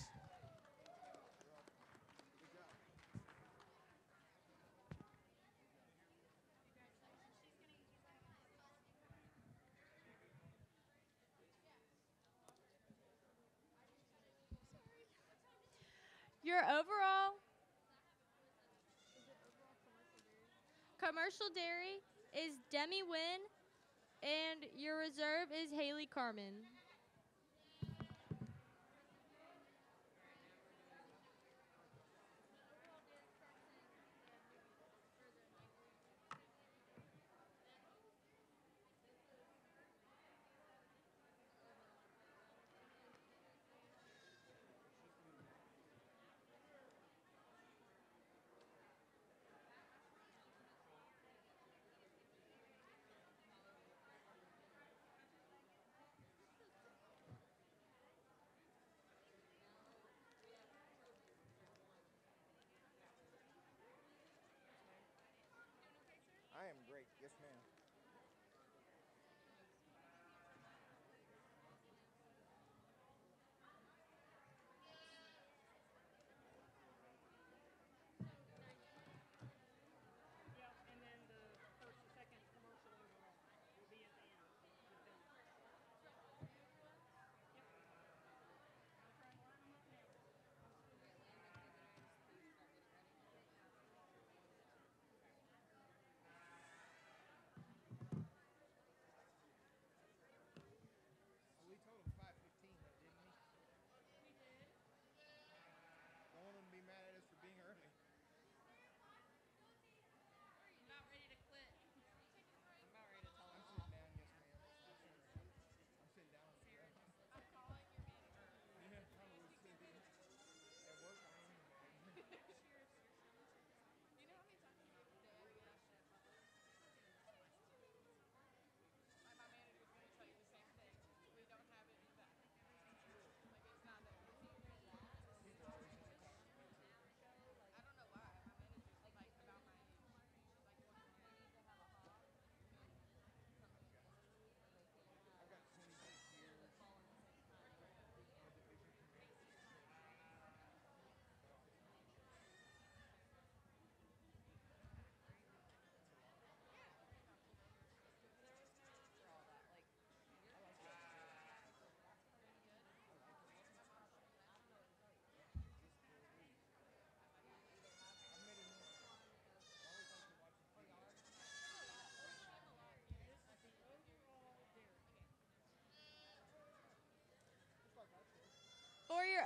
Your overall commercial dairy is Demi Wynn, and your reserve is Haley Carmen.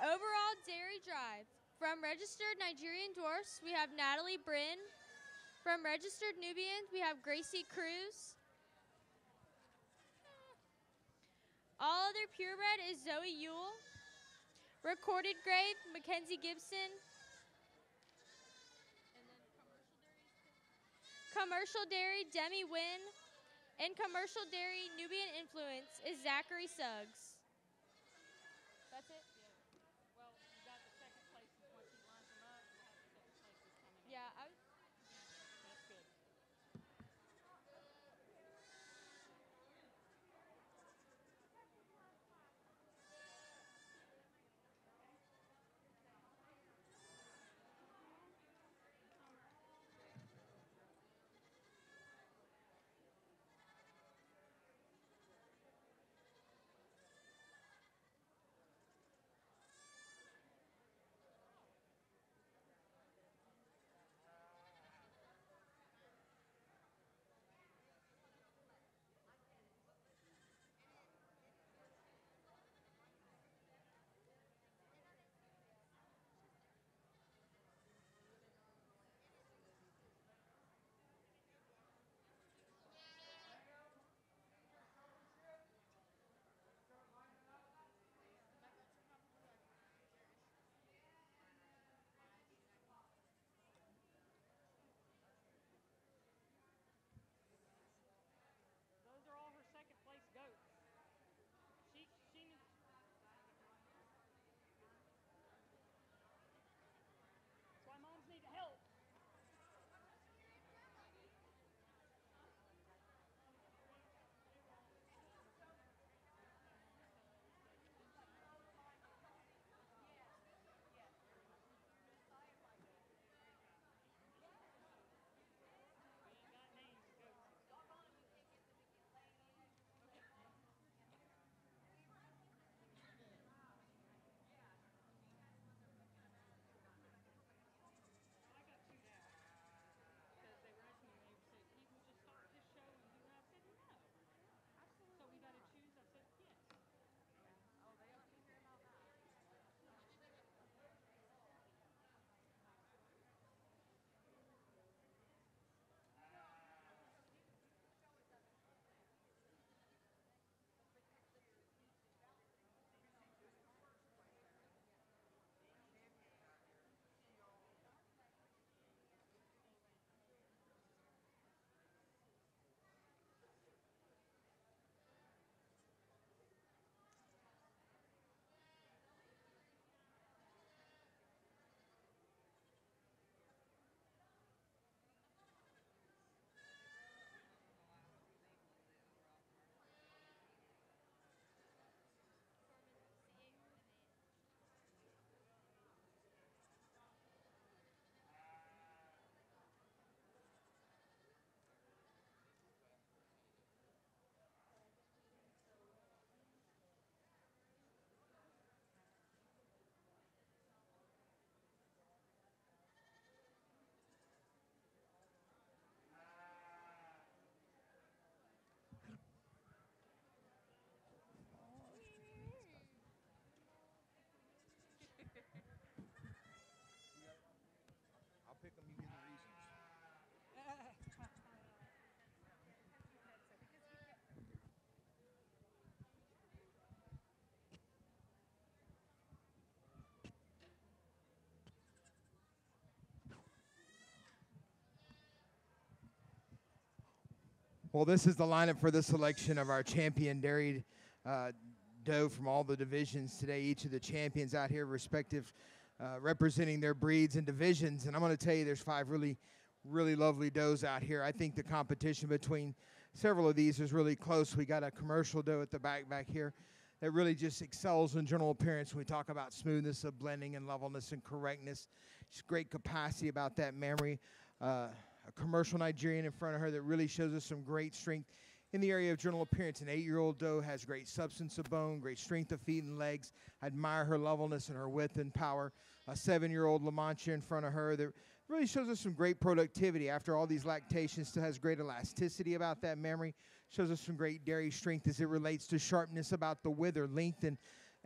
overall dairy drive, from registered Nigerian dwarfs, we have Natalie Bryn. From registered Nubians, we have Gracie Cruz. All other purebred is Zoe Yule. Recorded grade, Mackenzie Gibson. Commercial dairy, Demi Wynn. And commercial dairy, Nubian influence is Zachary Suggs. That's it? Well, you got the second places once he lines them up. We'll have the second places coming in. Yeah, That's good. Those are all her second place goats. She That's why moms need to help. I'll pick them, you give me reasons. Well, this is the lineup for the selection of our champion dairy doe from all the divisions today. Each of the champions out here representing their breeds and divisions. And I'm going to tell you there's 5 really lovely does out here. I think the competition between several of these is really close. We got a commercial doe at the back here that really just excels in general appearance. We talk about smoothness of blending and levelness and correctness. Just great capacity about that memory. A commercial Nigerian in front of her that really shows us some great strength in the area of general appearance. An 8-year-old doe has great substance of bone, great strength of feet and legs. I admire her levelness and her width and power. A 7-year-old La Mancha in front of her that really shows us some great productivity. After all these lactations, still has great elasticity about that memory. Shows us some great dairy strength as it relates to sharpness about the wither, length, and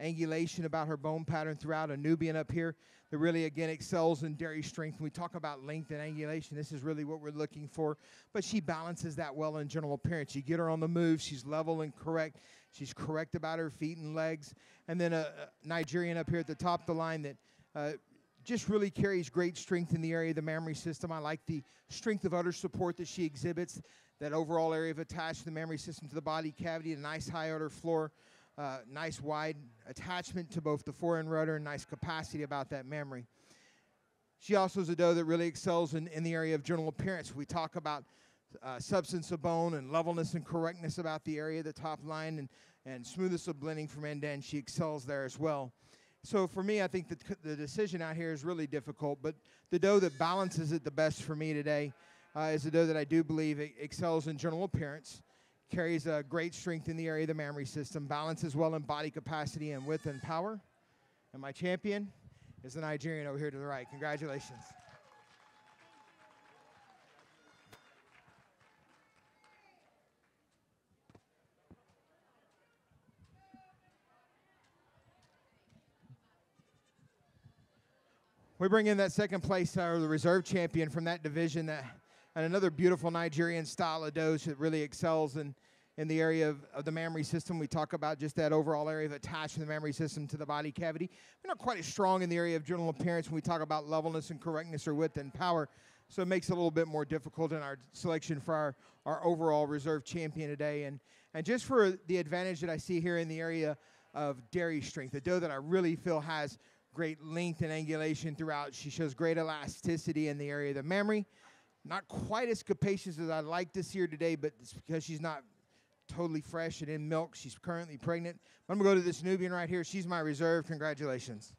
angulation about her bone pattern throughout. A Nubian up here that really, again, excels in dairy strength. When we talk about length and angulation, this is really what we're looking for. But she balances that well in general appearance. You get her on the move. She's level and correct. She's correct about her feet and legs. And then a Nigerian up here at the top of the line that just really carries great strength in the area of the mammary system. I like the strength of udder support that she exhibits, that overall area of attachment to the mammary system to the body cavity, a nice high udder floor, nice wide attachment to both the fore and rudder, and nice capacity about that mammary. She also is a doe that really excels in the area of general appearance. We talk about substance of bone and levelness and correctness about the area of the top line, and smoothness of blending from end to end. She excels there as well. So for me, I think the decision out here is really difficult, but the doe that balances it the best for me today is a doe that I do believe excels in general appearance, carries a great strength in the area of the mammary system, balances well in body capacity and width and power. And my champion is the Nigerian over here to the right. Congratulations. We bring in that second place, the reserve champion from that division, and another beautiful Nigerian style of doe that really excels in the area of the mammary system. We talk about just that overall area of attachment of the mammary system to the body cavity. We're not quite as strong in the area of general appearance when we talk about levelness and correctness or width and power, so it makes it a little bit more difficult in our selection for our overall reserve champion today. And just for the advantage that I see here in the area of dairy strength, a doe that I really feel has great length and angulation throughout. She shows great elasticity in the area of the mammary. Not quite as capacious as I'd like to see her today, but it's because she's not totally fresh and in milk. She's currently pregnant. I'm going to go to this Nubian right here. She's my reserve. Congratulations.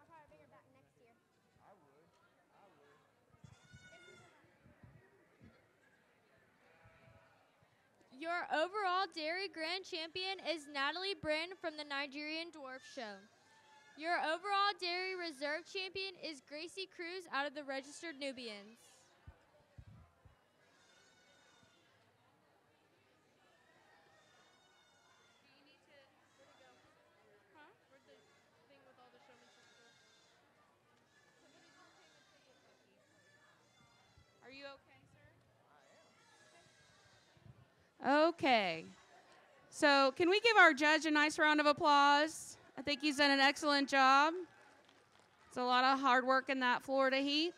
I'll probably bring her back next year. Your overall dairy grand champion is Natalie Bryn from the Nigerian Dwarf Show. Your overall dairy reserve champion is Gracie Cruz out of the registered Nubians. Are you okay, sir? Okay. So can we give our judge a nice round of applause? I think he's done an excellent job. It's a lot of hard work in that Florida heat.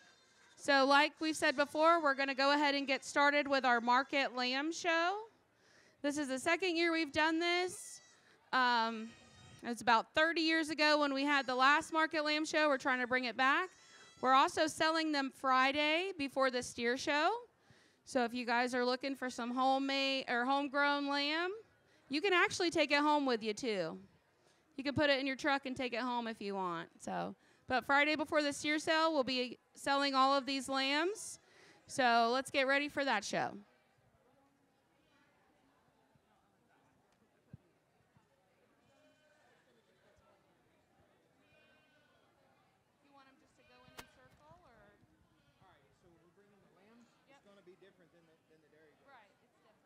So like we've said before, we're going to go ahead and get started with our market lamb show. This is the second year we've done this. It's about 30 years ago when we had the last market lamb show. We're trying to bring it back. We're also selling them Friday before the steer show. So if you guys are looking for some homemade or homegrown lamb, you can actually take it home with you too. You can put it in your truck and take it home if you want. But Friday before the steer sale, we'll be selling all of these lambs. So let's get ready for that show. Different than the dairy. Right, it's different.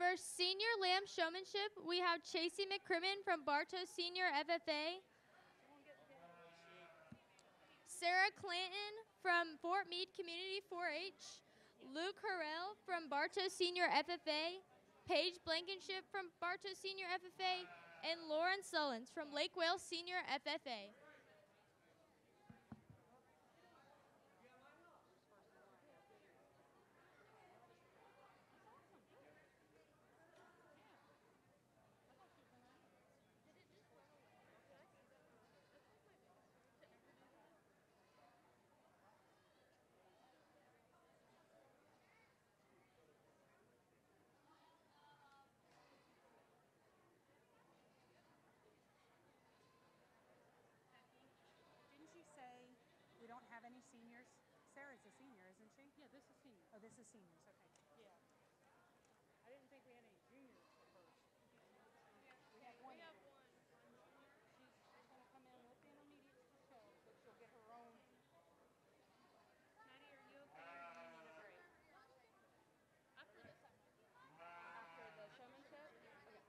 For senior lamb showmanship, we have Chasey McCrimmon from Bartow Senior FFA. Sarah Clanton from Fort Meade Community 4-H. Luke Harrell from Bartow Senior FFA. Paige Blankenship from Bartow Senior FFA. And Lauren Sullins from Lake Wales Senior FFA. Didn't you say we don't have any seniors? Sarah's a senior, isn't she? Yeah, this is senior. Oh, this is seniors. Okay. Yeah. I didn't think we had any juniors at first. We have one. She's going to come in with the intermediates to show, but she'll get her own. Maddie, are you okay or do you need a break? After the showmanship? Okay.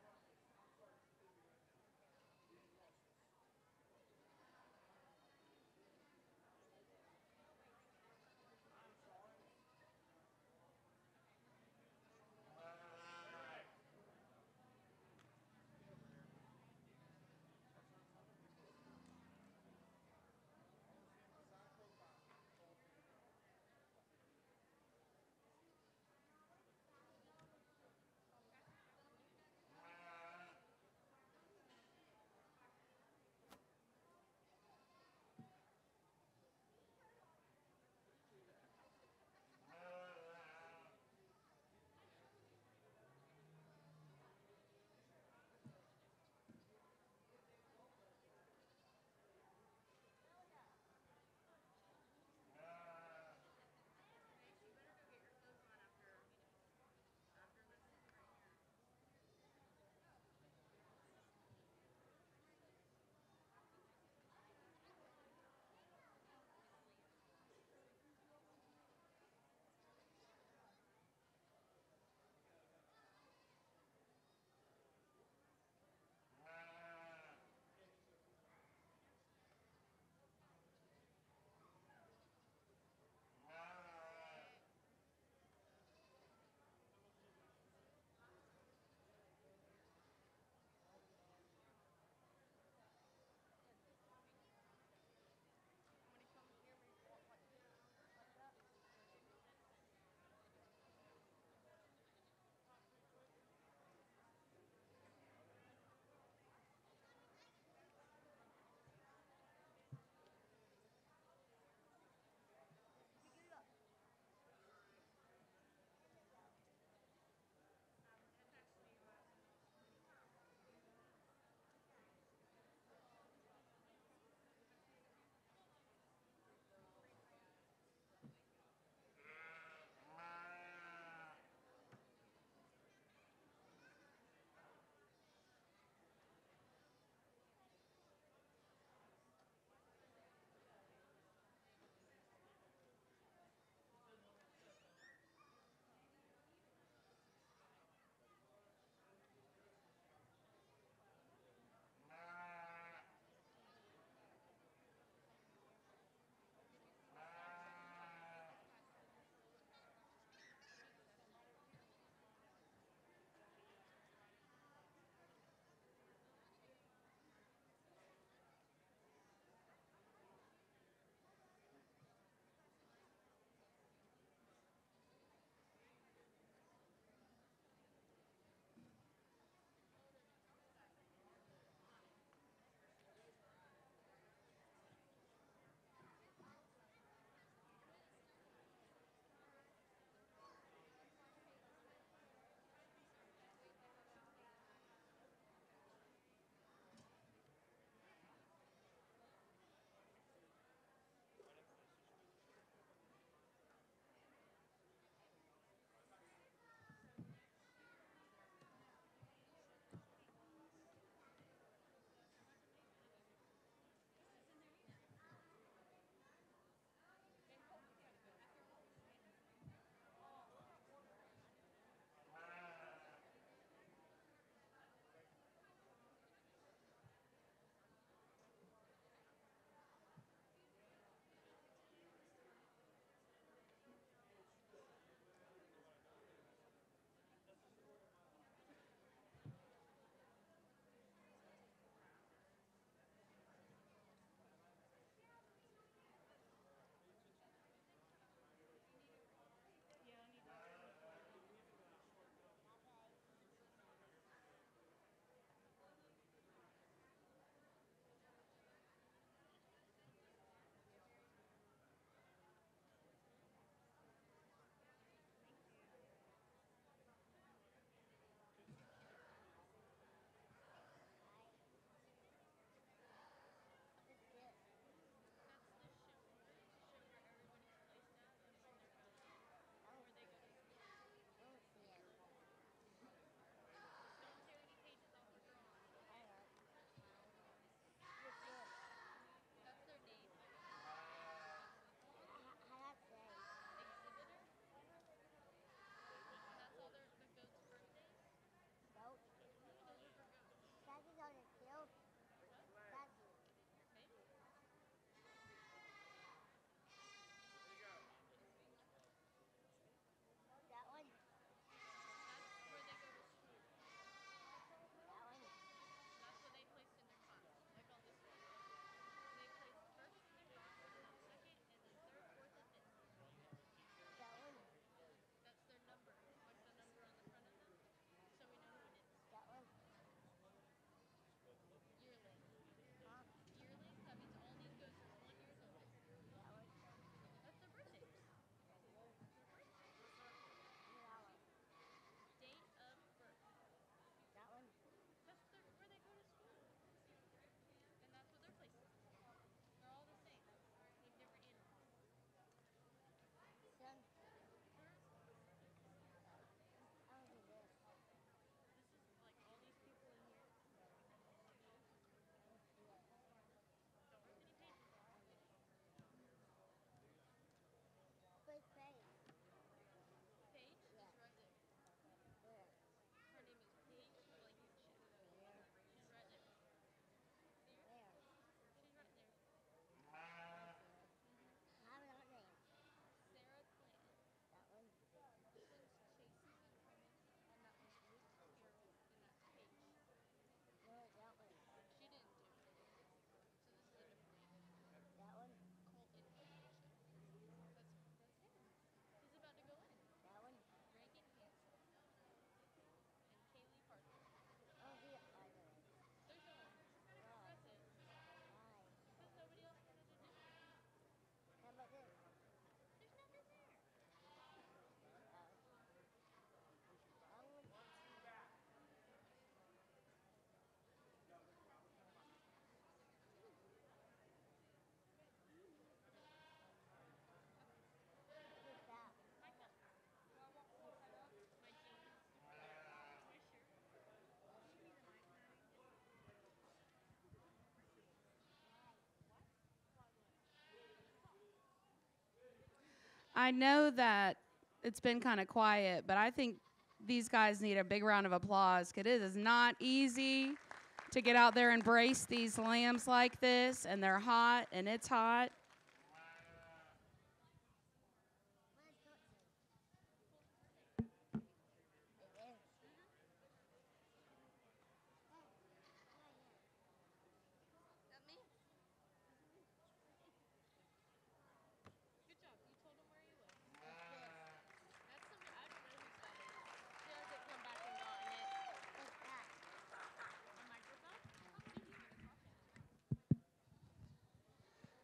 I know that it's been kind of quiet, but I think these guys need a big round of applause because it is not easy to get out there and brace these lambs like this, and they're hot, and it's hot.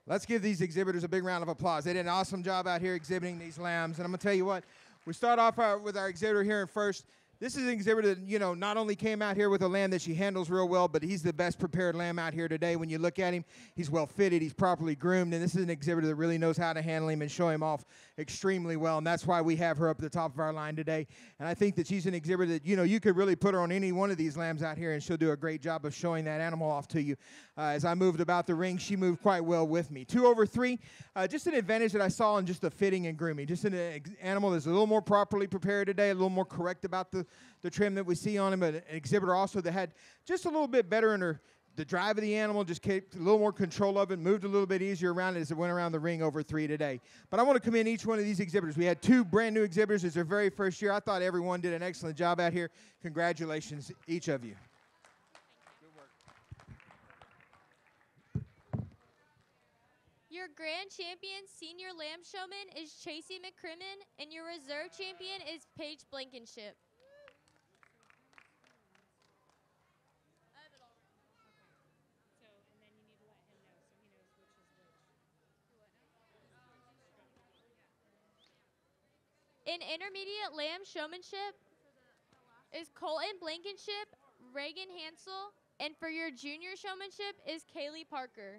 Let's give these exhibitors a big round of applause. They did an awesome job out here exhibiting these lambs. And I'm going to tell you what, we start off with our exhibitor here in first. This is an exhibitor that, not only came out here with a lamb that she handles real well, but he's the best prepared lamb out here today. When you look at him, he's well fitted, he's properly groomed, and this is an exhibitor that really knows how to handle him and show him off extremely well, and that's why we have her up at the top of our line today. And I think that she's an exhibitor that, you could really put her on any one of these lambs out here, and she'll do a great job of showing that animal off to you. As I moved about the ring, she moved quite well with me. 2 over 3, just an advantage that I saw in just the fitting and grooming. Just an animal that's a little more properly prepared today, a little more correct about the trim that we see on him, but an exhibitor also that had just a little bit better in the drive of the animal, just kept a little more control of it, moved a little bit easier around it as it went around the ring over 3 today. But I want to commend each one of these exhibitors. We had 2 brand new exhibitors. It's their very first year. I thought everyone did an excellent job out here. Congratulations, each of you. Your grand champion senior lamb showman is Chasey McCrimmon, and your reserve champion is Paige Blankenship. In intermediate lamb showmanship is Colton Blankenship, Reagan Hansel, and for your junior showmanship is Kaylee Parker.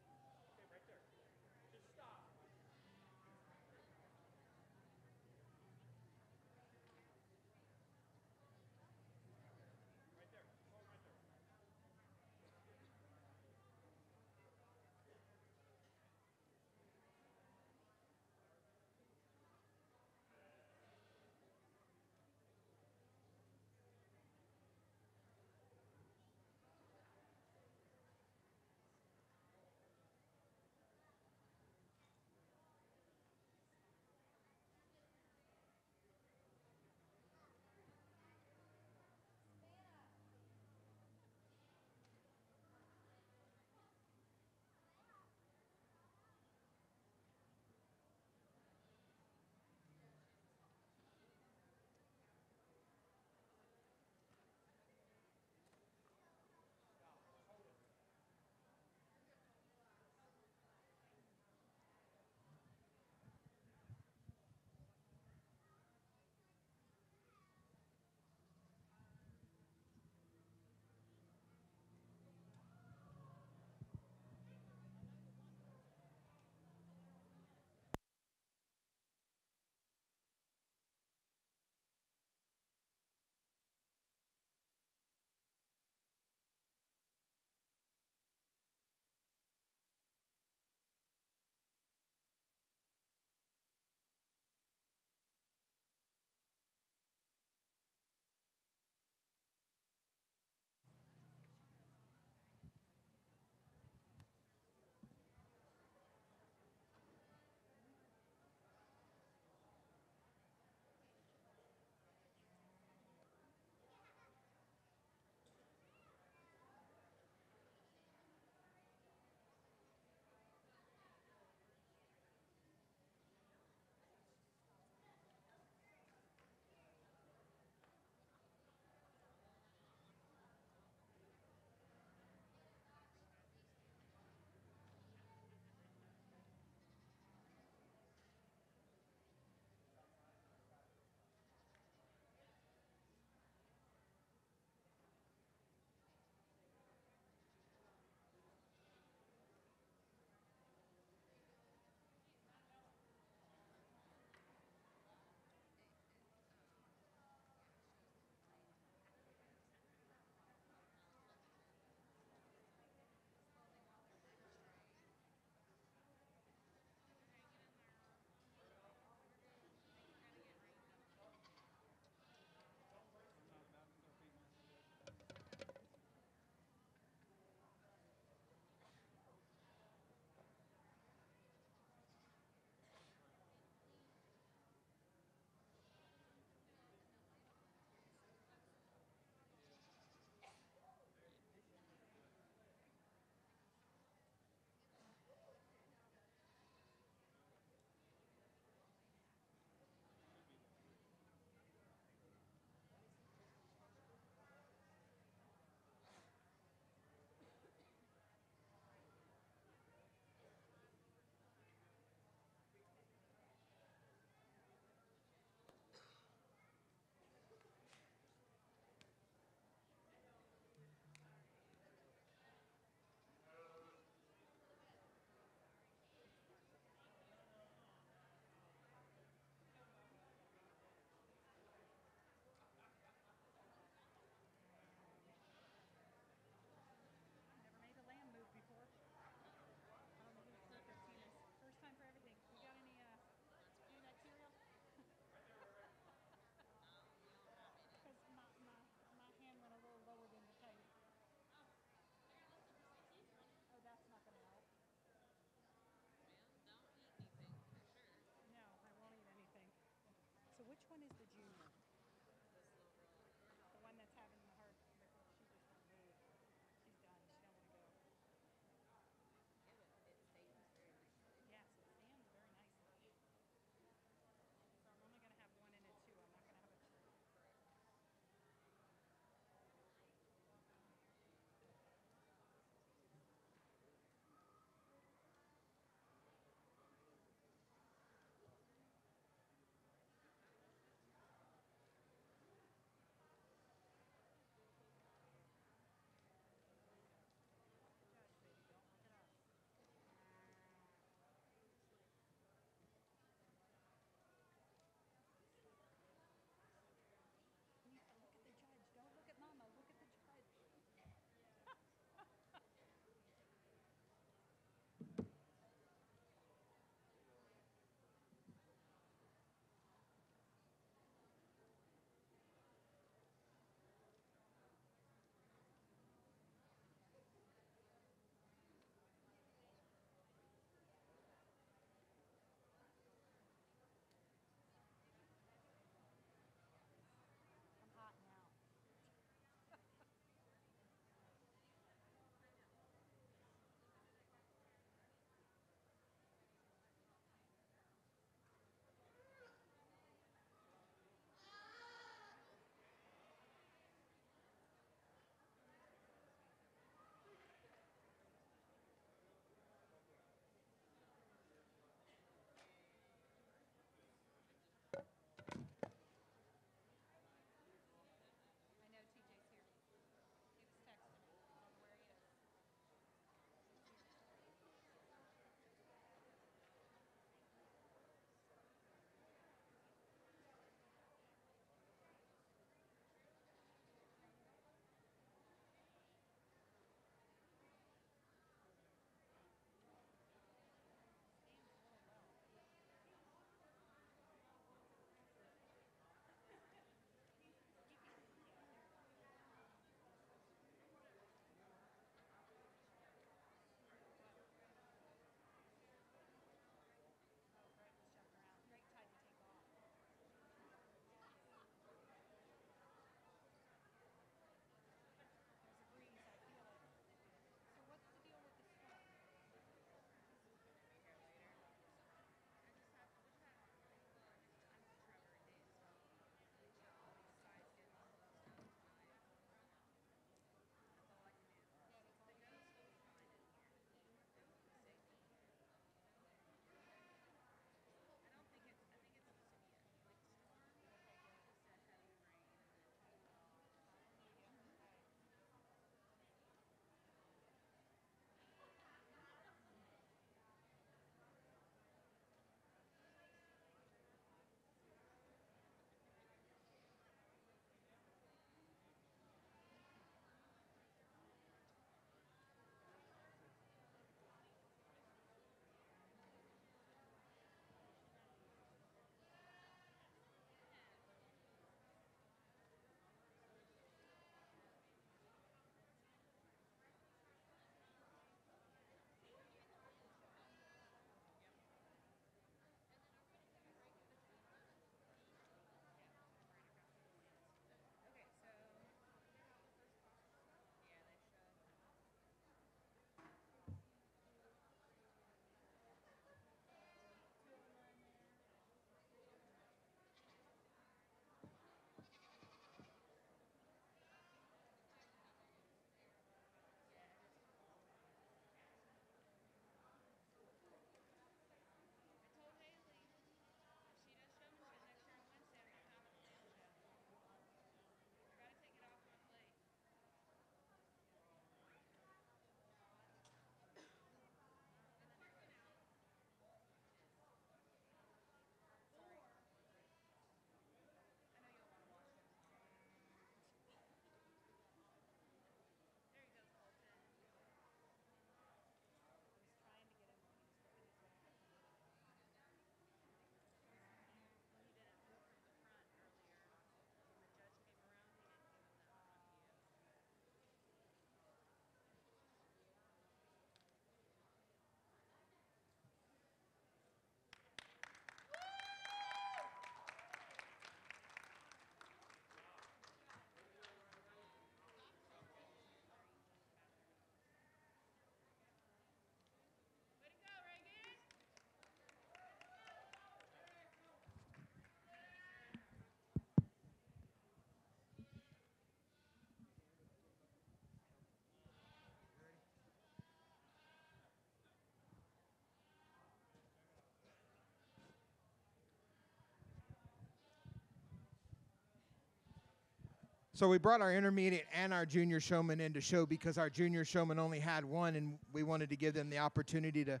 So we brought our intermediate and our junior showman in to show because our junior showman only had one, and we wanted to give them the opportunity to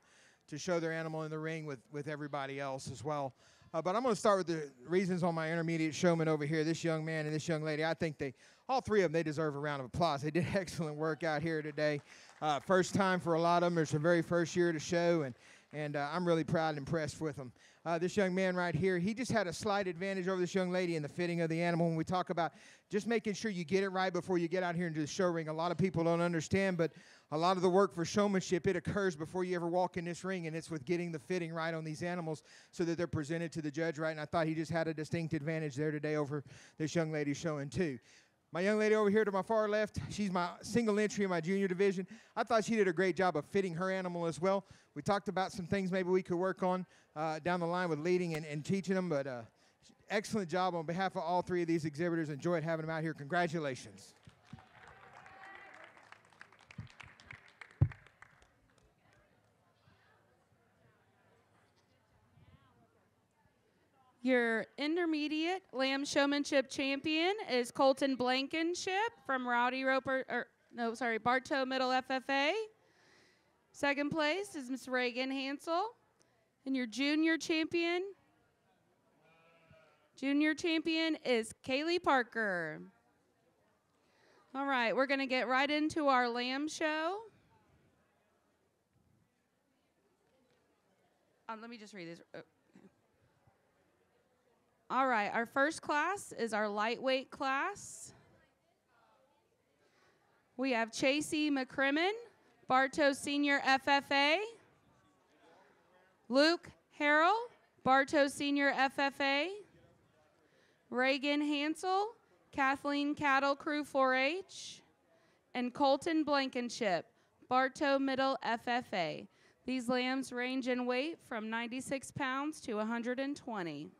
show their animal in the ring with everybody else as well. But I'm going to start with the reasons on my intermediate showman over here, this young man and this young lady. I think all three of them, they deserve a round of applause. They did excellent work out here today. First time for a lot of them. It's their very first year to show, and I'm really proud and impressed with them. This young man right here, he just had a slight advantage over this young lady in the fitting of the animal. When we talk about just making sure you get it right before you get out here into the show ring, a lot of people don't understand, but a lot of the work for showmanship, it occurs before you ever walk in this ring, and it's with getting the fitting right on these animals so that they're presented to the judge right, and I thought he just had a distinct advantage there today over this young lady showing too. My young lady over here to my far left, she's my single entry in my junior division. I thought she did a great job of fitting her animal as well. We talked about some things maybe we could work on down the line with leading and teaching them, but excellent job on behalf of all three of these exhibitors. Enjoyed having them out here. Congratulations. Your intermediate lamb showmanship champion is Colton Blankenship from Bartow Middle FFA. Second place is Miss Reagan Hansel. And your junior champion is Kaylee Parker. All right, we're going to get right into our lamb show. Let me just read this. All right, our first class is our lightweight class. We have Chasey McCrimmon, Bartow Senior FFA. Luke Harrell, Bartow Senior FFA. Reagan Hansel, Kathleen Cattle Crew 4-H. And Colton Blankenship, Bartow Middle FFA. These lambs range in weight from 96 pounds to 120.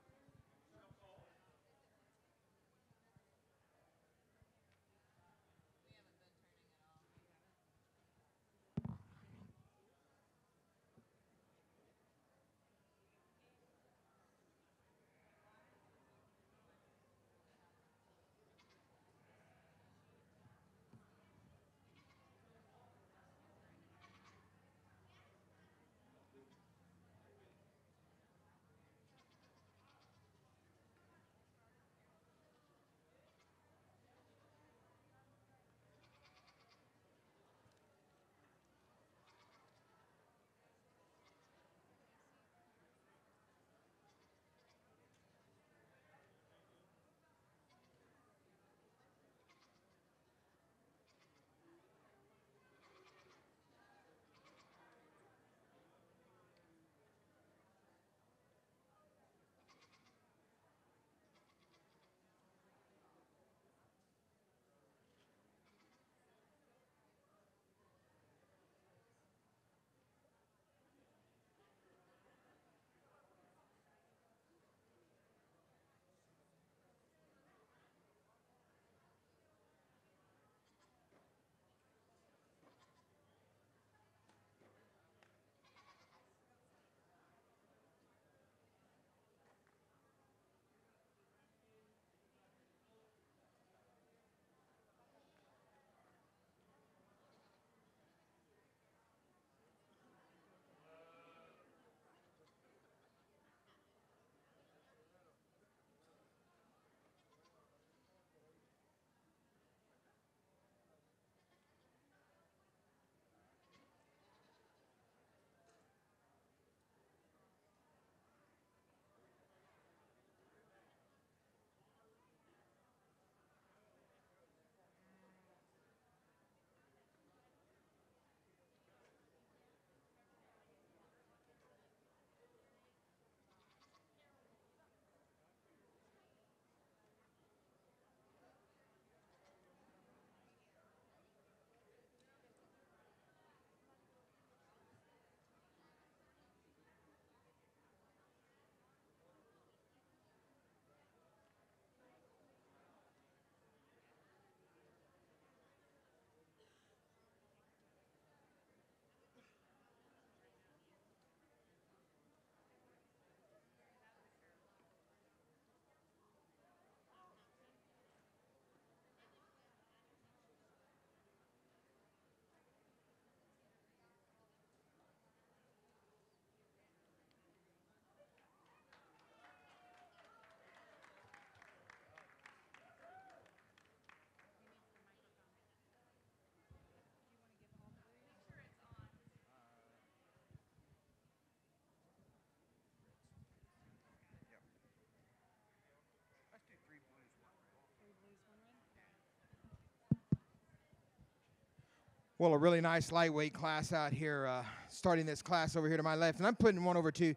Well, a really nice lightweight class out here, starting this class over here to my left. And I'm putting one over two.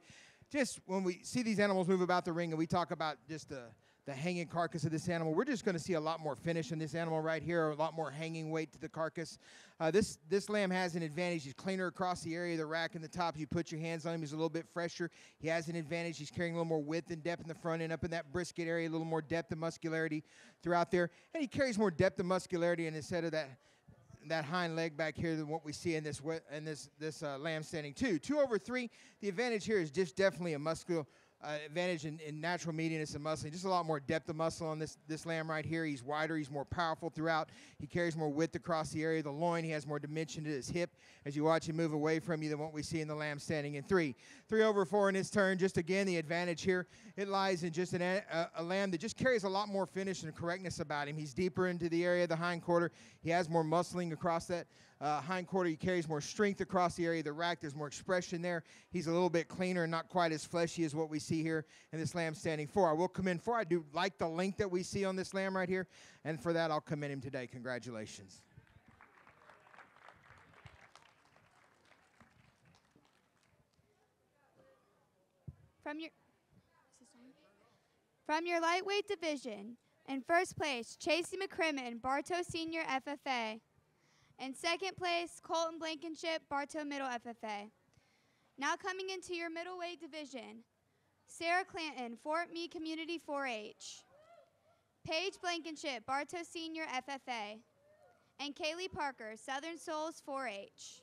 Just when we see these animals move about the ring and we talk about just the hanging carcass of this animal, we're just going to see a lot more finish in this animal right here, a lot more hanging weight to the carcass. This lamb has an advantage. He's cleaner across the area of the rack and the top. You put your hands on him, he's a little bit fresher. He has an advantage. He's carrying a little more width and depth in the front end, up in that brisket area, a little more depth and muscularity throughout there. And he carries more depth and muscularity in his head of that hind leg back here than what we see in this lamb standing two. 2 over 3, the advantage here is just definitely a muscular advantage in natural medianness and muscling. Just a lot more depth of muscle on this lamb right here. He's wider. He's more powerful throughout. He carries more width across the area of the loin. He has more dimension to his hip as you watch him move away from you than what we see in the lamb standing in 3. 3 over 4 in his turn. Just again, the advantage here, it lies in just a lamb that just carries a lot more finish and correctness about him. He's deeper into the area of the hind quarter. He has more muscling across that hind quarter. He carries more strength across the area of the rack. There's more expression there. He's a little bit cleaner and not quite as fleshy as what we see here in this lamb standing 4. I will commend 4. I do like the length that we see on this lamb right here, and for that I'll commend him today. Congratulations. From your lightweight division, in first place, Chasey McCrimmon, Bartow Senior FFA. In second place, Colton Blankenship, Bartow Middle FFA. Now coming into your middleweight division, Sarah Clanton, Fort Meade Community 4-H. Paige Blankenship, Bartow Senior FFA. And Kaylee Parker, Southern Souls 4-H.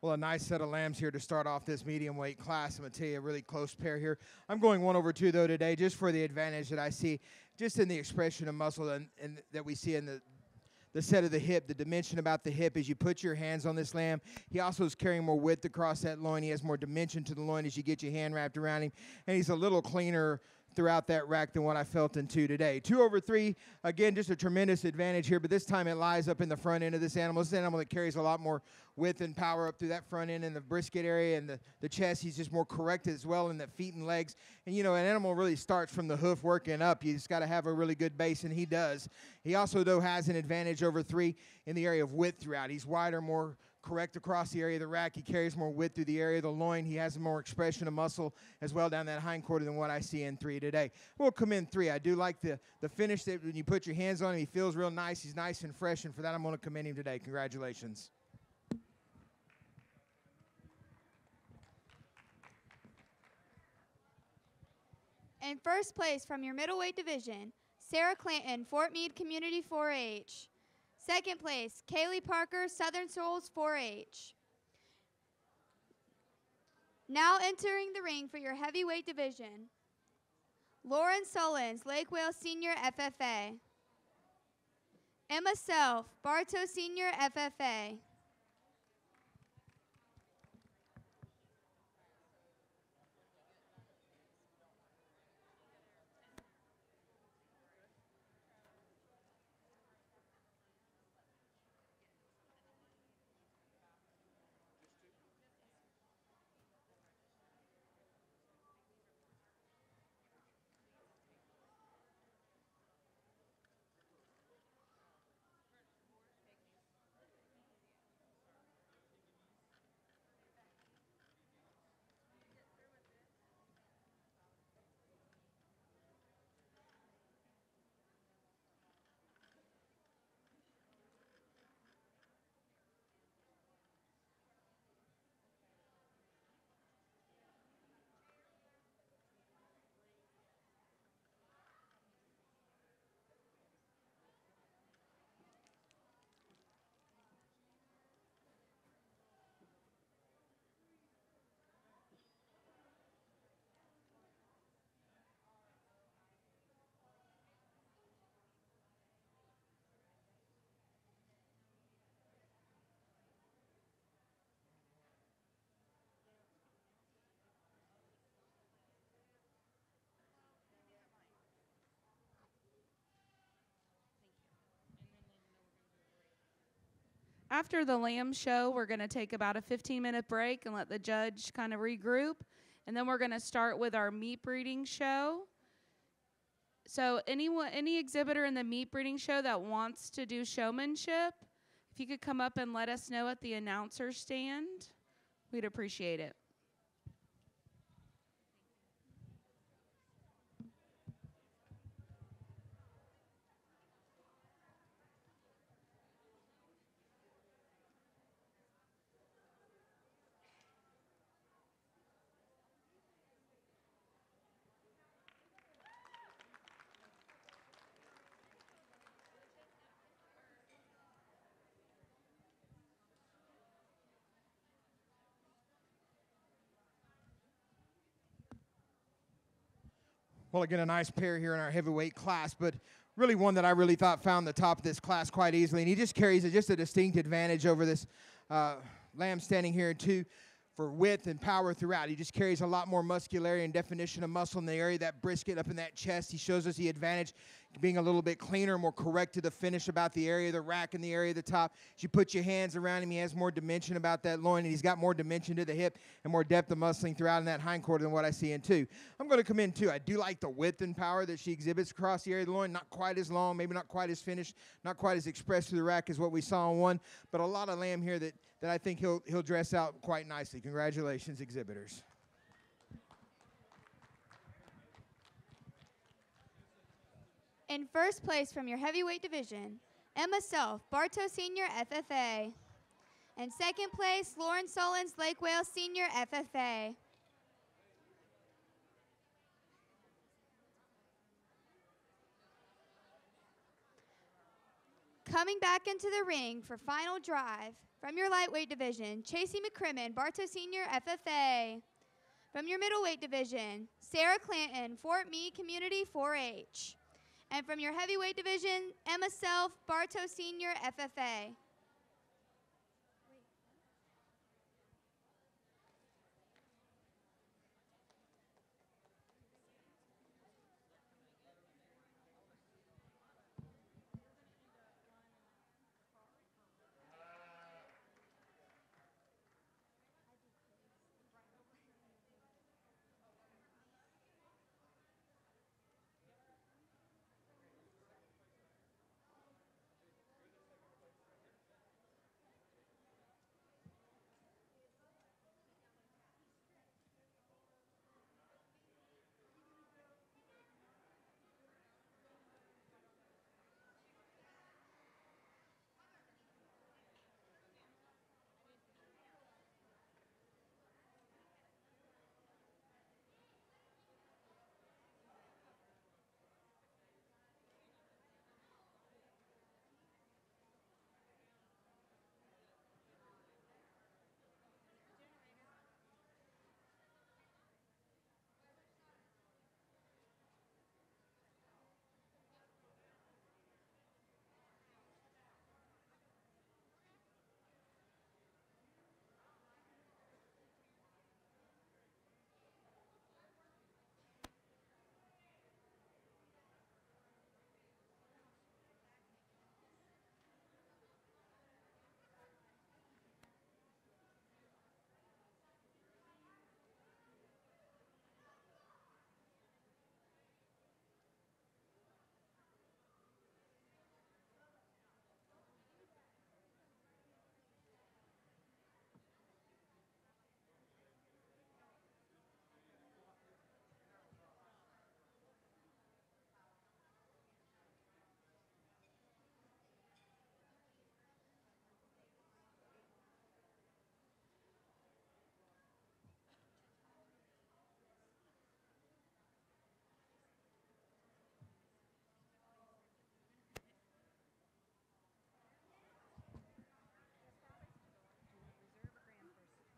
Well, a nice set of lambs here to start off this medium weight class. I'm going to tell you a really close pair here. I'm going 1/2, though, today, just for the advantage that I see just in the expression of muscle and that we see in the set of the hip, the dimension about the hip as you put your hands on this lamb. He also is carrying more width across that loin. He has more dimension to the loin as you get your hand wrapped around him. And he's a little cleaner throughout that rack than what I felt in 2 today. 2/3, again, just a tremendous advantage here, but this time it lies up in the front end of this animal. This is an animal that carries a lot more width and power up through that front end and the brisket area and the chest. He's just more correct as well in the feet and legs. And, you know, an animal really starts from the hoof working up. You just got to have a really good base, and he does. He also, though, has an advantage over 3 in the area of width throughout. He's wider, more correct across the area of the rack. He carries more width through the area of the loin. He has more expression of muscle as well down that hind quarter than what I see in 3 today. We'll come in 3. I do like the finish that when you put your hands on him, he feels real nice. He's nice and fresh, and for that I'm going to commend him today. Congratulations. In first place from your middleweight division, Sarah Clanton, Fort Meade Community 4-H. Second place, Kaylee Parker, Southern Souls 4-H. Now entering the ring for your heavyweight division, Lauren Sullins, Lake Wales Senior FFA. Emma Self, Bartow Senior FFA. After the lamb show, we're going to take about a 15-minute break and let the judge kind of regroup. And then we're going to start with our meat breeding show. So any exhibitor in the meat breeding show that wants to do showmanship, if you could come up and let us know at the announcer stand, we'd appreciate it. Well, again, a nice pair here in our heavyweight class, but really one that I really thought found the top of this class quite easily. And he just carries just a distinct advantage over this lamb standing here, too, for width and power throughout. He just carries a lot more muscularity and definition of muscle in the area, that brisket up in that chest. He shows us the advantage being a little bit cleaner, more correct to the finish about the area of the rack and the area of the top. As you put your hands around him, he has more dimension about that loin, and he's got more dimension to the hip and more depth of muscling throughout in that hind quarter than what I see in 2. I'm going to come in 2. I do like the width and power that she exhibits across the area of the loin. Not quite as long, maybe not quite as finished, not quite as expressed through the rack as what we saw in 1, but a lot of lamb here that I think he'll dress out quite nicely. Congratulations, exhibitors. In first place from your heavyweight division, Emma Self, Bartow Senior FFA. And second place, Lauren Sullins, Lake Wales Senior FFA. Coming back into the ring for final drive from your lightweight division, Chasey McCrimmon, Bartow Senior FFA. From your middleweight division, Sarah Clanton, Fort Meade Community 4-H. And from your heavyweight division, Emma Self, Bartow Senior FFA.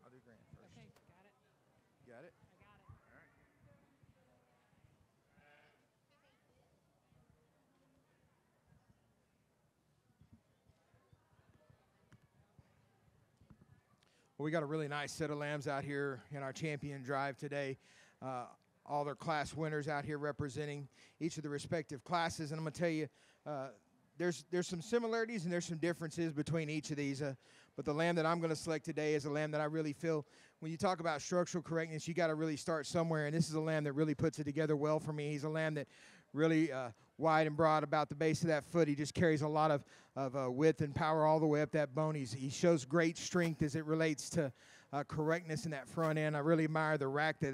I'll do grand first. Okay, got it. Got it? I got it. All right. Well, we got a really nice set of lambs out here in our champion drive today. All their class winners out here representing each of the respective classes. And I'm going to tell you, there's some similarities and there's some differences between each of these. But the lamb that I'm going to select today is a lamb that I really feel, when you talk about structural correctness, you got to really start somewhere. And this is a lamb that really puts it together well for me. He's a lamb that really wide and broad about the base of that foot. He just carries a lot of width and power all the way up that bone. He shows great strength as it relates to correctness in that front end. I really admire the rack.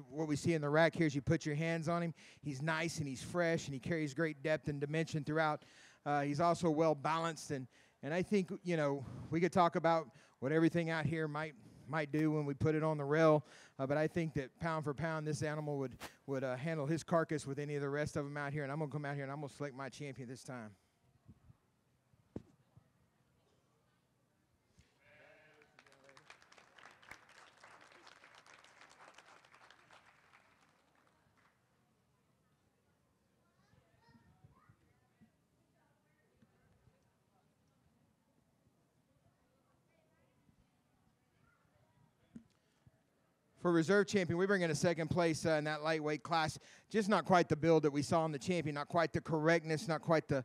What we see in the rack here is you put your hands on him. He's nice and he's fresh and he carries great depth and dimension throughout. He's also well balanced, and I think, you know, we could talk about what everything out here might do when we put it on the rail, but I think that pound for pound, this animal would handle his carcass with any of the rest of them out here. And I'm gonna come out here and I'm gonna select my champion this time. For reserve champion, we bring in a second place in that lightweight class. Just not quite the build that we saw in the champion, not quite the correctness, not quite the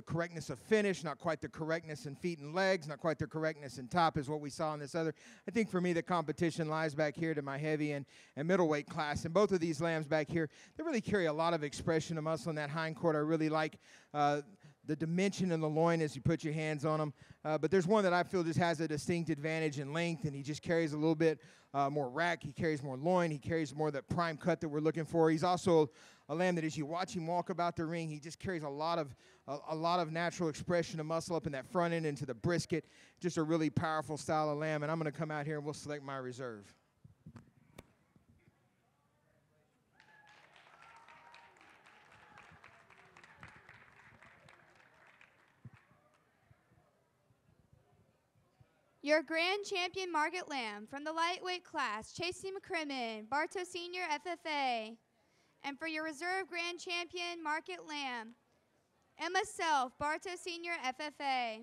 correctness of finish, not quite the correctness in feet and legs, not quite the correctness in top is what we saw in this other. I think for me the competition lies back here to my heavy and middleweight class. And both of these lambs back here, they really carry a lot of expression of muscle in that hindquarter. I really like the dimension in the loin as you put your hands on them. But there's one that I feel just has a distinct advantage in length, and he just carries a little bit more rack. He carries more loin. He carries more of that prime cut that we're looking for. He's also a lamb that as you watch him walk about the ring, he just carries a lot of natural expression of muscle up in that front end into the brisket. Just a really powerful style of lamb, and I'm going to come out here and we'll select my reserve. Your grand champion Margaret Lamb from the lightweight class, Chasey McCrimmon, Bartow Senior FFA. And for your reserve grand champion Margaret Lamb, Emma Self, Bartow Senior FFA.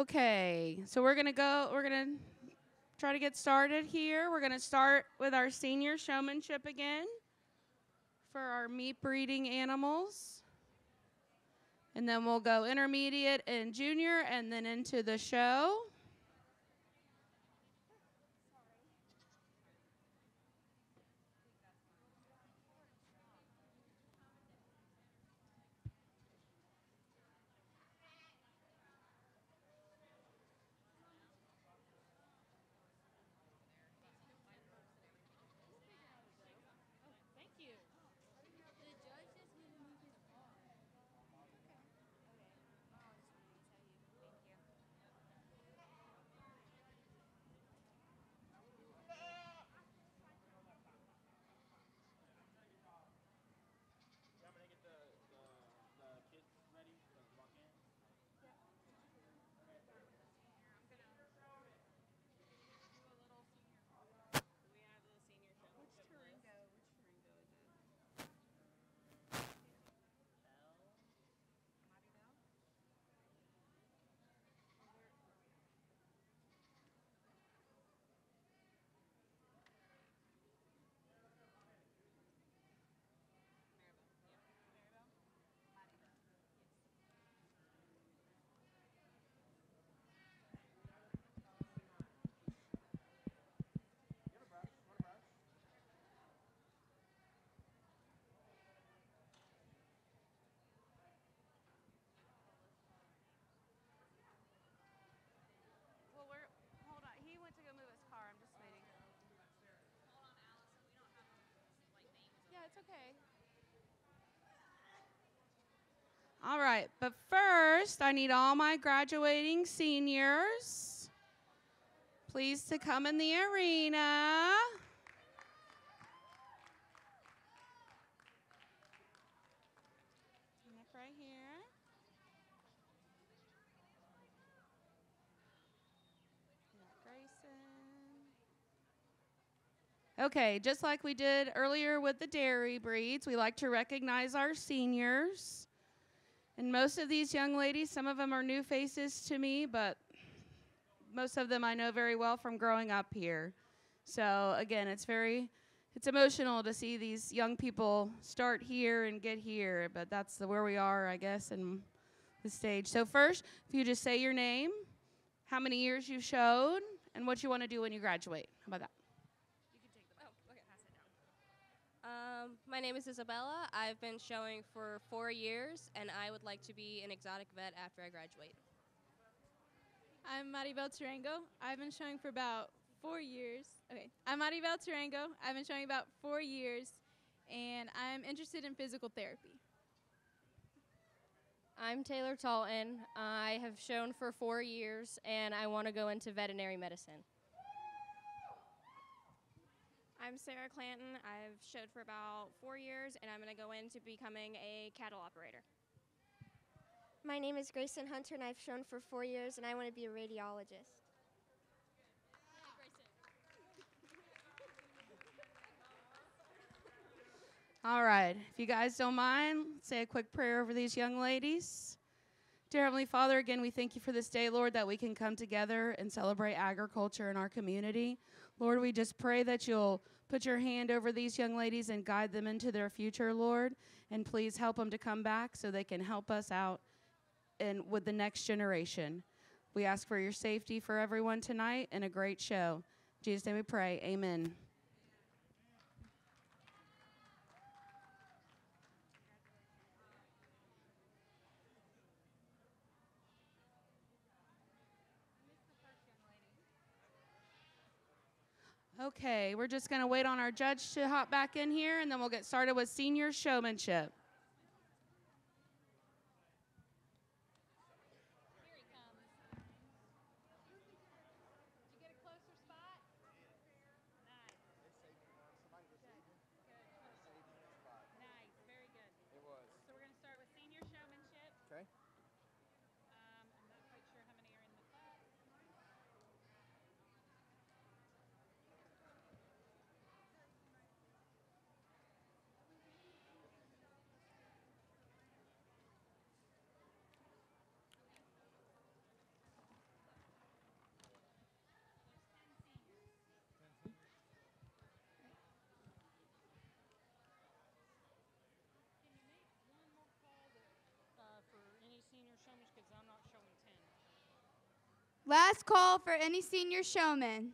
Okay, so we're gonna try to get started here. We're gonna start with our senior showmanship again for our meat breeding animals. And then we'll go intermediate and junior and then into the show. Hold on. He went to go move his car. I'm just waiting. Yeah, it's okay. All right, but first, I need all my graduating seniors, please, to come in the arena. Up right here. Okay, just like we did earlier with the dairy breeds, we like to recognize our seniors. And most of these young ladies, some of them are new faces to me, but most of them I know very well from growing up here. So again, it's emotional to see these young people start here and get here, but that's where we are, I guess, in the stage. So first, if you just say your name, how many years you've showed, and what you want to do when you graduate. How about that? My name is Isabella. I've been showing for 4 years, and I would like to be an exotic vet after I graduate. I'm Maribel Tarango. I've been showing for about 4 years. Okay, I'm Maribel Tarango. I've been showing about 4 years, and I'm interested in physical therapy. I'm Taylor Talton. I have shown for 4 years, and I want to go into veterinary medicine. I'm Sarah Clanton. I've showed for about 4 years, and I'm going to go into becoming a cattle operator. My name is Grayson Hunter, and I've shown for 4 years, and I want to be a radiologist. All right, if you guys don't mind, say a quick prayer over these young ladies. Dear Heavenly Father, again, we thank you for this day, Lord, that we can come together and celebrate agriculture in our community. Lord, we just pray that you'll put your hand over these young ladies and guide them into their future, Lord, and please help them to come back so they can help us out with the next generation. We ask for your safety for everyone tonight and a great show. In Jesus' name we pray, amen. Okay, we're just going to wait on our judge to hop back in here, and then we'll get started with senior showmanship. Last call for any senior showman.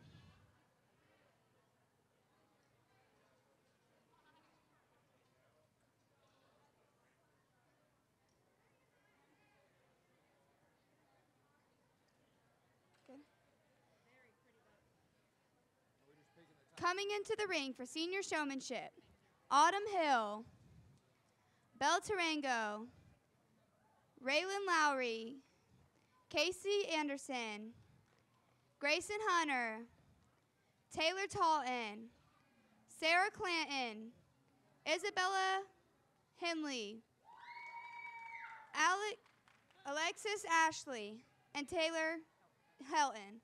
Coming into the ring for senior showmanship, Autumn Hill, Belle Tarango, Raylan Lowry, Casey Anderson, Grayson Hunter, Taylor Talton, Sarah Clanton, Isabella Henley, Alexis Ashley, and Taylor Helton.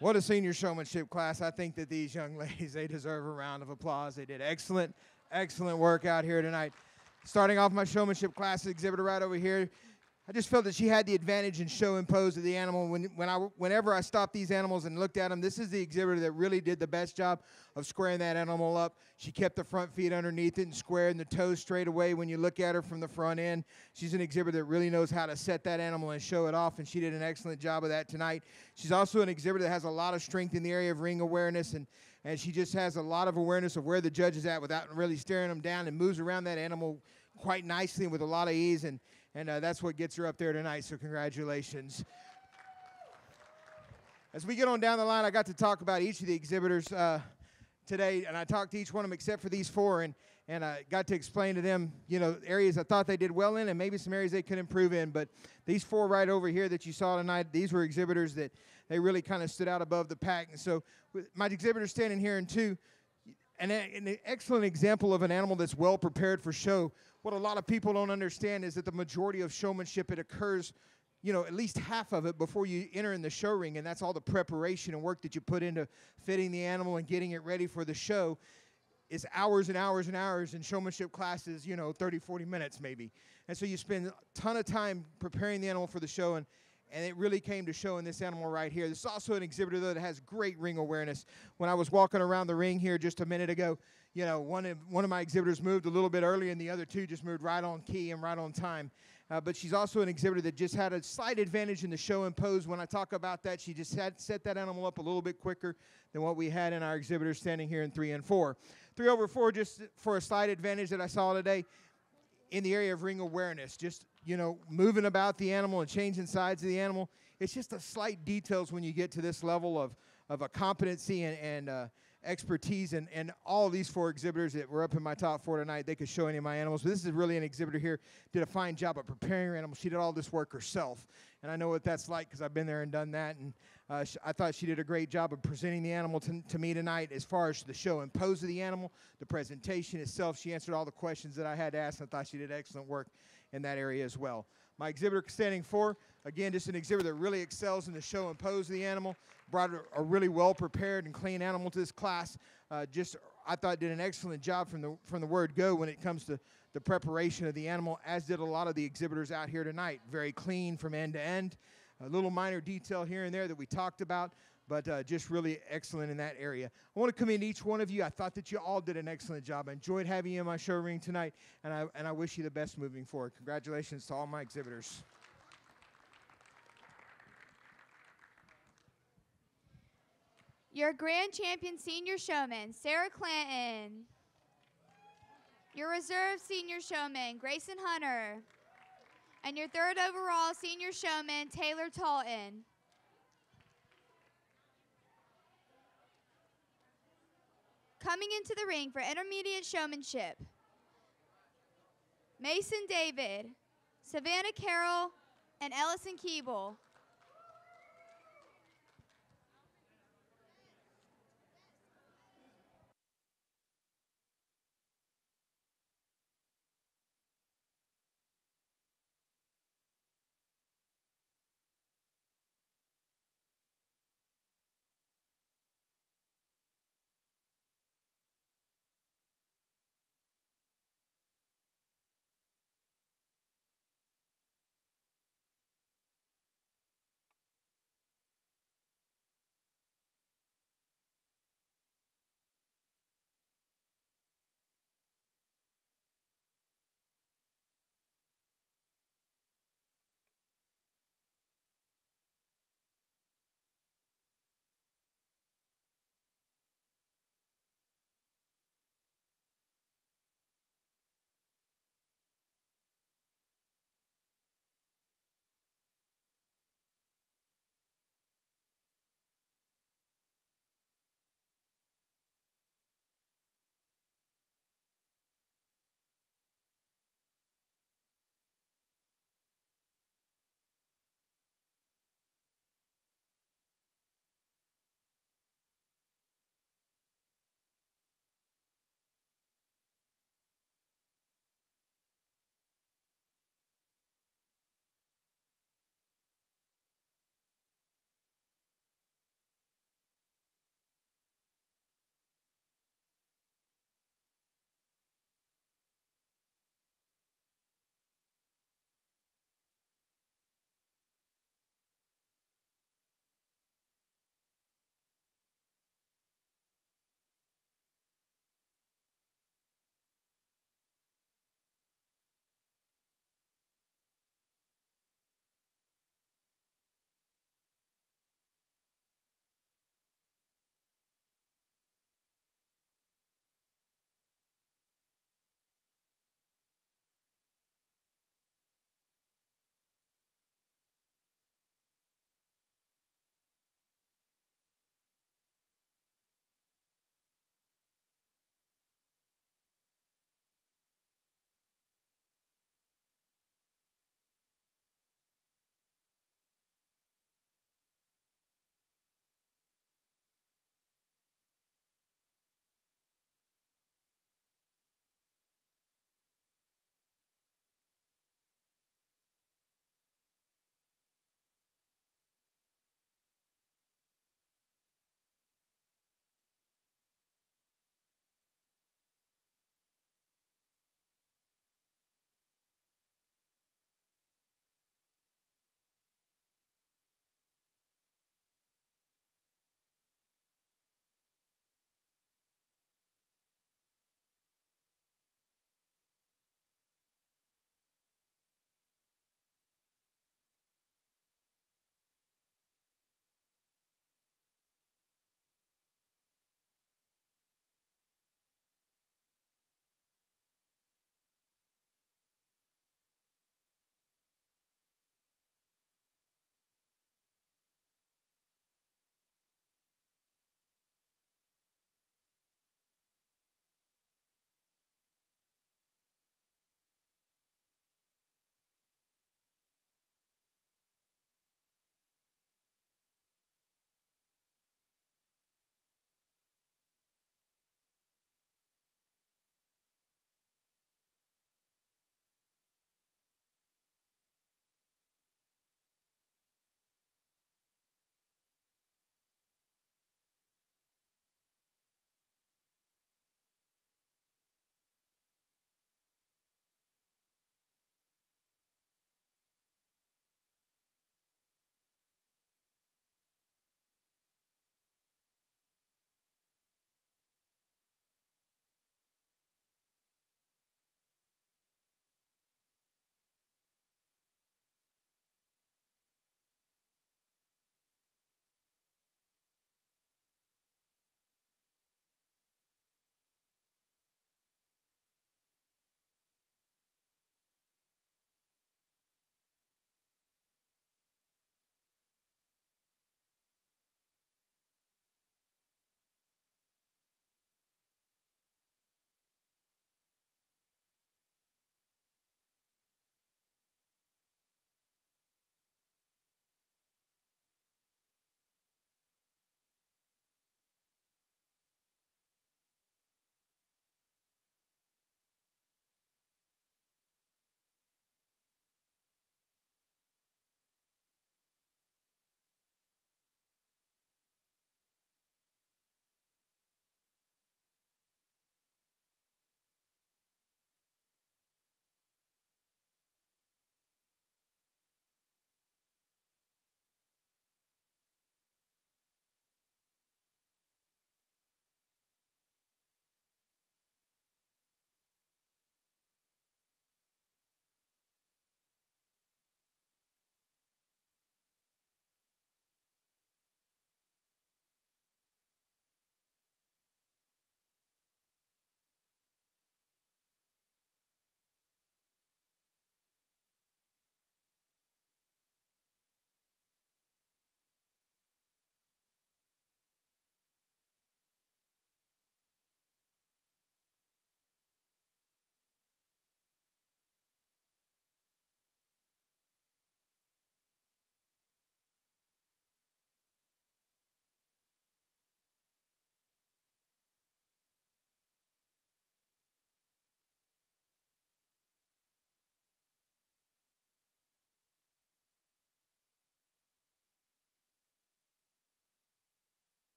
What a senior showmanship class. I think that these young ladies, they deserve a round of applause. They did excellent, excellent work out here tonight. Starting off my showmanship class exhibitor right over here, I just felt that she had the advantage in show and pose of the animal. Whenever I stopped these animals and looked at them, this is the exhibitor that really did the best job of squaring that animal up. She kept the front feet underneath it and squared and the toes straight away when you look at her from the front end. She's an exhibitor that really knows how to set that animal and show it off, and she did an excellent job of that tonight. She's also an exhibitor that has a lot of strength in the area of ring awareness, and she just has a lot of awareness of where the judge is at without really staring them down, and moves around that animal quite nicely and with a lot of ease, and that's what gets her up there tonight, so congratulations. As we get on down the line, I got to talk about each of the exhibitors today, and I talked to each one of them except for these four, and I got to explain to them, areas I thought they did well in and maybe some areas they could improve in. But these four right over here that you saw tonight, these were exhibitors that they really kind of stood out above the pack. And so with my exhibitors standing here in two, an excellent example of an animal that's well prepared for show. What a lot of people don't understand is that the majority of showmanship, it occurs, at least half of it before you enter in the show ring, and that's all the preparation and work that you put into fitting the animal and getting it ready for the show. Is hours and hours and hours, in showmanship classes, 30, 40 minutes maybe. And so you spend a ton of time preparing the animal for the show, and it really came to show in this animal right here. This is also an exhibitor, though, that has great ring awareness. When I was walking around the ring here just a minute ago, one of my exhibitors moved a little bit early, and the other two just moved right on key and right on time. But she's also an exhibitor that just had a slight advantage in the show and pose. When I talk about that, she just had set that animal up a little bit quicker than what we had in our exhibitors standing here in 3 and 4. 3 over 4, just for a slight advantage that I saw today in the area of ring awareness, just moving about the animal and changing sides of the animal. It's just the slight details when you get to this level of a competency and expertise, and all of these four exhibitors that were up in my top 4 tonight, they could show any of my animals. But this is really an exhibitor here, did a fine job of preparing her animal. She did all this work herself, and I know what that's like because I've been there and done that, and I thought she did a great job of presenting the animal to me tonight. As far as the show and pose of the animal, the presentation itself, she answered all the questions that I had to ask, and I thought she did excellent work in that area as well. My exhibitor standing 4, again, just an exhibitor that really excels in the show and pose of the animal, brought a really well-prepared and clean animal to this class. I thought did an excellent job from the word go when it comes to the preparation of the animal, as did a lot of the exhibitors out here tonight. Very clean from end to end. A little minor detail here and there that we talked about, but just really excellent in that area. I want to commend each one of you. I thought that you all did an excellent job. I enjoyed having you in my show ring tonight, and I wish you the best moving forward. Congratulations to all my exhibitors. Your grand champion senior showman, Sarah Clanton. Your reserve senior showman, Grayson Hunter. And your third overall senior showman, Taylor Talton. Coming into the ring for intermediate showmanship, Mason David, Savannah Carroll, and Ellison Keeble.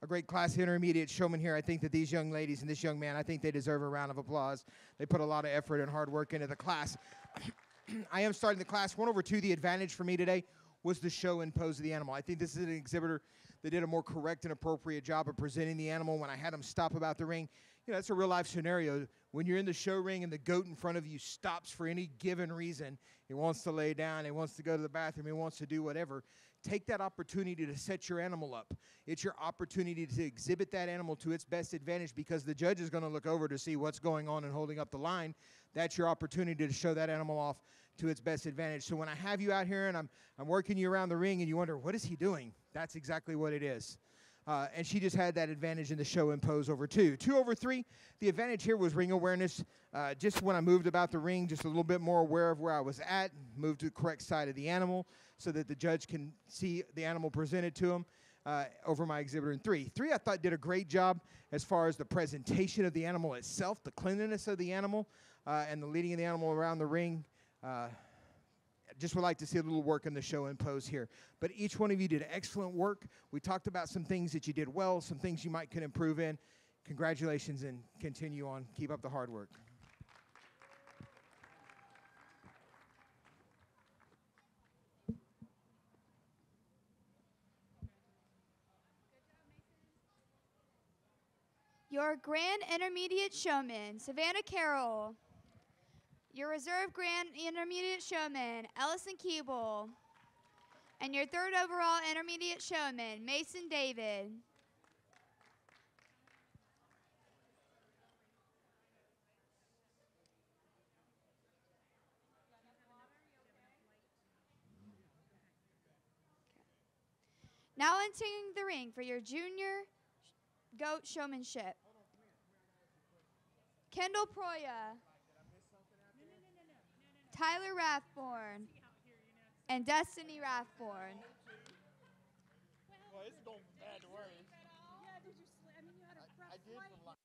a great class intermediate showman here. I think that these young ladies and this young man, I think they deserve a round of applause. They put a lot of effort and hard work into the class. I am starting the class 1/2. The advantage for me today was the show and pose of the animal. I think this is an exhibitor that did a more correct and appropriate job of presenting the animal. When I had him stop about the ring, you know, that's a real life scenario. When you're in the show ring and the goat in front of you stops for any given reason, he wants to lay down, he wants to go to the bathroom, he wants to do whatever, take that opportunity to set your animal up. It's your opportunity to exhibit that animal to its best advantage, because the judge is going to look over to see what's going on and holding up the line. That's your opportunity to show that animal off to its best advantage. So when I have you out here and I'm working you around the ring and you wonder, what is he doing? That's exactly what it is. And she just had that advantage in the show and pose over 2. 2/3, the advantage here was ring awareness. Just when I moved about the ring, just a little bit more aware of where I was at, moved to the correct side of the animal so that the judge can see the animal presented to him over my exhibitor in 3. 3, I thought, did a great job as far as the presentation of the animal itself, the cleanliness of the animal, and the leading of the animal around the ring. Just would like to see a little work in the show and pose here. But each one of you did excellent work. We talked about some things that you did well, some things you might could improve in. Congratulations, and continue on. Keep up the hard work. Your Grand Intermediate Showman, Savannah Carroll. Your Reserve Grand Intermediate Showman, Ellison Keeble. And your 3rd overall Intermediate Showman, Mason David. Now entering the ring for your junior goat showmanship. Kendall Proya, Tyler Rathborn, and Destiny Rathborn. Well, it's going bad to worse. Yeah, did you? I mean, you had a rough flight.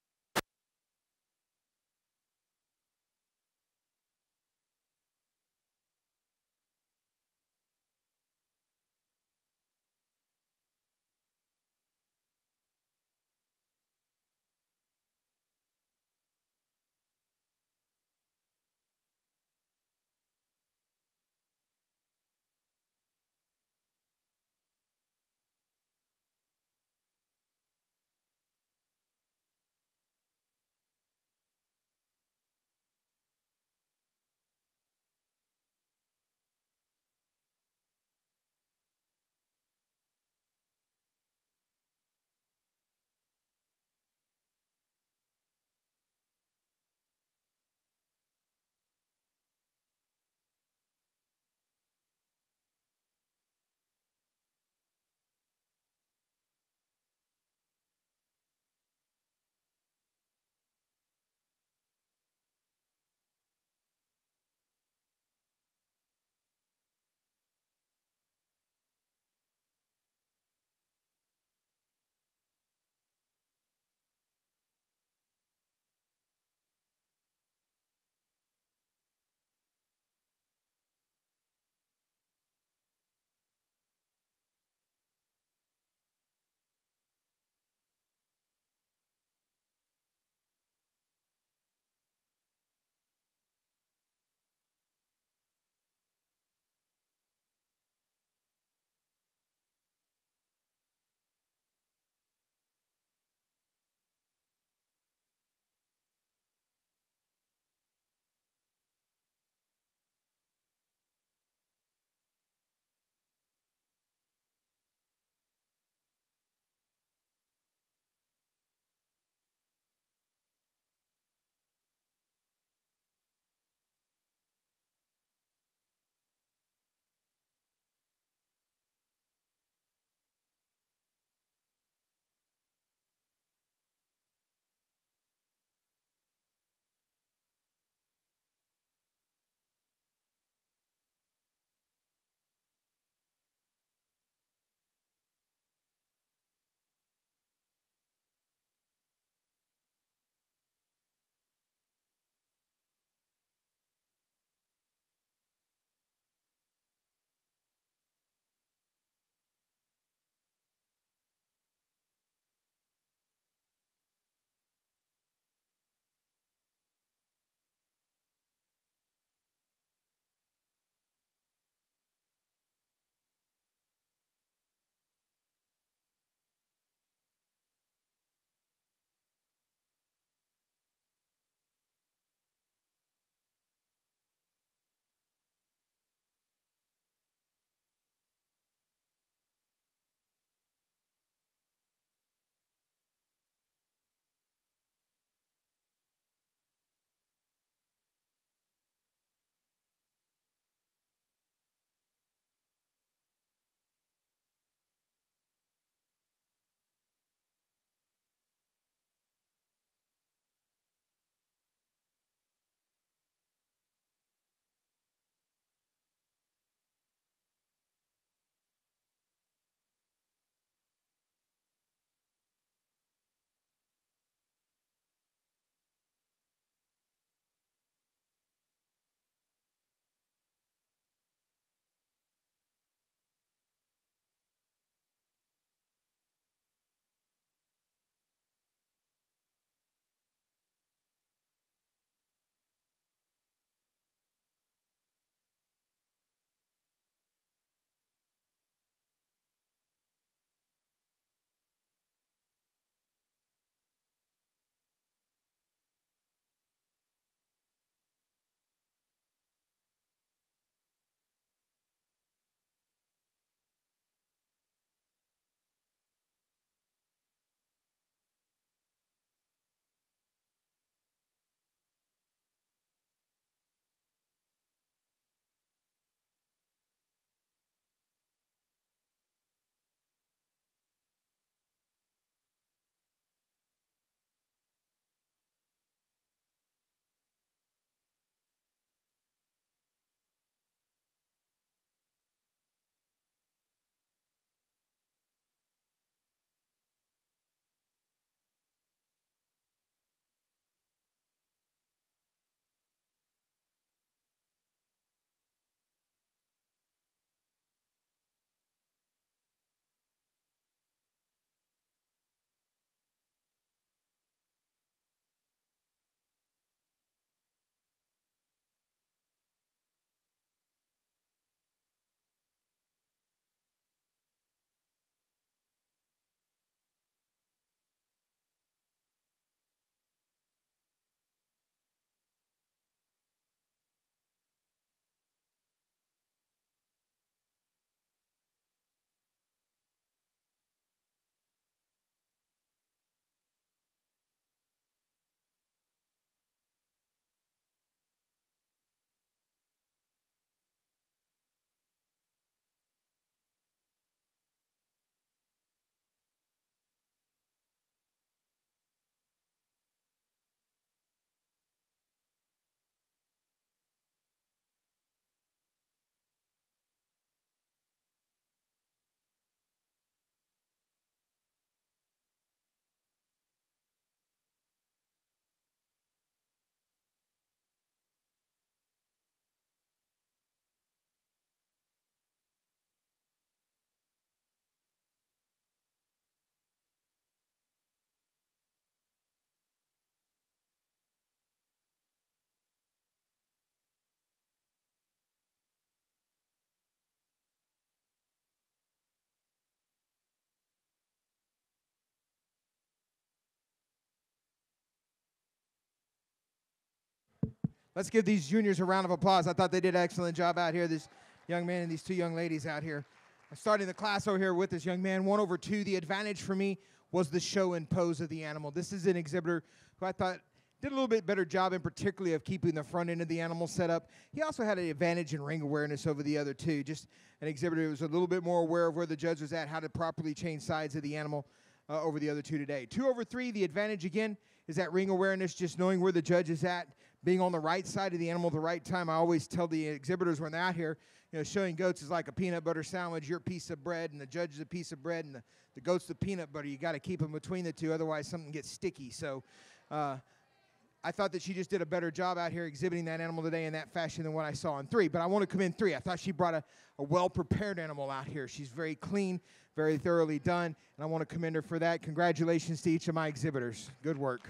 Let's give these juniors a round of applause. I thought they did an excellent job out here, this young man and these two young ladies out here. Starting the class over here with this young man, 1/2. The advantage for me was the show and pose of the animal. This is an exhibitor who I thought did a little bit better job in particularly of keeping the front end of the animal set up. He also had an advantage in ring awareness over the other two. Just an exhibitor who was a little bit more aware of where the judge was at, how to properly change sides of the animal over the other two today. 2/3, the advantage again is that ring awareness, just knowing where the judge is at, being on the right side of the animal at the right time. I always tell the exhibitors when they're out here, showing goats is like a peanut butter sandwich. You're a piece of bread, and the judge is a piece of bread, and the goat's the peanut butter. You got to keep them between the two, otherwise something gets sticky. So I thought that she just did a better job out here exhibiting that animal today in that fashion than what I saw in 3. But I want to commend 3. I thought she brought a well-prepared animal out here. She's very clean, very thoroughly done, and I want to commend her for that. Congratulations to each of my exhibitors. Good work.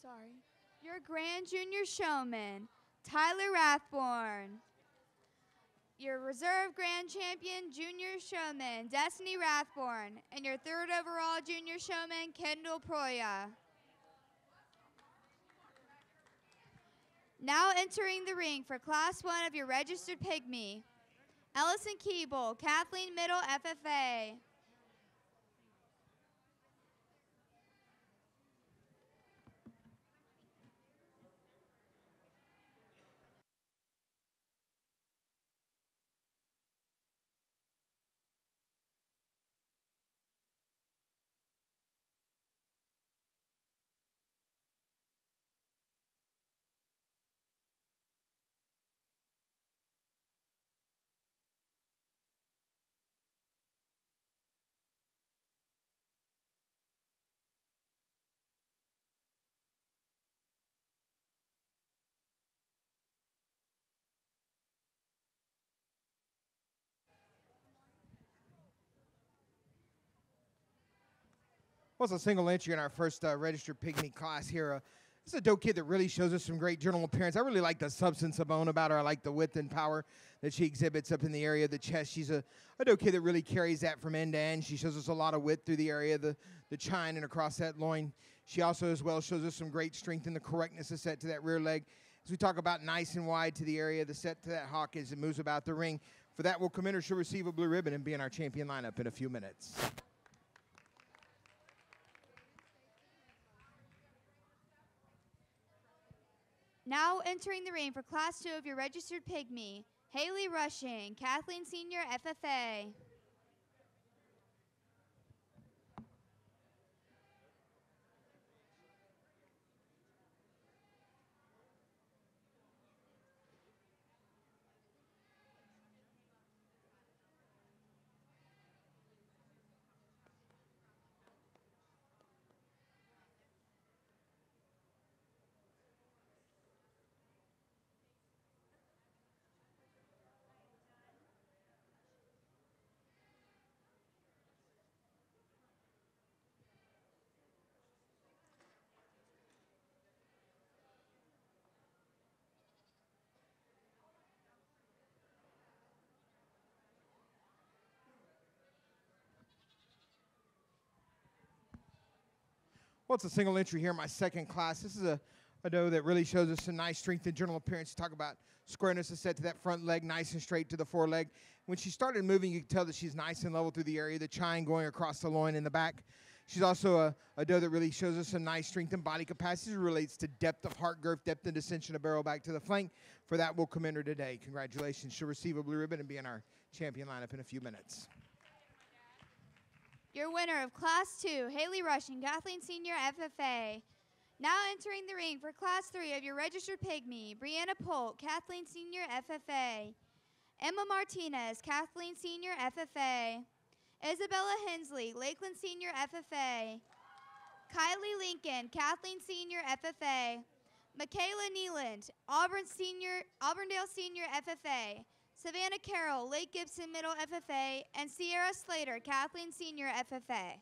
Sorry. Your Grand Junior Showman, Tyler Rathborn. Your Reserve Grand Champion Junior Showman, Destiny Rathborn. And your 3rd overall Junior Showman, Kendall Proya. Now entering the ring for Class 1 of your registered pygmy, Ellison Keeble, Kathleen Middle, FFA. Was a single entry in our first registered pygmy class here. This is a doe kid that really shows us some great journal appearance. I really like the substance of bone about her. I like the width and power that she exhibits up in the area of the chest. She's a doe kid that really carries that from end to end. She shows us a lot of width through the area of the chine and across that loin. She also as well shows us some great strength in the correctness of set to that rear leg. As we talk about nice and wide to the area of the set to that hock as it moves about the ring. For that, we'll commend her. She'll receive a blue ribbon and be in our champion lineup in a few minutes. Now entering the ring for Class 2 of your registered pygmy, Haley Rushing, Kathleen Senior, FFA. Well, it's a single entry here in my second class. This is a doe that really shows us some nice strength and journal appearance. Talk about squareness of set to that front leg, nice and straight to the foreleg. When she started moving, you can tell that she's nice and level through the area, the chine going across the loin in the back. She's also a doe that really shows us some nice strength and body capacity. It relates to depth of heart girth, depth and descension of barrel back to the flank. For that, we'll commend her today. Congratulations. She'll receive a blue ribbon and be in our champion lineup in a few minutes. Your winner of Class 2, Haley Rushing, Kathleen Senior, FFA. Now entering the ring for Class 3 of your registered pygmy, Brianna Polk, Kathleen Senior, FFA. Emma Martinez, Kathleen Senior, FFA. Isabella Hensley, Lakeland Senior, FFA. Kylie Lincoln, Kathleen Senior, FFA. Michaela Nealand, Auburndale Senior, FFA. Savannah Carroll, Lake Gibson Middle, FFA. And Sierra Slater, Kathleen Senior, FFA.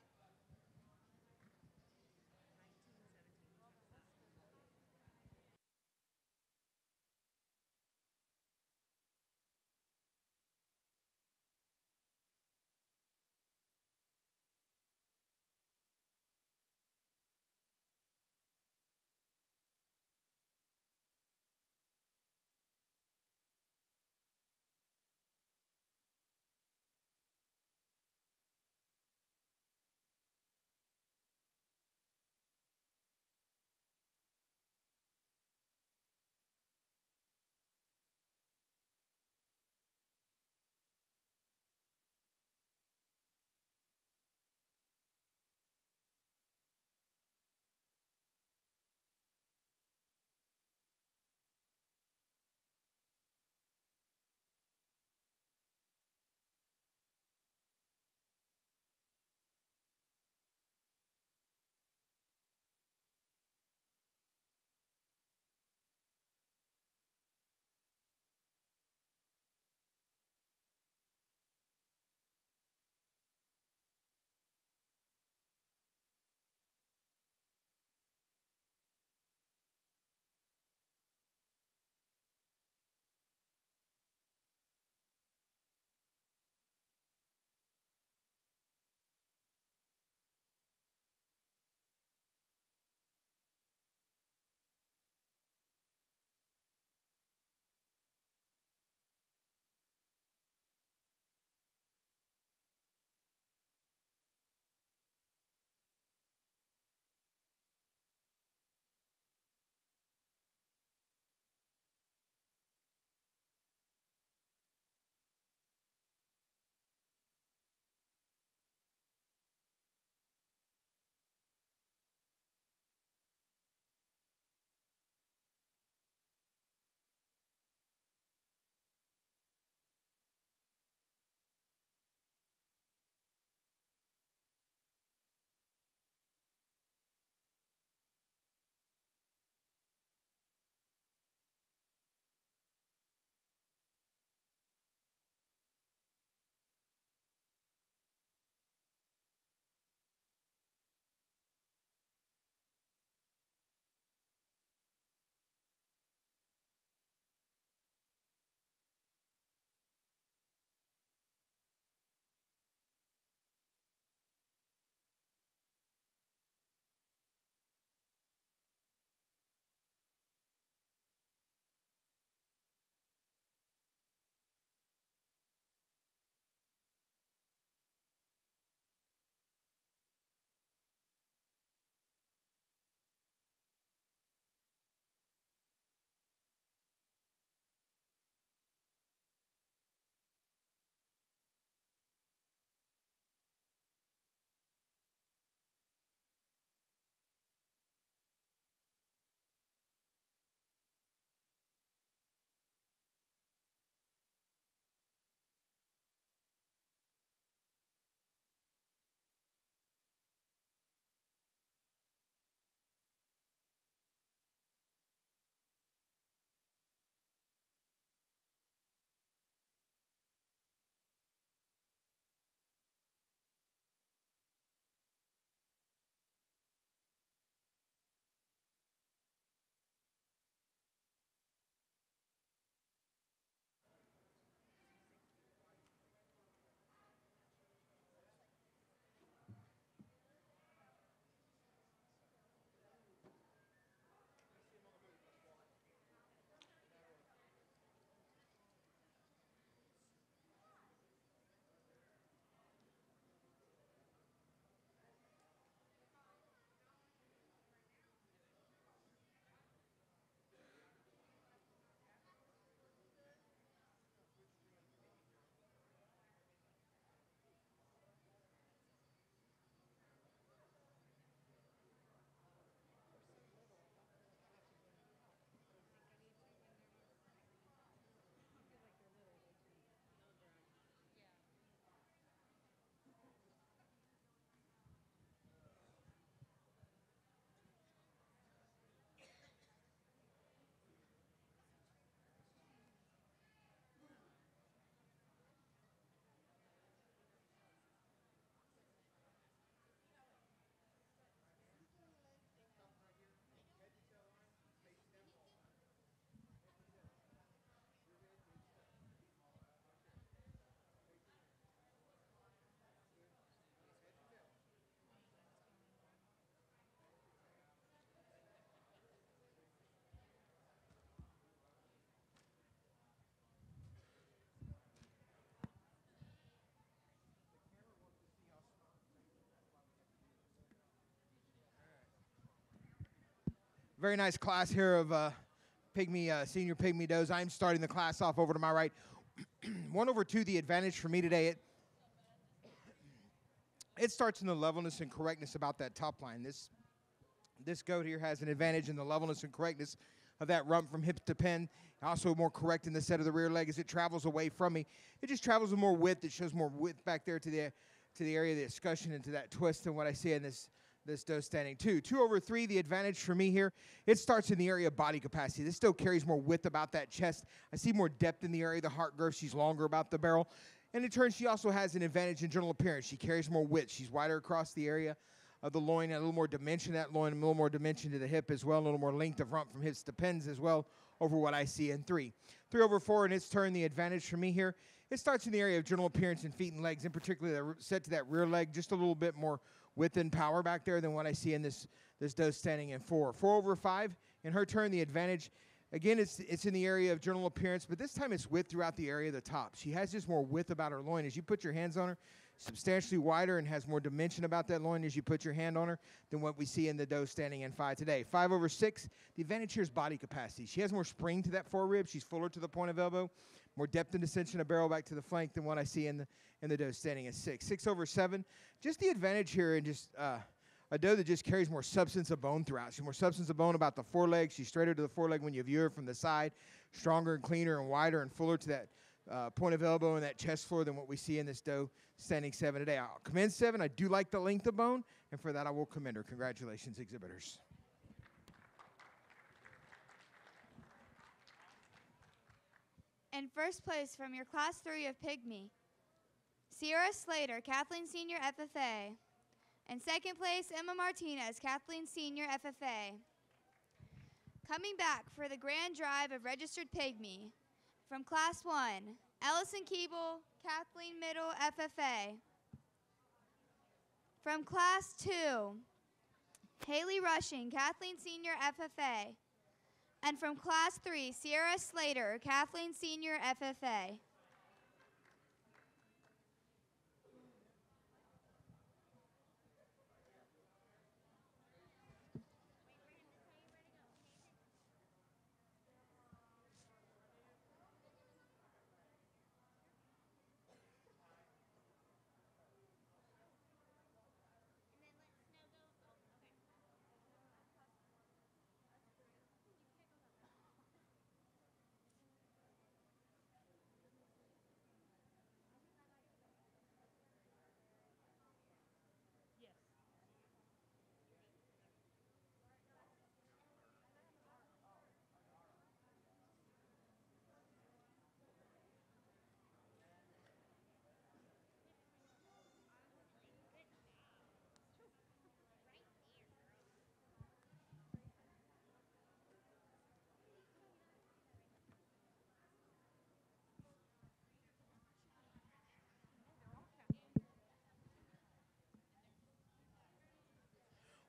Very nice class here of senior pygmy does. I'm starting the class off over to my right. 1/2, the advantage for me today. It starts in the levelness and correctness about that top line. This goat here has an advantage in the levelness and correctness of that rump from hip to pen. Also more correct in the set of the rear leg as it travels away from me. It just travels with more width. It shows more width back there to the area of the escutcheon and to that twist than what I see in this doe standing 2. 2/3, the advantage for me here. It starts in the area of body capacity. This doe carries more width about that chest. I see more depth in the area of the heart girth. She's longer about the barrel. And in turn, she also has an advantage in general appearance. She carries more width. She's wider across the area of the loin, and a little more dimension to that loin, a little more dimension to the hip as well, a little more length of rump from hips to pens as well over what I see in 3. 3/4, in its turn, the advantage for me here. It starts in the area of general appearance in feet and legs, in particular set to that rear leg, just a little bit more width and power back there than what I see in this doe standing in 4. 4/5, in her turn, the advantage. Again, it's in the area of general appearance, but this time it's width throughout the area of the top. She has just more width about her loin. As you put your hands on her, substantially wider and has more dimension about that loin as you put your hand on her than what we see in the doe standing in 5 today. 5/6, the advantage here is body capacity. She has more spring to that forerib. She's fuller to the point of elbow, more depth and descension of barrel back to the flank than what I see in the doe standing at 6. 6/7, just the advantage here in just a doe that just carries more substance of bone throughout. She's more substance of bone about the foreleg. She's straighter to the foreleg when you view her from the side, stronger and cleaner and wider and fuller to that point of elbow and that chest floor than what we see in this doe standing 7 today. I'll commend 7. I do like the length of bone, and for that I will commend her. Congratulations, exhibitors. In first place from your Class 3 of Pygmy, Sierra Slater, Kathleen Senior FFA. In second place, Emma Martinez, Kathleen Senior FFA. Coming back for the grand drive of registered Pygmy, from Class 1, Ellison Keeble, Kathleen Middle FFA. From Class 2, Haley Rushing, Kathleen Senior FFA. And from Class 3, Sierra Slater, Kathleen Senior FFA.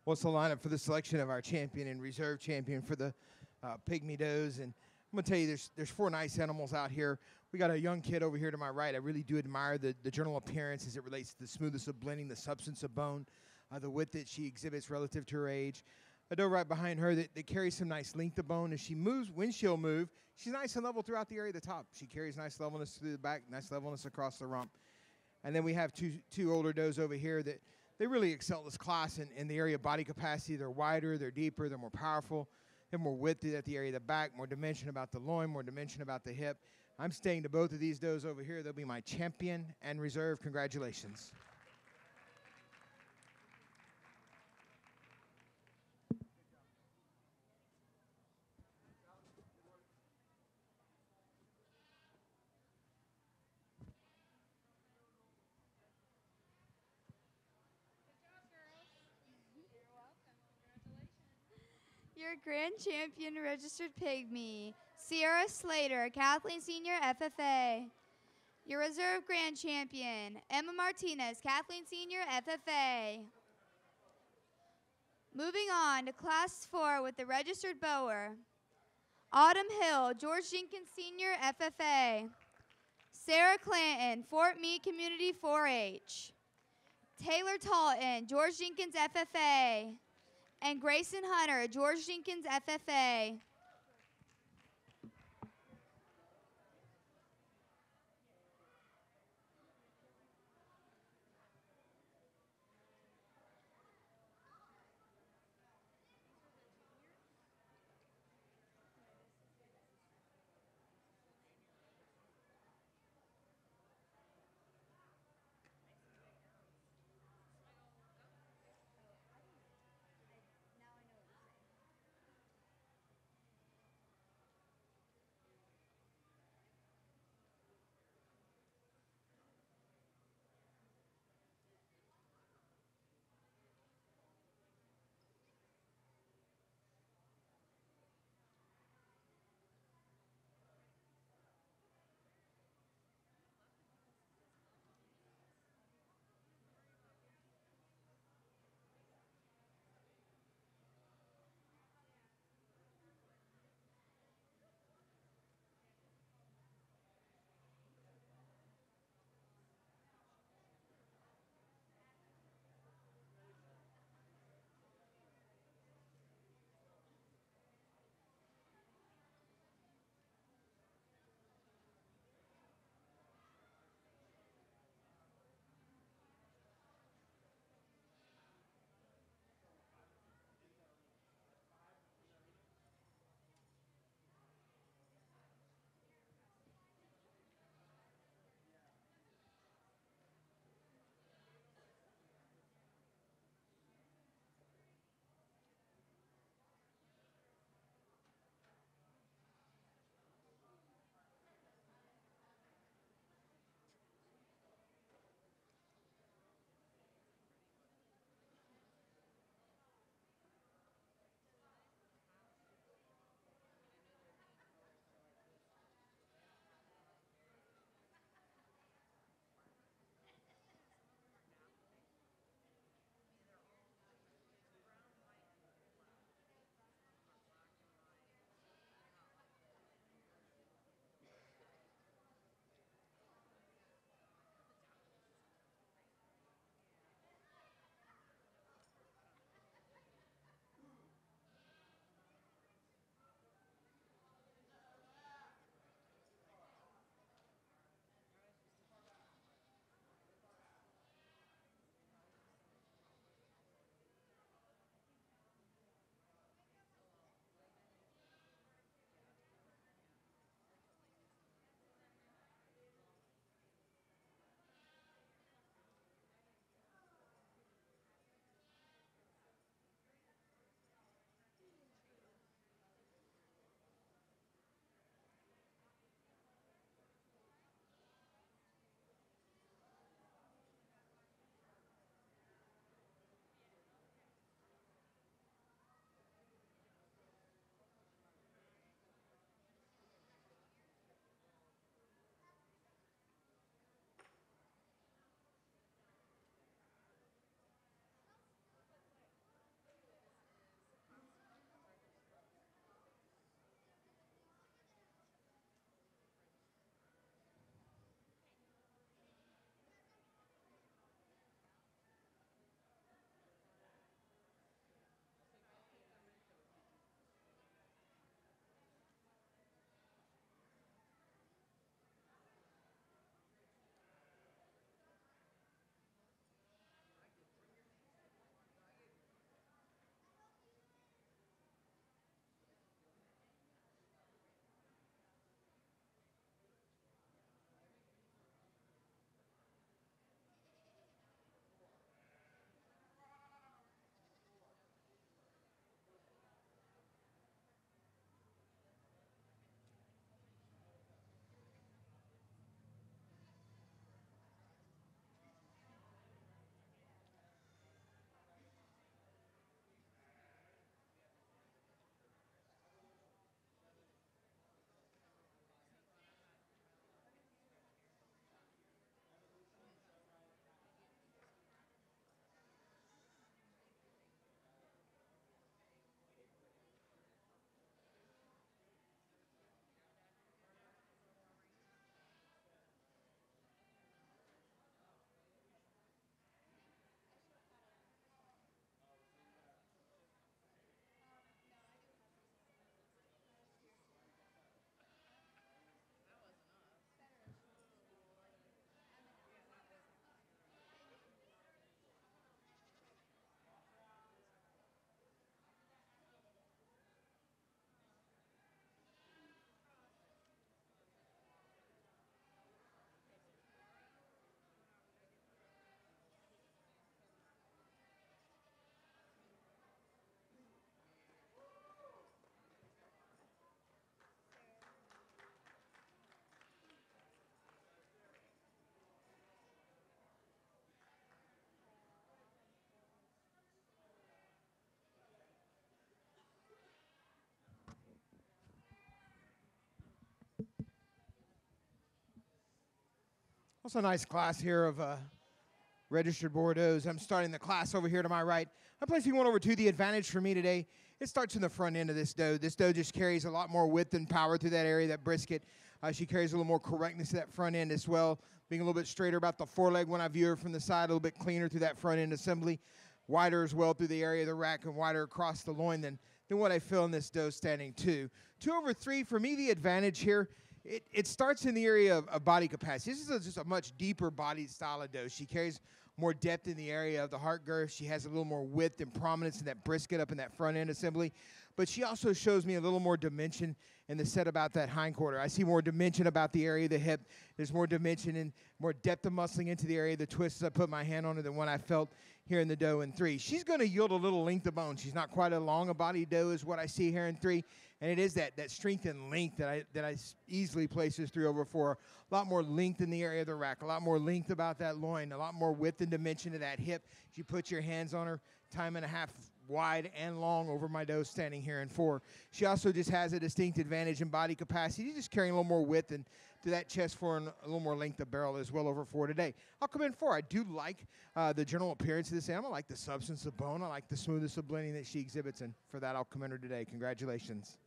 What's the lineup for the selection of our champion and reserve champion for the pygmy does? And I'm going to tell you, there's 4 nice animals out here. We got a young kid over here to my right. I really do admire the general appearance as it relates to the smoothness of blending, the substance of bone, the width that she exhibits relative to her age. A doe right behind her that carries some nice length of bone. As she moves, when she'll move, she's nice and level throughout the area of the top. She carries nice levelness through the back, nice levelness across the rump. And then we have two older does over here that they really excel this class in the area of body capacity. They're wider, they're deeper, they're more powerful. They have more width at the area of the back, more dimension about the loin, more dimension about the hip. I'm staying to both of these does over here. They'll be my champion and reserve. Congratulations. Your grand champion registered pygmy, Sierra Slater, Kathleen Senior FFA. Your reserve grand champion, Emma Martinez, Kathleen Senior FFA. Moving on to Class 4 with the registered bower, Autumn Hill, George Jenkins Senior FFA. Sarah Clanton, Fort Meade Community 4-H. Taylor Talton, George Jenkins FFA. And Grayson Hunter, George Jenkins FFA. Also a nice class here of registered Bordeaux. I'm starting the class over here to my right. I'm placing one over two. The advantage for me today, it starts in the front end of this doe. This doe just carries a lot more width and power through that area, that brisket. She carries a little more correctness to that front end as well, being a little bit straighter about the foreleg when I view her from the side, a little bit cleaner through that front end assembly, wider as well through the area of the rack and wider across the loin than what I feel in this doe standing two. 2 over 3, for me, the advantage here, it starts in the area of body capacity. This is just a much deeper bodied style of doe. She carries more depth in the area of the heart girth. She has a little more width and prominence in that brisket up in that front end assembly. But she also shows me a little more dimension in the set about that hindquarter. I see more dimension about the area of the hip. There's more dimension and more depth of muscling into the area of the twist as I put my hand on her than what I felt here in the doe in 3. She's going to yield a little length of bone. She's not quite as long a body doe as what I see here in 3. And it is that strength and length that I easily place this 3 over 4. A lot more length in the area of the rack, a lot more length about that loin, a lot more width and dimension to that hip. You put your hands on her, 1.5 times wide and long over my doe standing here in 4. She also just has a distinct advantage in body capacity. She's just carrying a little more width and to that chest for a little more length of barrel as well over 4 today. I'll come in 4. I do like the general appearance of this animal. I like the substance of bone. I like the smoothness of blending that she exhibits, and for that I'll come in her today. Congratulations.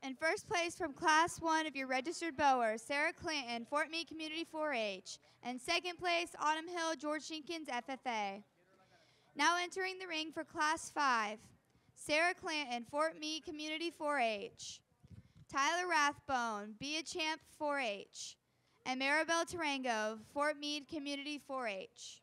In first place from Class 1 of your registered bower, Sarah Clinton, Fort Meade Community 4-H. And second place, Autumn Hill, George Jenkins, FFA. Now entering the ring for Class 5, Sarah Clinton, Fort Meade Community 4-H. Tyler Rathbone, Be a Champ 4-H. And Maribel Tarango, Fort Meade Community 4-H.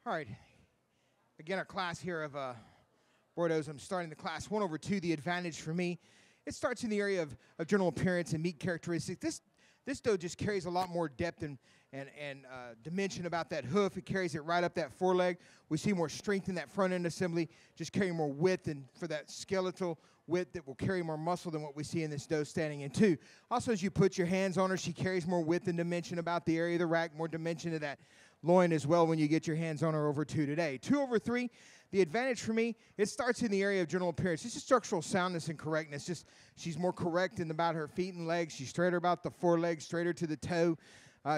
All right. Again, our class here of Bordeaux. I'm starting the class 1 over 2. The advantage for me, it starts in the area of general appearance and meat characteristics. This doe just carries a lot more depth and dimension about that hoof. It carries it right up that foreleg. We see more strength in that front end assembly, just carrying more width, and for that skeletal width that will carry more muscle than what we see in this doe standing in 2. Also, as you put your hands on her, she carries more width and dimension about the area of the rack, more dimension to that loin as well when you get your hands on her over 2 today. 2 over 3, the advantage for me, it starts in the area of general appearance. This is structural soundness and correctness. Just she's more correct in about her feet and legs. She's straighter about the foreleg, straighter to the toe.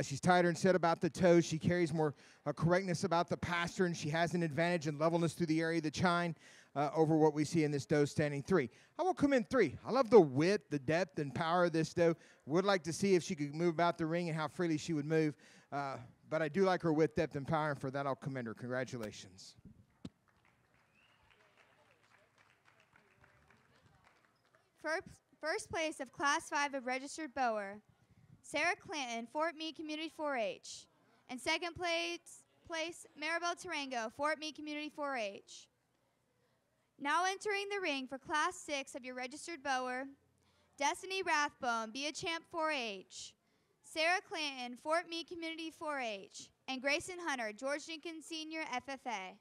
She's tighter and set about the toes. She carries more correctness about the pastern. She has an advantage in levelness through the area of the chine over what we see in this doe standing 3. I will come in 3. I love the width, the depth, and power of this doe. Would like to see if she could move about the ring and how freely she would move. But I do like her width, depth, and power, and for that I'll commend her. Congratulations. First place of Class 5 of registered bower, Sarah Clanton, Fort Meade Community 4-H. And second place, Maribel Tarango, Fort Meade Community 4-H. Now entering the ring for Class 6 of your registered bower, Destiny Rathbone, Be a Champ 4-H. Sarah Clanton, Fort Meade Community 4-H. And Grayson Hunter, George Jenkins Senior FFA.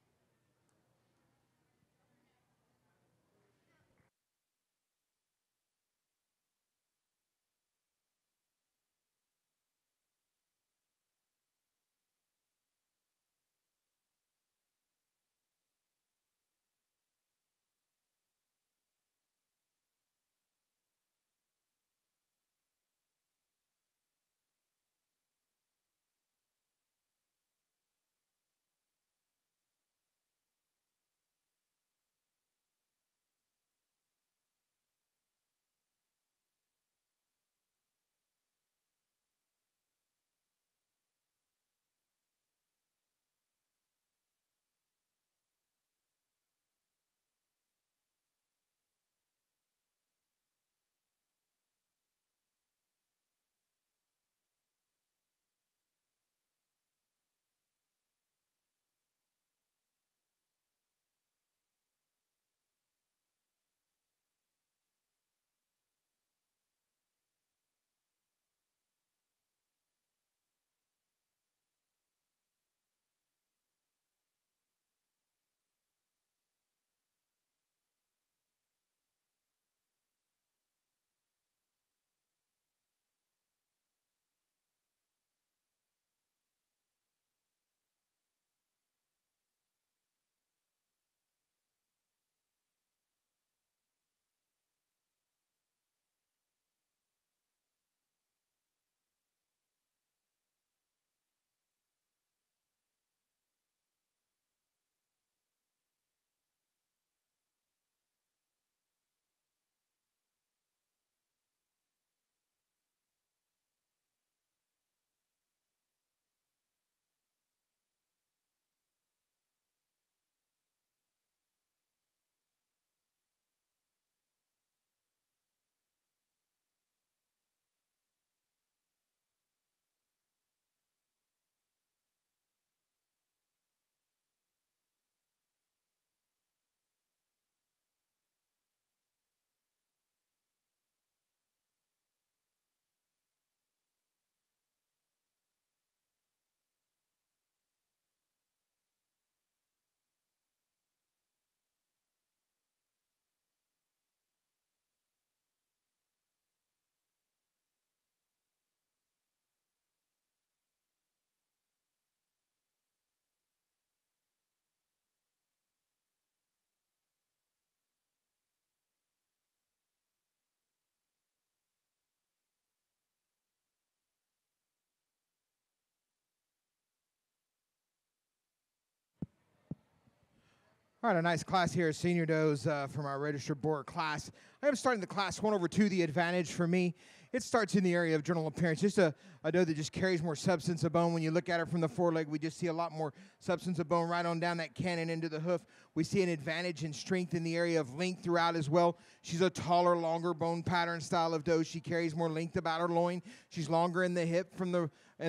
All right, a nice class here, senior does from our registered board class. I am starting the class 1/2. The advantage for me, it starts in the area of general appearance. Just a doe that just carries more substance of bone. When you look at her from the foreleg, we just see a lot more substance of bone right on down that cannon into the hoof. We see an advantage in strength in the area of length throughout as well. She's a taller, longer bone pattern style of doe. She carries more length about her loin. She's longer in the hip and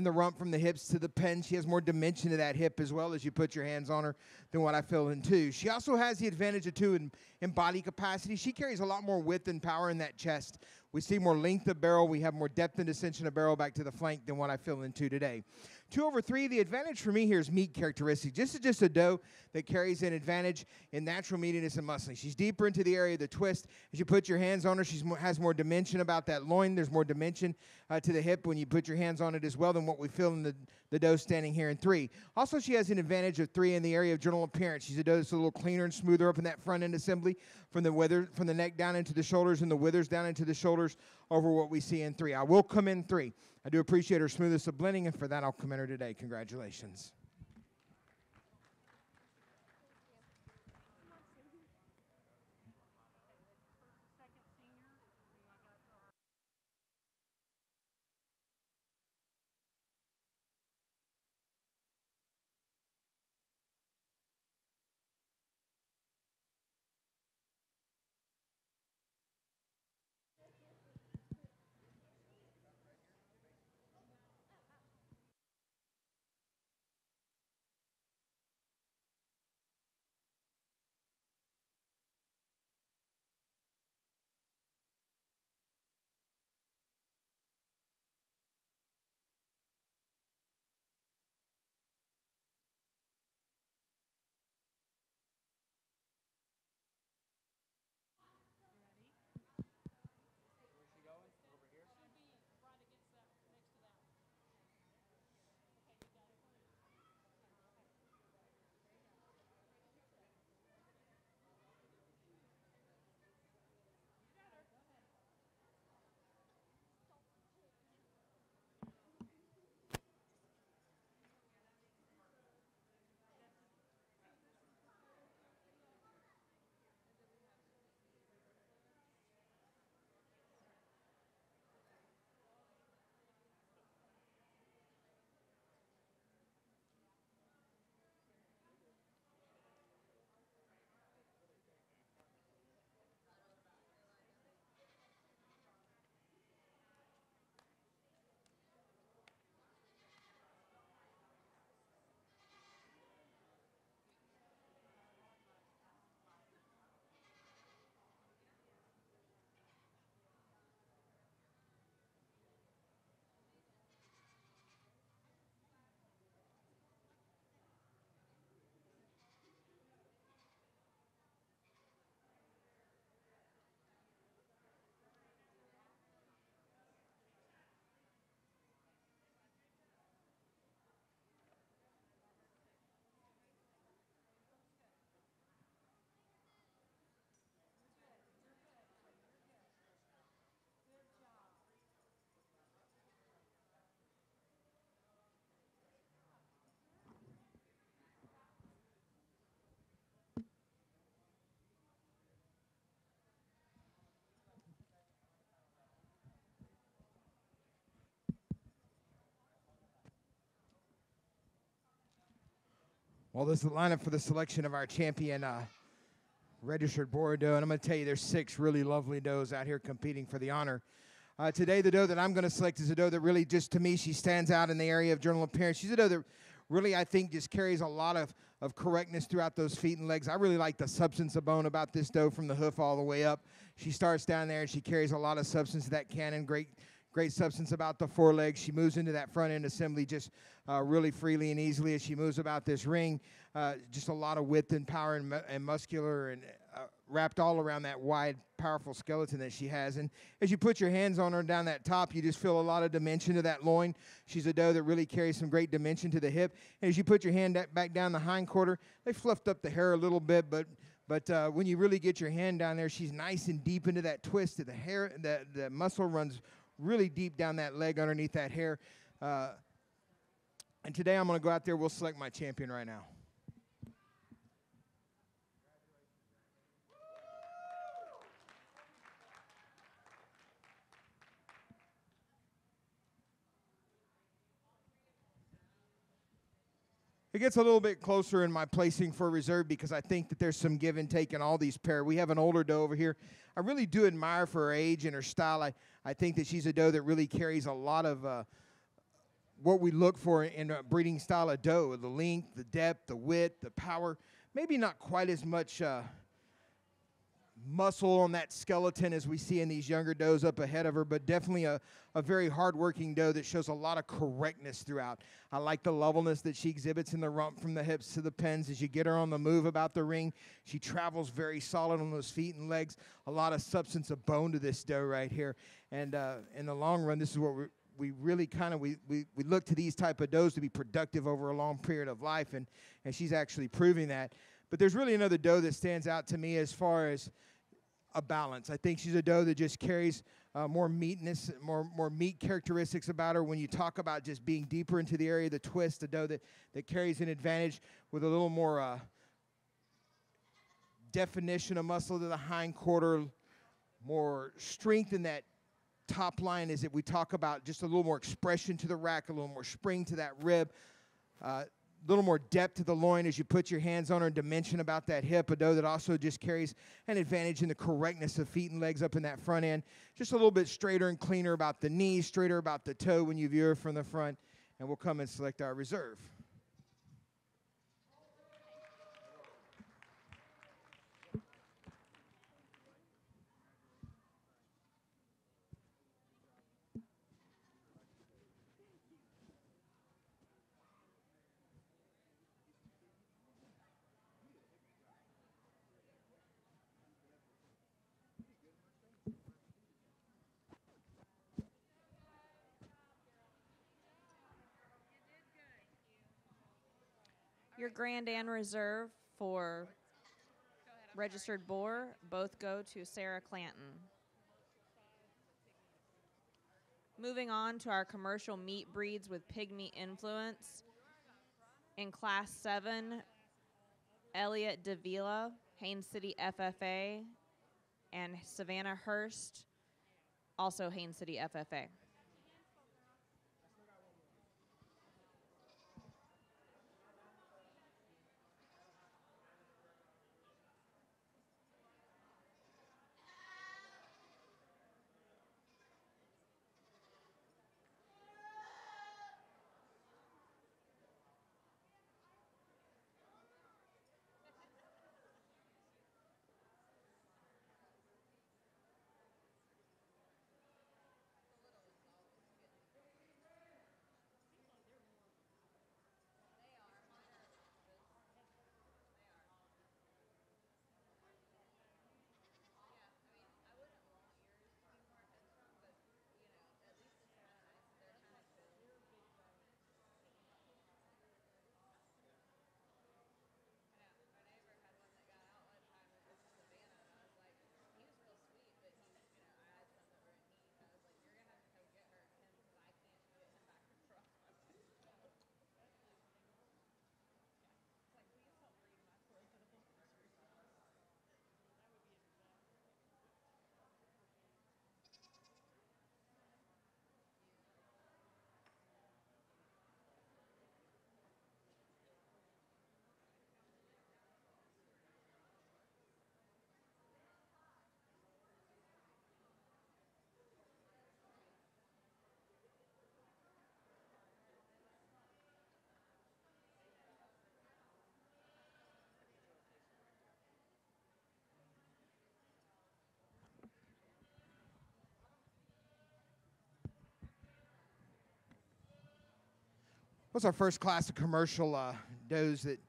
the rump from the hips to the pen. She has more dimension to that hip as well as you put your hands on her than what I feel in two. She also has the advantage of two in body capacity. She carries a lot more width and power in that chest. We see more length of barrel. We have more depth and ascension of barrel back to the flank than what I feel in two today. 2/3, the advantage for me here is meat characteristics. This is just a doe that carries an advantage in natural meatiness and muscling. She's deeper into the area of the twist. As you put your hands on her, she has more dimension about that loin. There's more dimension to the hip when you put your hands on it as well than what we feel in the doe standing here in 3. Also, she has an advantage of 3 in the area of general appearance. She's a doe that's a little cleaner and smoother up in that front end assembly from the neck down into the shoulders and the withers down into the shoulders over what we see in 3. I will come in 3. I do appreciate her smoothness of blending, and for that, I'll commend her today. Congratulations. Well, this is the lineup for the selection of our champion registered boar doe, and I'm going to tell you there's 6 really lovely does out here competing for the honor. Today, the doe that I'm going to select is a doe that really just, to me, she stands out in the area of general appearance. She's a doe that really, I think, just carries a lot of correctness throughout those feet and legs. I really like the substance of bone about this doe from the hoof all the way up. She starts down there, and she carries a lot of substance to that cannon, great substance about the forelegs. She moves into that front end assembly just really freely and easily as she moves about this ring. Just a lot of width and power and muscular and wrapped all around that wide, powerful skeleton that she has. And as you put your hands on her down that top, you just feel a lot of dimension to that loin. She's a doe that really carries some great dimension to the hip. And as you put your hand back down the hind quarter, they fluffed up the hair a little bit, but when you really get your hand down there, she's nice and deep into that twist. The hair, the muscle runs really deep down that leg underneath that hair. And today I'm going to go out there. We'll select my champion right now. It gets a little bit closer in my placing for reserve because I think that there's some give and take in all these pairs. We have an older doe over here. I really do admire for her age and her style. I think that she's a doe that really carries a lot of what we look for in a breeding style of doe, the length, the depth, the width, the power. Maybe not quite as much muscle on that skeleton as we see in these younger does up ahead of her, but definitely a very hard-working doe that shows a lot of correctness throughout. I like the levelness that she exhibits in the rump from the hips to the pins. As you get her on the move about the ring, she travels very solid on those feet and legs. A lot of substance of bone to this doe right here. And in the long run, this is what we really kind of, we look to these type of does to be productive over a long period of life, and she's actually proving that. But there's really another doe that stands out to me as far as a balance. I think she's a doe that just carries more meatness, more meat characteristics about her. When you talk about just being deeper into the area of the twist, a doe that carries an advantage with a little more definition of muscle to the hind quarter, more strength in that top line is that we talk about just a little more expression to the rack, a little more spring to that rib, a little more depth to the loin as you put your hands on her, and dimension about that hip. A doe that also just carries an advantage in the correctness of feet and legs up in that front end. Just a little bit straighter and cleaner about the knee, straighter about the toe when you view her from the front. And we'll come and select our reserve. Your Grand and Reserve for registered boar both go to Sarah Clanton. Moving on to our commercial meat breeds with pig meat influence. In Class 7, Elliot Davila, Haines City FFA, and Savannah Hurst, also Haines City FFA. What's our first class of commercial does that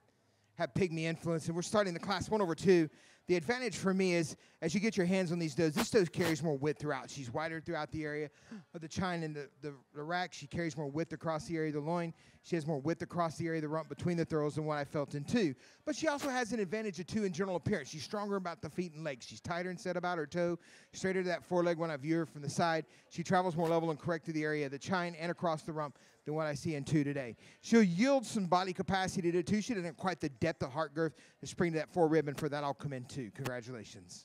have pygmy influence? And we're starting the class 1/2. The advantage for me is, as you get your hands on these does, this doe carries more width throughout. She's wider throughout the area of the chine and the rack. She carries more width across the area of the loin. She has more width across the area of the rump between the throws than what I felt in 2. But she also has an advantage of 2 in general appearance. She's stronger about the feet and legs. She's tighter and set about her toe, straighter to that foreleg when I view her from the side. She travels more level and correct through the area of the chine and across the rump than what I see in 2 today. She'll yield some body capacity to 2. She doesn't have quite the depth of heart girth to spring to that 4 rib, and for that I'll come in 2. Congratulations.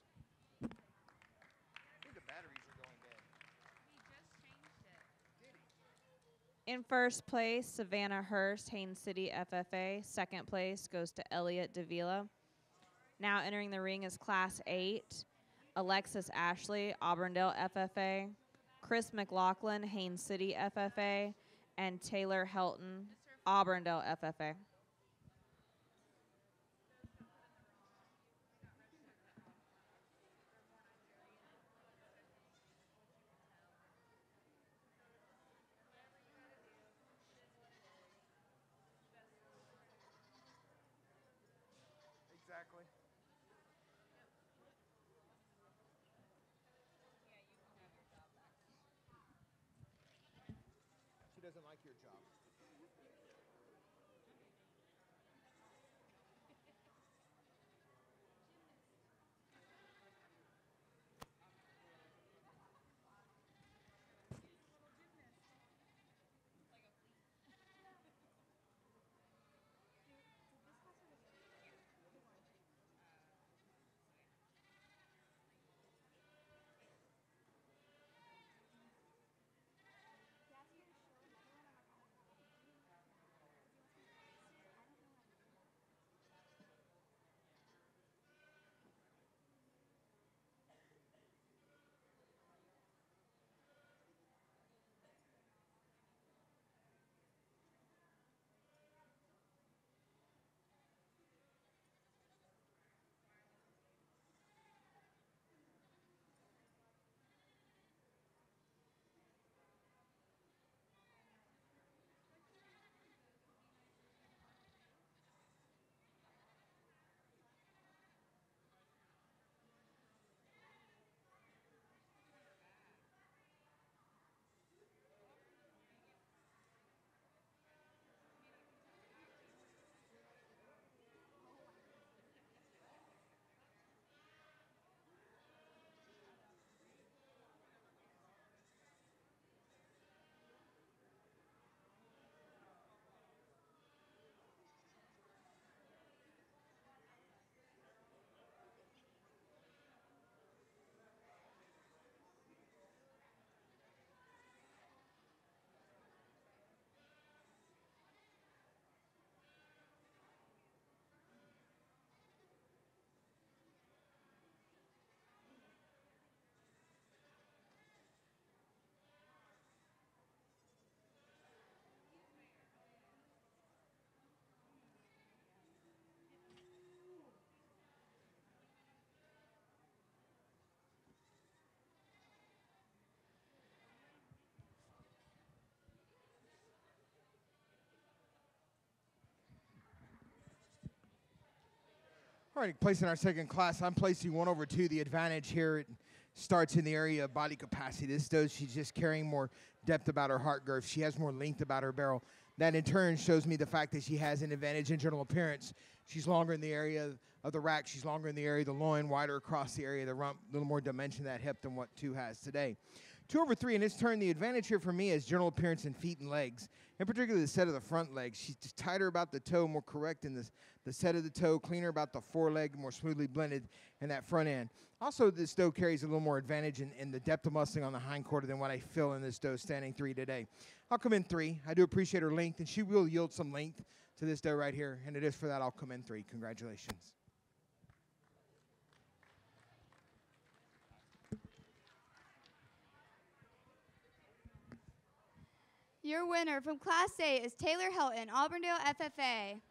In first place, Savannah Hurst, Haines City FFA. Second place goes to Elliot Davila. Now entering the ring is Class 8, Alexis Ashley, Auburndale FFA, Chris McLaughlin, Haines City FFA, and Taylor Helton, Auburndale FFA. Exactly. She doesn't like your job. All right, placing our second class. I'm placing 1 over 2. The advantage here it starts in the area of body capacity. This does, she's just carrying more depth about her heart girth. She has more length about her barrel. That in turn shows me the fact that she has an advantage in general appearance. She's longer in the area of the rack. She's longer in the area of the loin, wider across the area of the rump, a little more dimension of that hip than what 2 has today. 2 over 3 in this turn, the advantage here for me is general appearance in feet and legs, in particular the set of the front legs. She's just tighter about the toe, more correct in the set of the toe, cleaner about the foreleg, more smoothly blended in that front end. Also, this doe carries a little more advantage in the depth of muscling on the hind quarter than what I feel in this doe standing 3 today. I'll come in 3. I do appreciate her length, and she will yield some length to this doe right here, and it is for that I'll come in 3. Congratulations. Your winner from Class 8 is Taylor Helton, Auburndale FFA.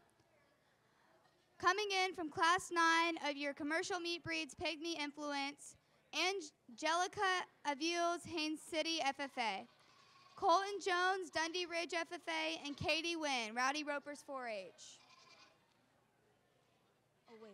Coming in from Class 9 of your commercial meat breeds, Pygmy Influence, Angelica Aviles, Haines City FFA. Colton Jones, Dundee Ridge FFA, and Katie Wynn, Rowdy Ropers 4-H. Oh, wait.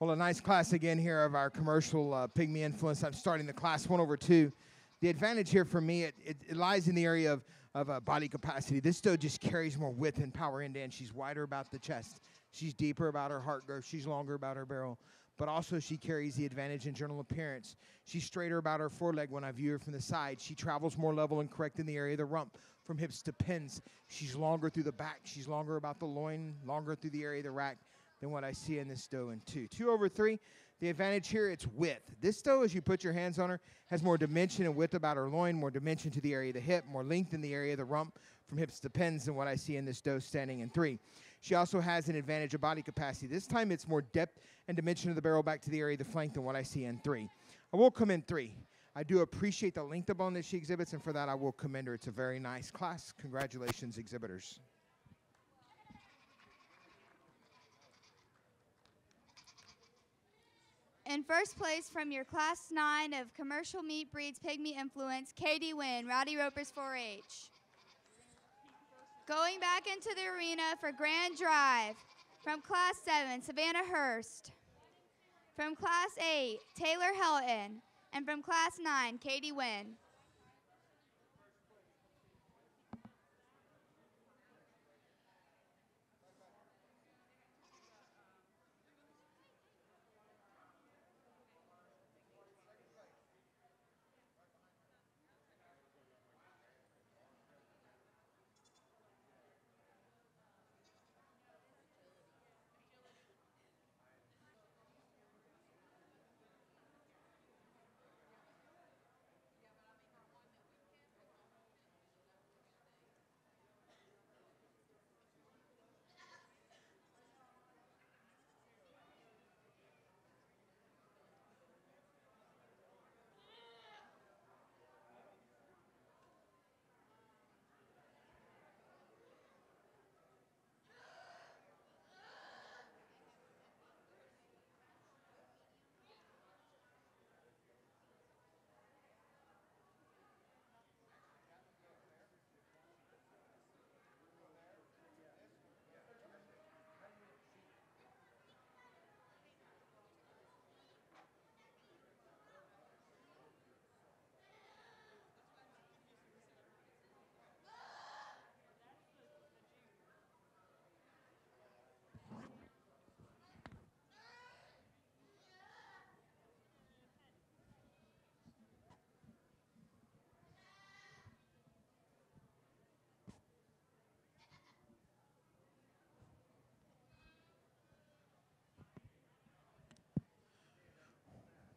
Well, a nice class again here of our commercial pygmy influence. I'm starting the class 1/2. The advantage here for me, it lies in the area of body capacity. This doe just carries more width and power end to end. She's wider about the chest. She's deeper about her heart girth. She's longer about her barrel. But also she carries the advantage in general appearance. She's straighter about her foreleg when I view her from the side. She travels more level and correct in the area of the rump, from hips to pins. She's longer through the back. She's longer about the loin, longer through the area of the rack than what I see in this doe in 2. 2/3, the advantage here, it's width. This doe, as you put your hands on her, has more dimension and width about her loin, more dimension to the area of the hip, more length in the area of the rump, from hips to pins than what I see in this doe standing in 3. She also has an advantage of body capacity. This time it's more depth and dimension of the barrel back to the area of the flank than what I see in 3. I will come in 3. I do appreciate the length of bone that she exhibits, and for that I will commend her. It's a very nice class. Congratulations, exhibitors. In first place from your Class 9 of Commercial Meat Breeds Pygmy Influence, Katie Wynn, Rowdy Ropers 4-H. Going back into the arena for Grand Drive, from Class 7, Savannah Hurst. From Class 8, Taylor Helton. And from Class 9, Katie Wynn.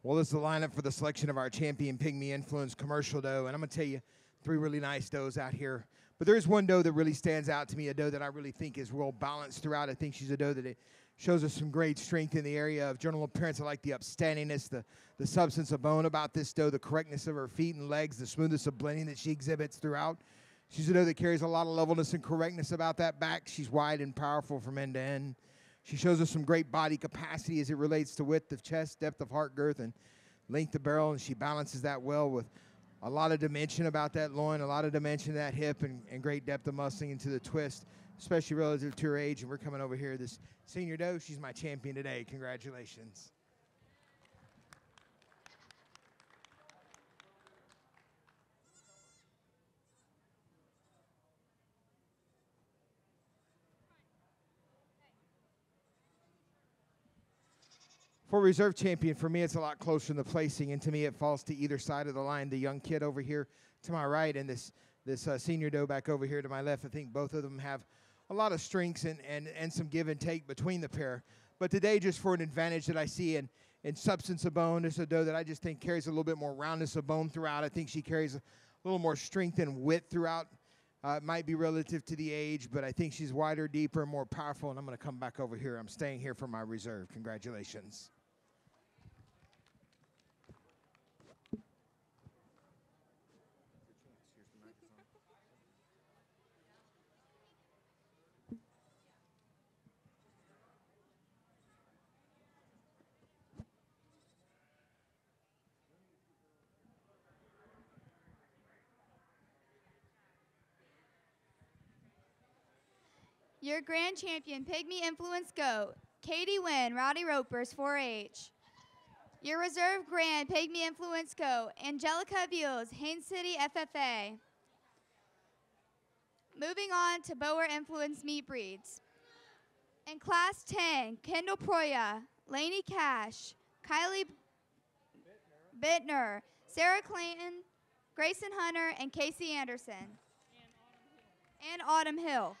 Well, this is the lineup for the selection of our champion pygmy influence commercial doe, and I'm going to tell you 3 really nice does out here. But there is one doe that really stands out to me, a doe that I really think is well balanced throughout. I think she's a doe that it shows us some great strength in the area of general appearance. I like the upstandingness, the substance of bone about this doe, the correctness of her feet and legs, the smoothness of blending that she exhibits throughout. She's a doe that carries a lot of levelness and correctness about that back. She's wide and powerful from end to end. She shows us some great body capacity as it relates to width of chest, depth of heart girth, and length of barrel, and she balances that well with a lot of dimension about that loin, a lot of dimension to that hip, and great depth of muscling into the twist, especially relative to her age. And we're coming over here, this senior doe, she's my champion today. Congratulations. For reserve champion, for me, it's a lot closer in the placing, and to me, it falls to either side of the line. The young kid over here to my right, and this senior doe back over here to my left. I think both of them have a lot of strengths and some give and take between the pair. But today, just for an advantage that I see in substance of bone, this is a doe that I just think carries a little bit more roundness of bone throughout. I think she carries a little more strength and width throughout. It might be relative to the age, but I think she's wider, deeper, and more powerful, and I'm going to come back over here. I'm staying here for my reserve. Congratulations. Your grand champion, Pygmy Influence Goat, Katie Wynn, Rowdy Ropers, 4-H. Your reserve grand, Pygmy Influence Goat, Angelica Beals, Haines City FFA. Moving on to Boer Influence Meat Breeds. In Class 10, Kendall Proya, Lainey Cash, Kylie Bittner, Sarah Clayton, Grayson Hunter, and Casey Anderson. And Autumn Hill.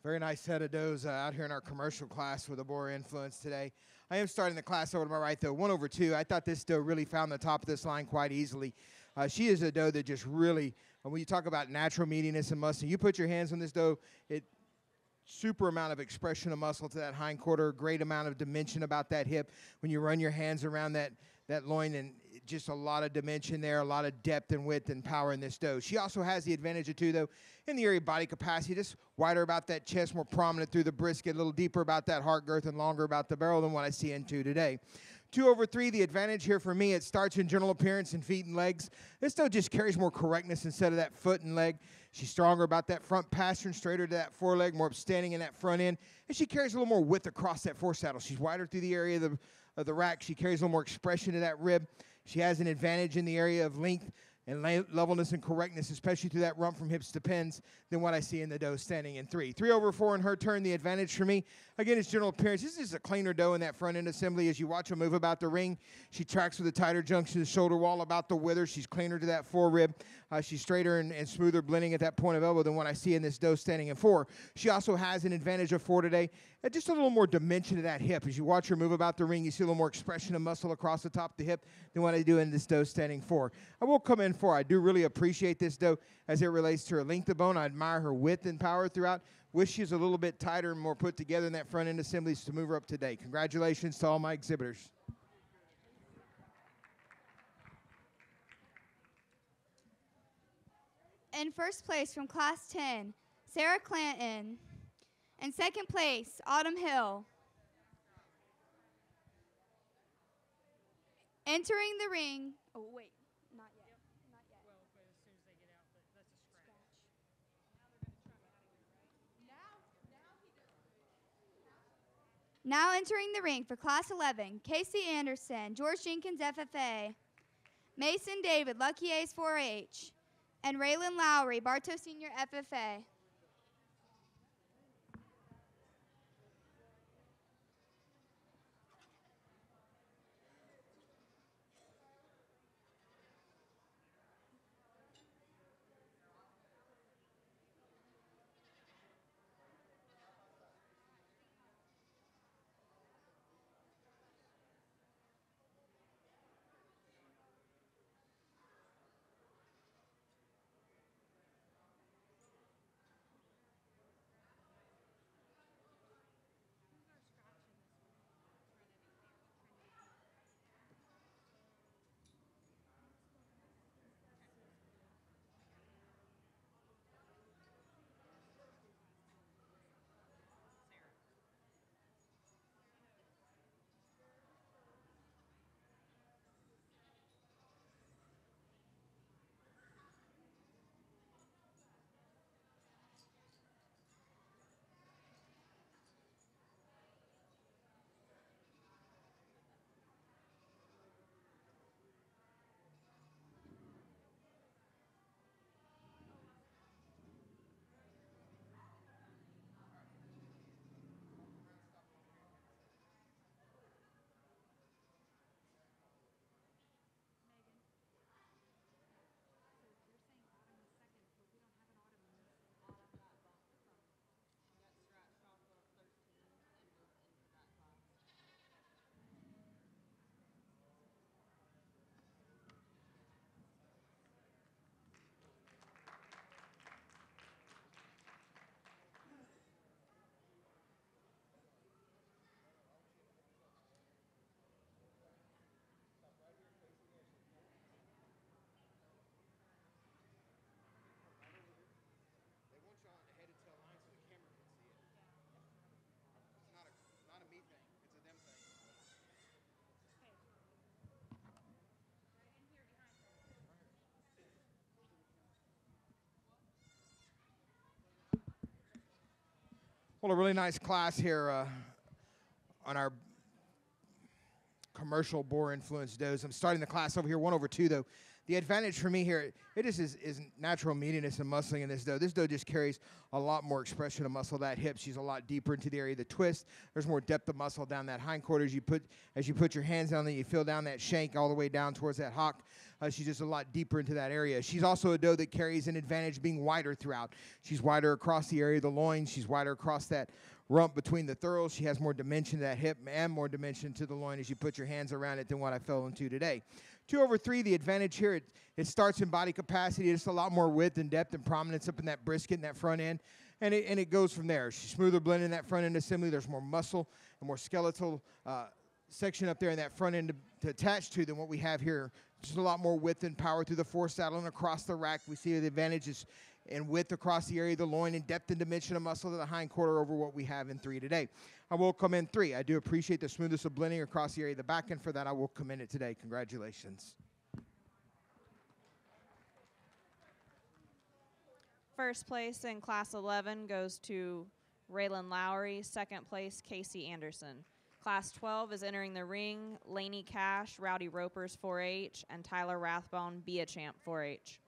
Very nice set of does out here in our commercial class with a boar influence today. I am starting the class over to my right, though, 1/2. I thought this doe really found the top of this line quite easily. She is a doe that just really, when you talk about natural meatiness and muscle, you put your hands on this doe, super amount of expression of muscle to that hind quarter, great amount of dimension about that hip. When you run your hands around that loin, and just a lot of dimension there, a lot of depth and width and power in this doe. She also has the advantage of, too, though, in the area of body capacity, just wider about that chest, more prominent through the brisket, a little deeper about that heart girth and longer about the barrel than what I see in 2 today. 2/3, the advantage here for me, it starts in general appearance and feet and legs. This doe just carries more correctness instead of that foot and leg. She's stronger about that front pastern, straighter to that foreleg, more upstanding in that front end. And she carries a little more width across that foresaddle. She's wider through the area of the rack. She carries a little more expression to that rib. She has an advantage in the area of length and levelness and correctness, especially through that rump from hips to pins, than what I see in the doe standing in 3. 3/4 in her turn, the advantage for me. Again, it's general appearance. This is a cleaner doe in that front end assembly. As you watch her move about the ring, she tracks with a tighter junction of the shoulder wall about the wither. She's cleaner to that forerib. She's straighter and smoother blending at that point of elbow than what I see in this doe standing in 4. She also has an advantage of 4 today. Just a little more dimension to that hip. As you watch her move about the ring, you see a little more expression of muscle across the top of the hip than what I do in this doe standing 4. I will come in 4. I do really appreciate this doe as it relates to her length of bone. I admire her width and power throughout. Wish she was a little bit tighter and more put together in that front end assemblies to move her up today. Congratulations to all my exhibitors. In first place from Class 10, Sarah Clanton. In second place, Autumn Hill. Entering the ring. Oh, wait. Not yet. Not yet. Well, but as soon as they get out, that's a scratch. Now entering the ring for Class 11, Casey Anderson, George Jenkins FFA, Mason David, Lucky A's 4-H, and Raylan Lowry, Bartow Senior FFA. Well, a really nice class here on our commercial boar influence does. I'm starting the class over here 1/2, though. The advantage for me here, it is natural meatiness and muscling in this doe. This doe just carries a lot more expression of muscle. That hip, she's a lot deeper into the area of the twist. There's more depth of muscle down that hindquarter as you put your hands down there. You feel down that shank all the way down towards that hock. She's just a lot deeper into that area. She's also a doe that carries an advantage being wider throughout. She's wider across the area of the loin. She's wider across that rump between the thurls. She has more dimension to that hip and more dimension to the loin as you put your hands around it than what I fell into today. 2/3, the advantage here, it starts in body capacity. It's a lot more width and depth and prominence up in that brisket and that front end. And it goes from there. She's smoother blend in that front end assembly. There's more muscle and more skeletal section up there in that front end to attach to than what we have here. Just a lot more width and power through the foresaddle and across the rack. We see the advantages in width across the area of the loin and depth and dimension of muscle to the hindquarter over what we have in 3 today. I will come in 3. I do appreciate the smoothness of blending across the area of the back end. For that, I will commend it today. Congratulations. First place in Class 11 goes to Raylan Lowry. Second place, Casey Anderson. Class 12 is entering the ring, Laney Cash, Rowdy Ropers 4-H, and Tyler Rathbone, Be a Champ 4-H.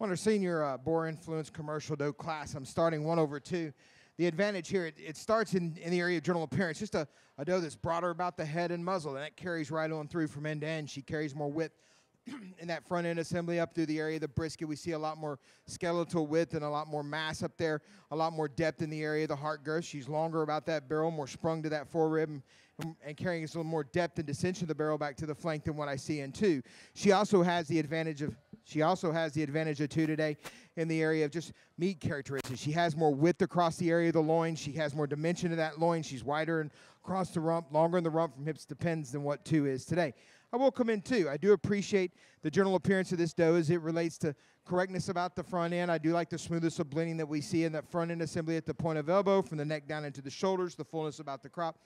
On our senior Boar Influence commercial doe class, I'm starting 1/2. The advantage here, it starts in the area of general appearance. Just a doe that's broader about the head and muzzle, and that carries right on through from end to end. She carries more width in that front end assembly up through the area of the brisket. We see a lot more skeletal width and a lot more mass up there, a lot more depth in the area of the heart girth. She's longer about that barrel, more sprung to that forerib, and carrying a little more depth and descension of the barrel back to the flank than what I see in 2. She also has the advantage of 2 today in the area of just meat characteristics. She has more width across the area of the loin. She has more dimension to that loin. She's wider and across the rump, longer in the rump from hips to pins than what 2 is today. I will come in 2. I do appreciate the general appearance of this doe as it relates to correctness about the front end. I do like the smoothness of blending that we see in that front end assembly at the point of elbow, from the neck down into the shoulders, the fullness about the crop.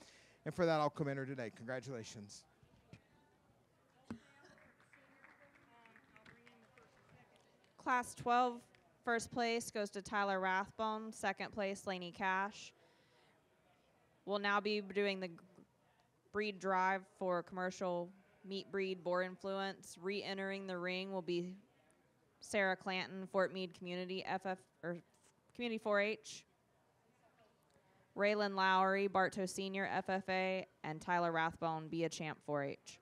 And for that, I'll commend her today. Congratulations. Class 12, first place goes to Tyler Rathbone. Second place, Laney Cash. We'll now be doing the breed drive for commercial meat breed Boar Influence. Re-entering the ring will be Sarah Clanton, Fort Meade Community Community 4-H. Raylan Lowry, Bartow Senior FFA, and Tyler Rathbone, Be a Champ 4-H.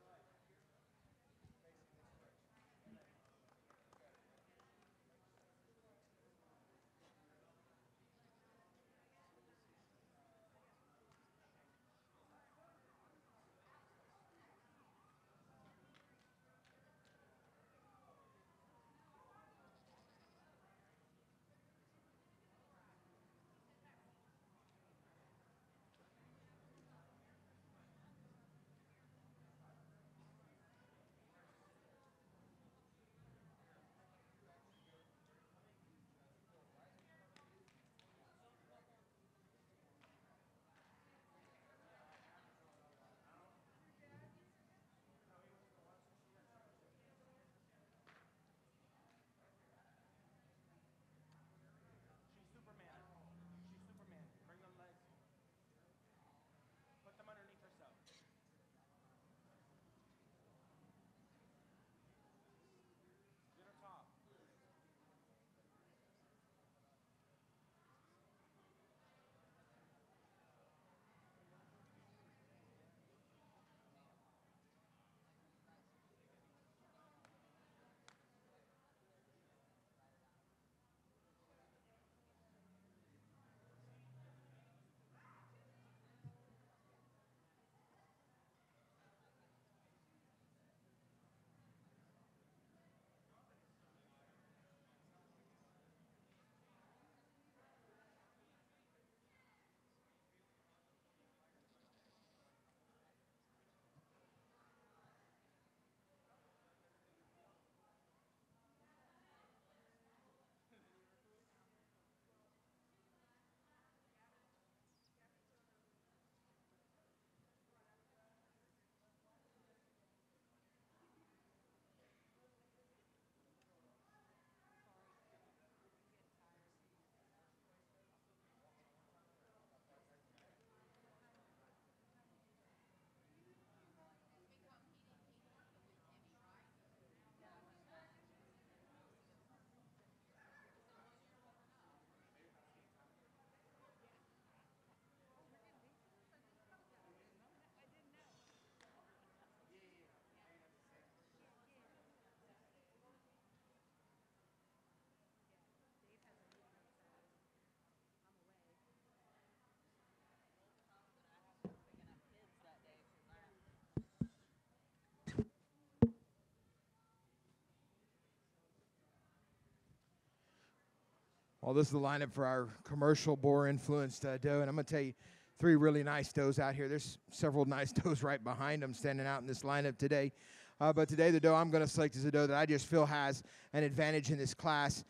Well, this is the lineup for our commercial boar-influenced doe, and I'm going to tell you 3 really nice does out here. There's several nice does right behind them standing out in this lineup today. But today, the doe I'm going to select is a doe that I just feel has an advantage in this class.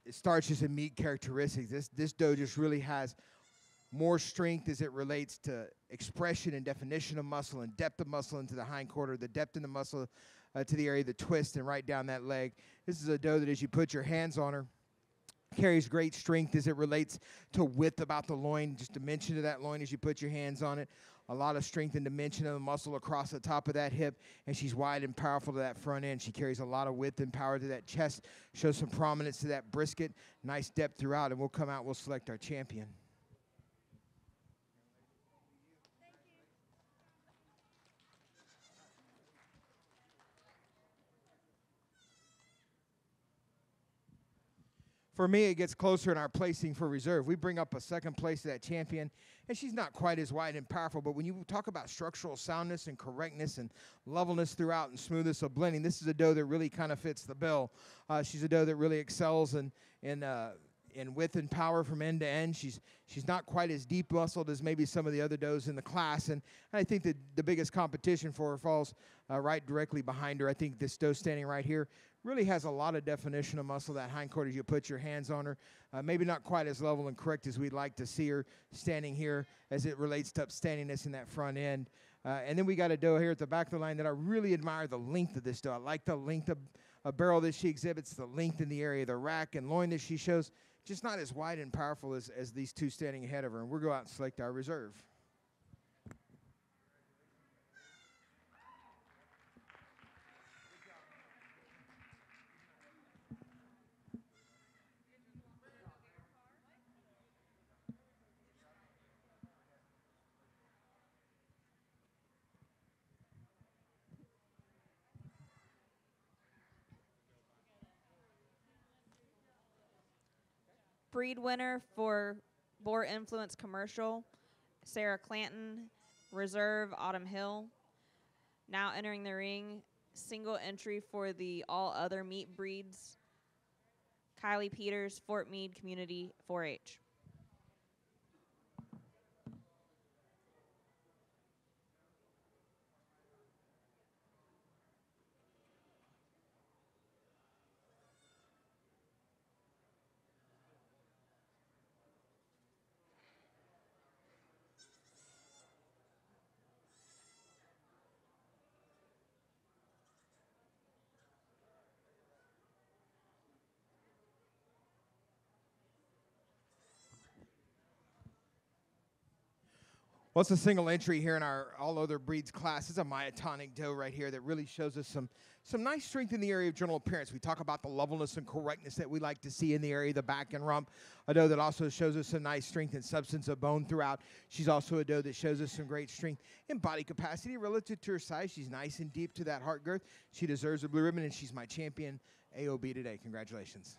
It starts just in meat characteristics. This doe just really has more strength as it relates to expression and definition of muscle and depth of muscle into the hind quarter, the depth in the muscle to the area of the twist and right down that leg. This is a doe that as you put your hands on her, carries great strength as it relates to width about the loin, just dimension of that loin as you put your hands on it. A lot of strength and dimension of the muscle across the top of that hip, and she's wide and powerful to that front end. She carries a lot of width and power to that chest, shows some prominence to that brisket, nice depth throughout, and we'll come out, we'll select our champion. For me, it gets closer in our placing for reserve. We bring up a second place to that champion, and she's not quite as wide and powerful, but when you talk about structural soundness and correctness and levelness throughout and smoothness of blending, this is a doe that really kind of fits the bill. She's a doe that really excels in width and power from end to end. She's not quite as deep muscled as maybe some of the other does in the class, and I think that the biggest competition for her falls right directly behind her. I think this doe standing right here really has a lot of definition of muscle, that hindquarter as you put your hands on her. Maybe not quite as level and correct as we'd like to see her standing here as it relates to upstandingness in that front end. And then we got a doe here at the back of the line that I really admire the length of this doe. I like the length of barrel that she exhibits, the length in the area of the rack and loin that she shows. Just not as wide and powerful as these two standing ahead of her. And we'll go out and select our reserve. Breed winner for Boar Influence Commercial, Sarah Clanton. Reserve, Autumn Hill. Now entering the ring, single entry for the all other meat breeds, Kylie Peters, Fort Meade Community 4-H. Well, it's a single entry here in our all other breeds class. It's a myotonic doe right here that really shows us some nice strength in the area of general appearance. We talk about the levelness and correctness that we like to see in the area of the back and rump. A doe that also shows us some nice strength and substance of bone throughout. She's also a doe that shows us some great strength in body capacity relative to her size. She's nice and deep to that heart girth. She deserves a blue ribbon, and she's my champion AOB today. Congratulations.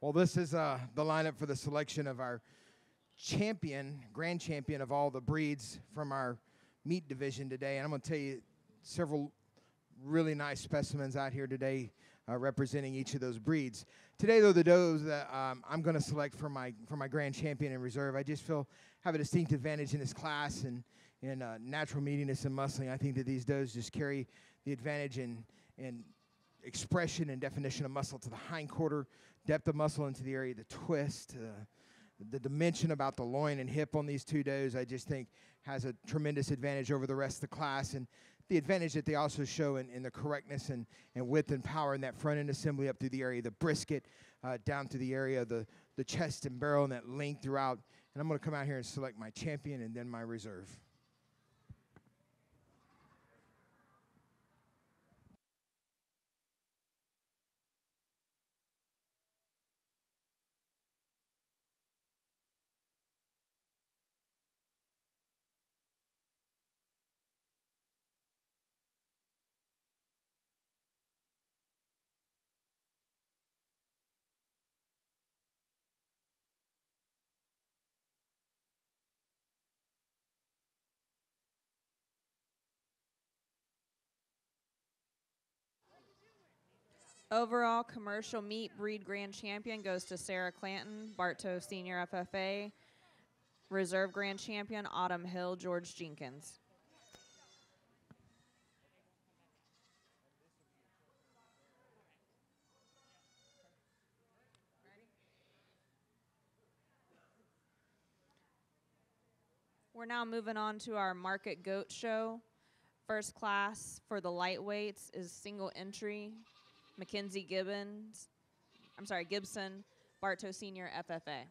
Well, this is the lineup for the selection of our grand champion of all the breeds from our meat division today. And I'm going to tell you several really nice specimens out here today representing each of those breeds. Today, though, the does that I'm going to select for my grand champion in reserve, I just feel have a distinct advantage in this class and in natural meatiness and muscling. I think that these does just carry the advantage in expression and definition of muscle to the hindquarter, depth of muscle into the area of the twist, the dimension about the loin and hip on these two does, I just think has a tremendous advantage over the rest of the class. And the advantage that they also show in the correctness and width and power in that front end assembly up through the area of the brisket, down to the area of the chest and barrel and that length throughout. And I'm going to come out here and select my champion and then my reserve. Overall commercial meat breed grand champion goes to Sarah Clanton, Bartow Senior FFA. Reserve grand champion, Autumn Hill, George Jenkins. We're now moving on to our market goat show. First class for the lightweights is single entry, Gibson, Bartow Senior FFA.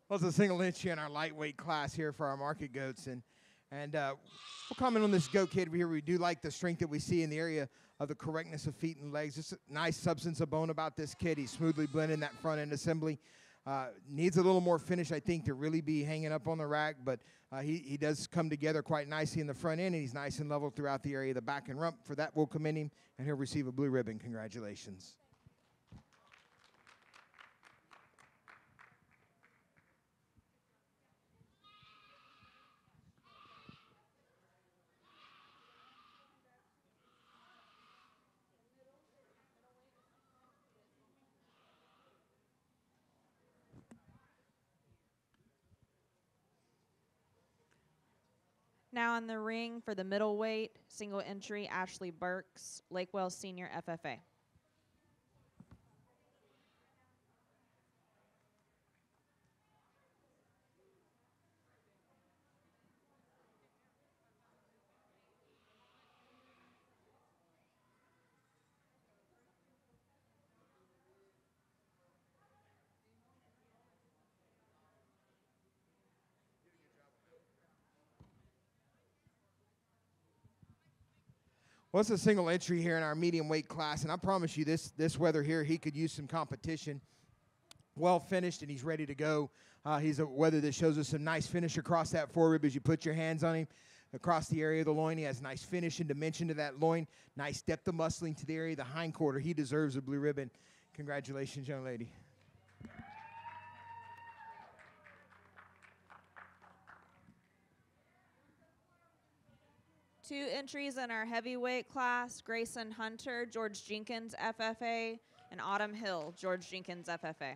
Well, it's a single entry in our lightweight class here for our market goats. And we'll comment on this goat kid here. We do like the strength that we see in the area of the correctness of feet and legs. Just a nice substance of bone about this kid. He's smoothly blending that front end assembly. Needs a little more finish, I think, to really be hanging up on the rack. But he does come together quite nicely in the front end, and he's nice and level throughout the area of the back and rump. For that, we'll commend him, and he'll receive a blue ribbon. Congratulations. Now in the ring for the middleweight, single entry, Ashley Burks, Lakewell Senior FFA. Well, it's a single entry here in our medium weight class, and I promise you this weather here, he could use some competition. Well finished, and he's ready to go. He's a weather that shows us some nice finish across that forerib as you put your hands on him. Across the area of the loin, he has nice finish and dimension to that loin. Nice depth of muscling to the area of the hindquarter. He deserves a blue ribbon. Congratulations, young lady. Two entries in our heavyweight class, Grayson Hunter, George Jenkins, FFA, and Autumn Hill, George Jenkins, FFA.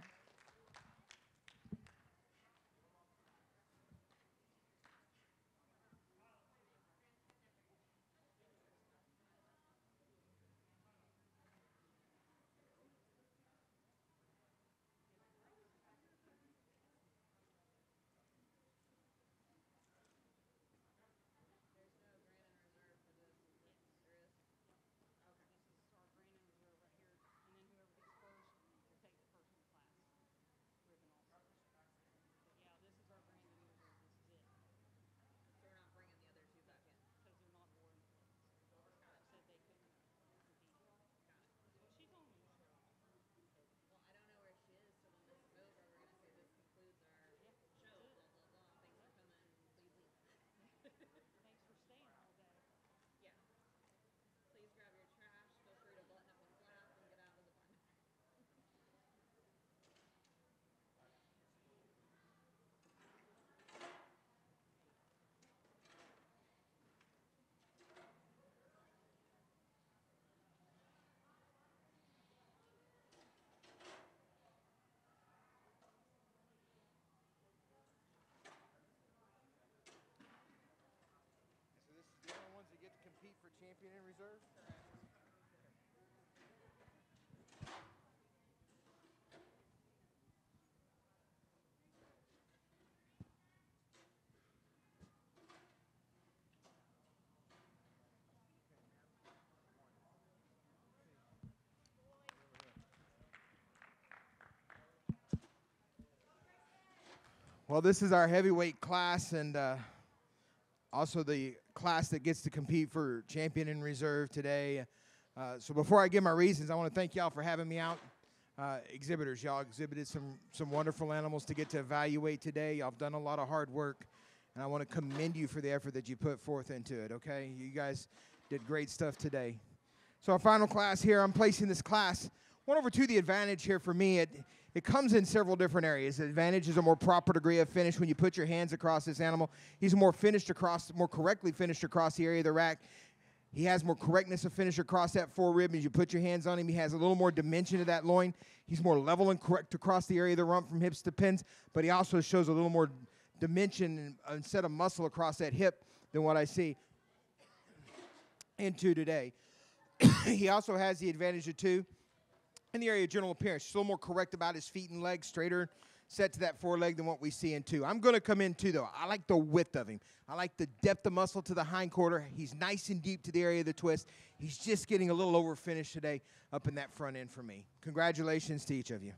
champion in reserve? Well, this is our heavyweight class, and also the class that gets to compete for champion in reserve today. So before I give my reasons, I want to thank y'all for having me out. Exhibitors, y'all exhibited some wonderful animals to get to evaluate today. Y'all have done a lot of hard work, and I want to commend you for the effort that you put forth into it, okay? You guys did great stuff today. So our final class here, I'm placing this class 1/2 the advantage here for me. It comes in several different areas. The advantage is a more proper degree of finish when you put your hands across this animal. He's more correctly finished across the area of the rack. He has more correctness of finish across that forerib. As you put your hands on him, he has a little more dimension to that loin. He's more level and correct across the area of the rump from hips to pins, but he also shows a little more dimension instead of muscle across that hip than what I see into today. He also has the advantage of two in the area of general appearance. He's a little more correct about his feet and legs, straighter set to that foreleg than what we see in two. I'm going to come in two, though. I like the width of him. I like the depth of muscle to the hind quarter. He's nice and deep to the area of the twist. He's just getting a little over finished today up in that front end for me. Congratulations to each of you.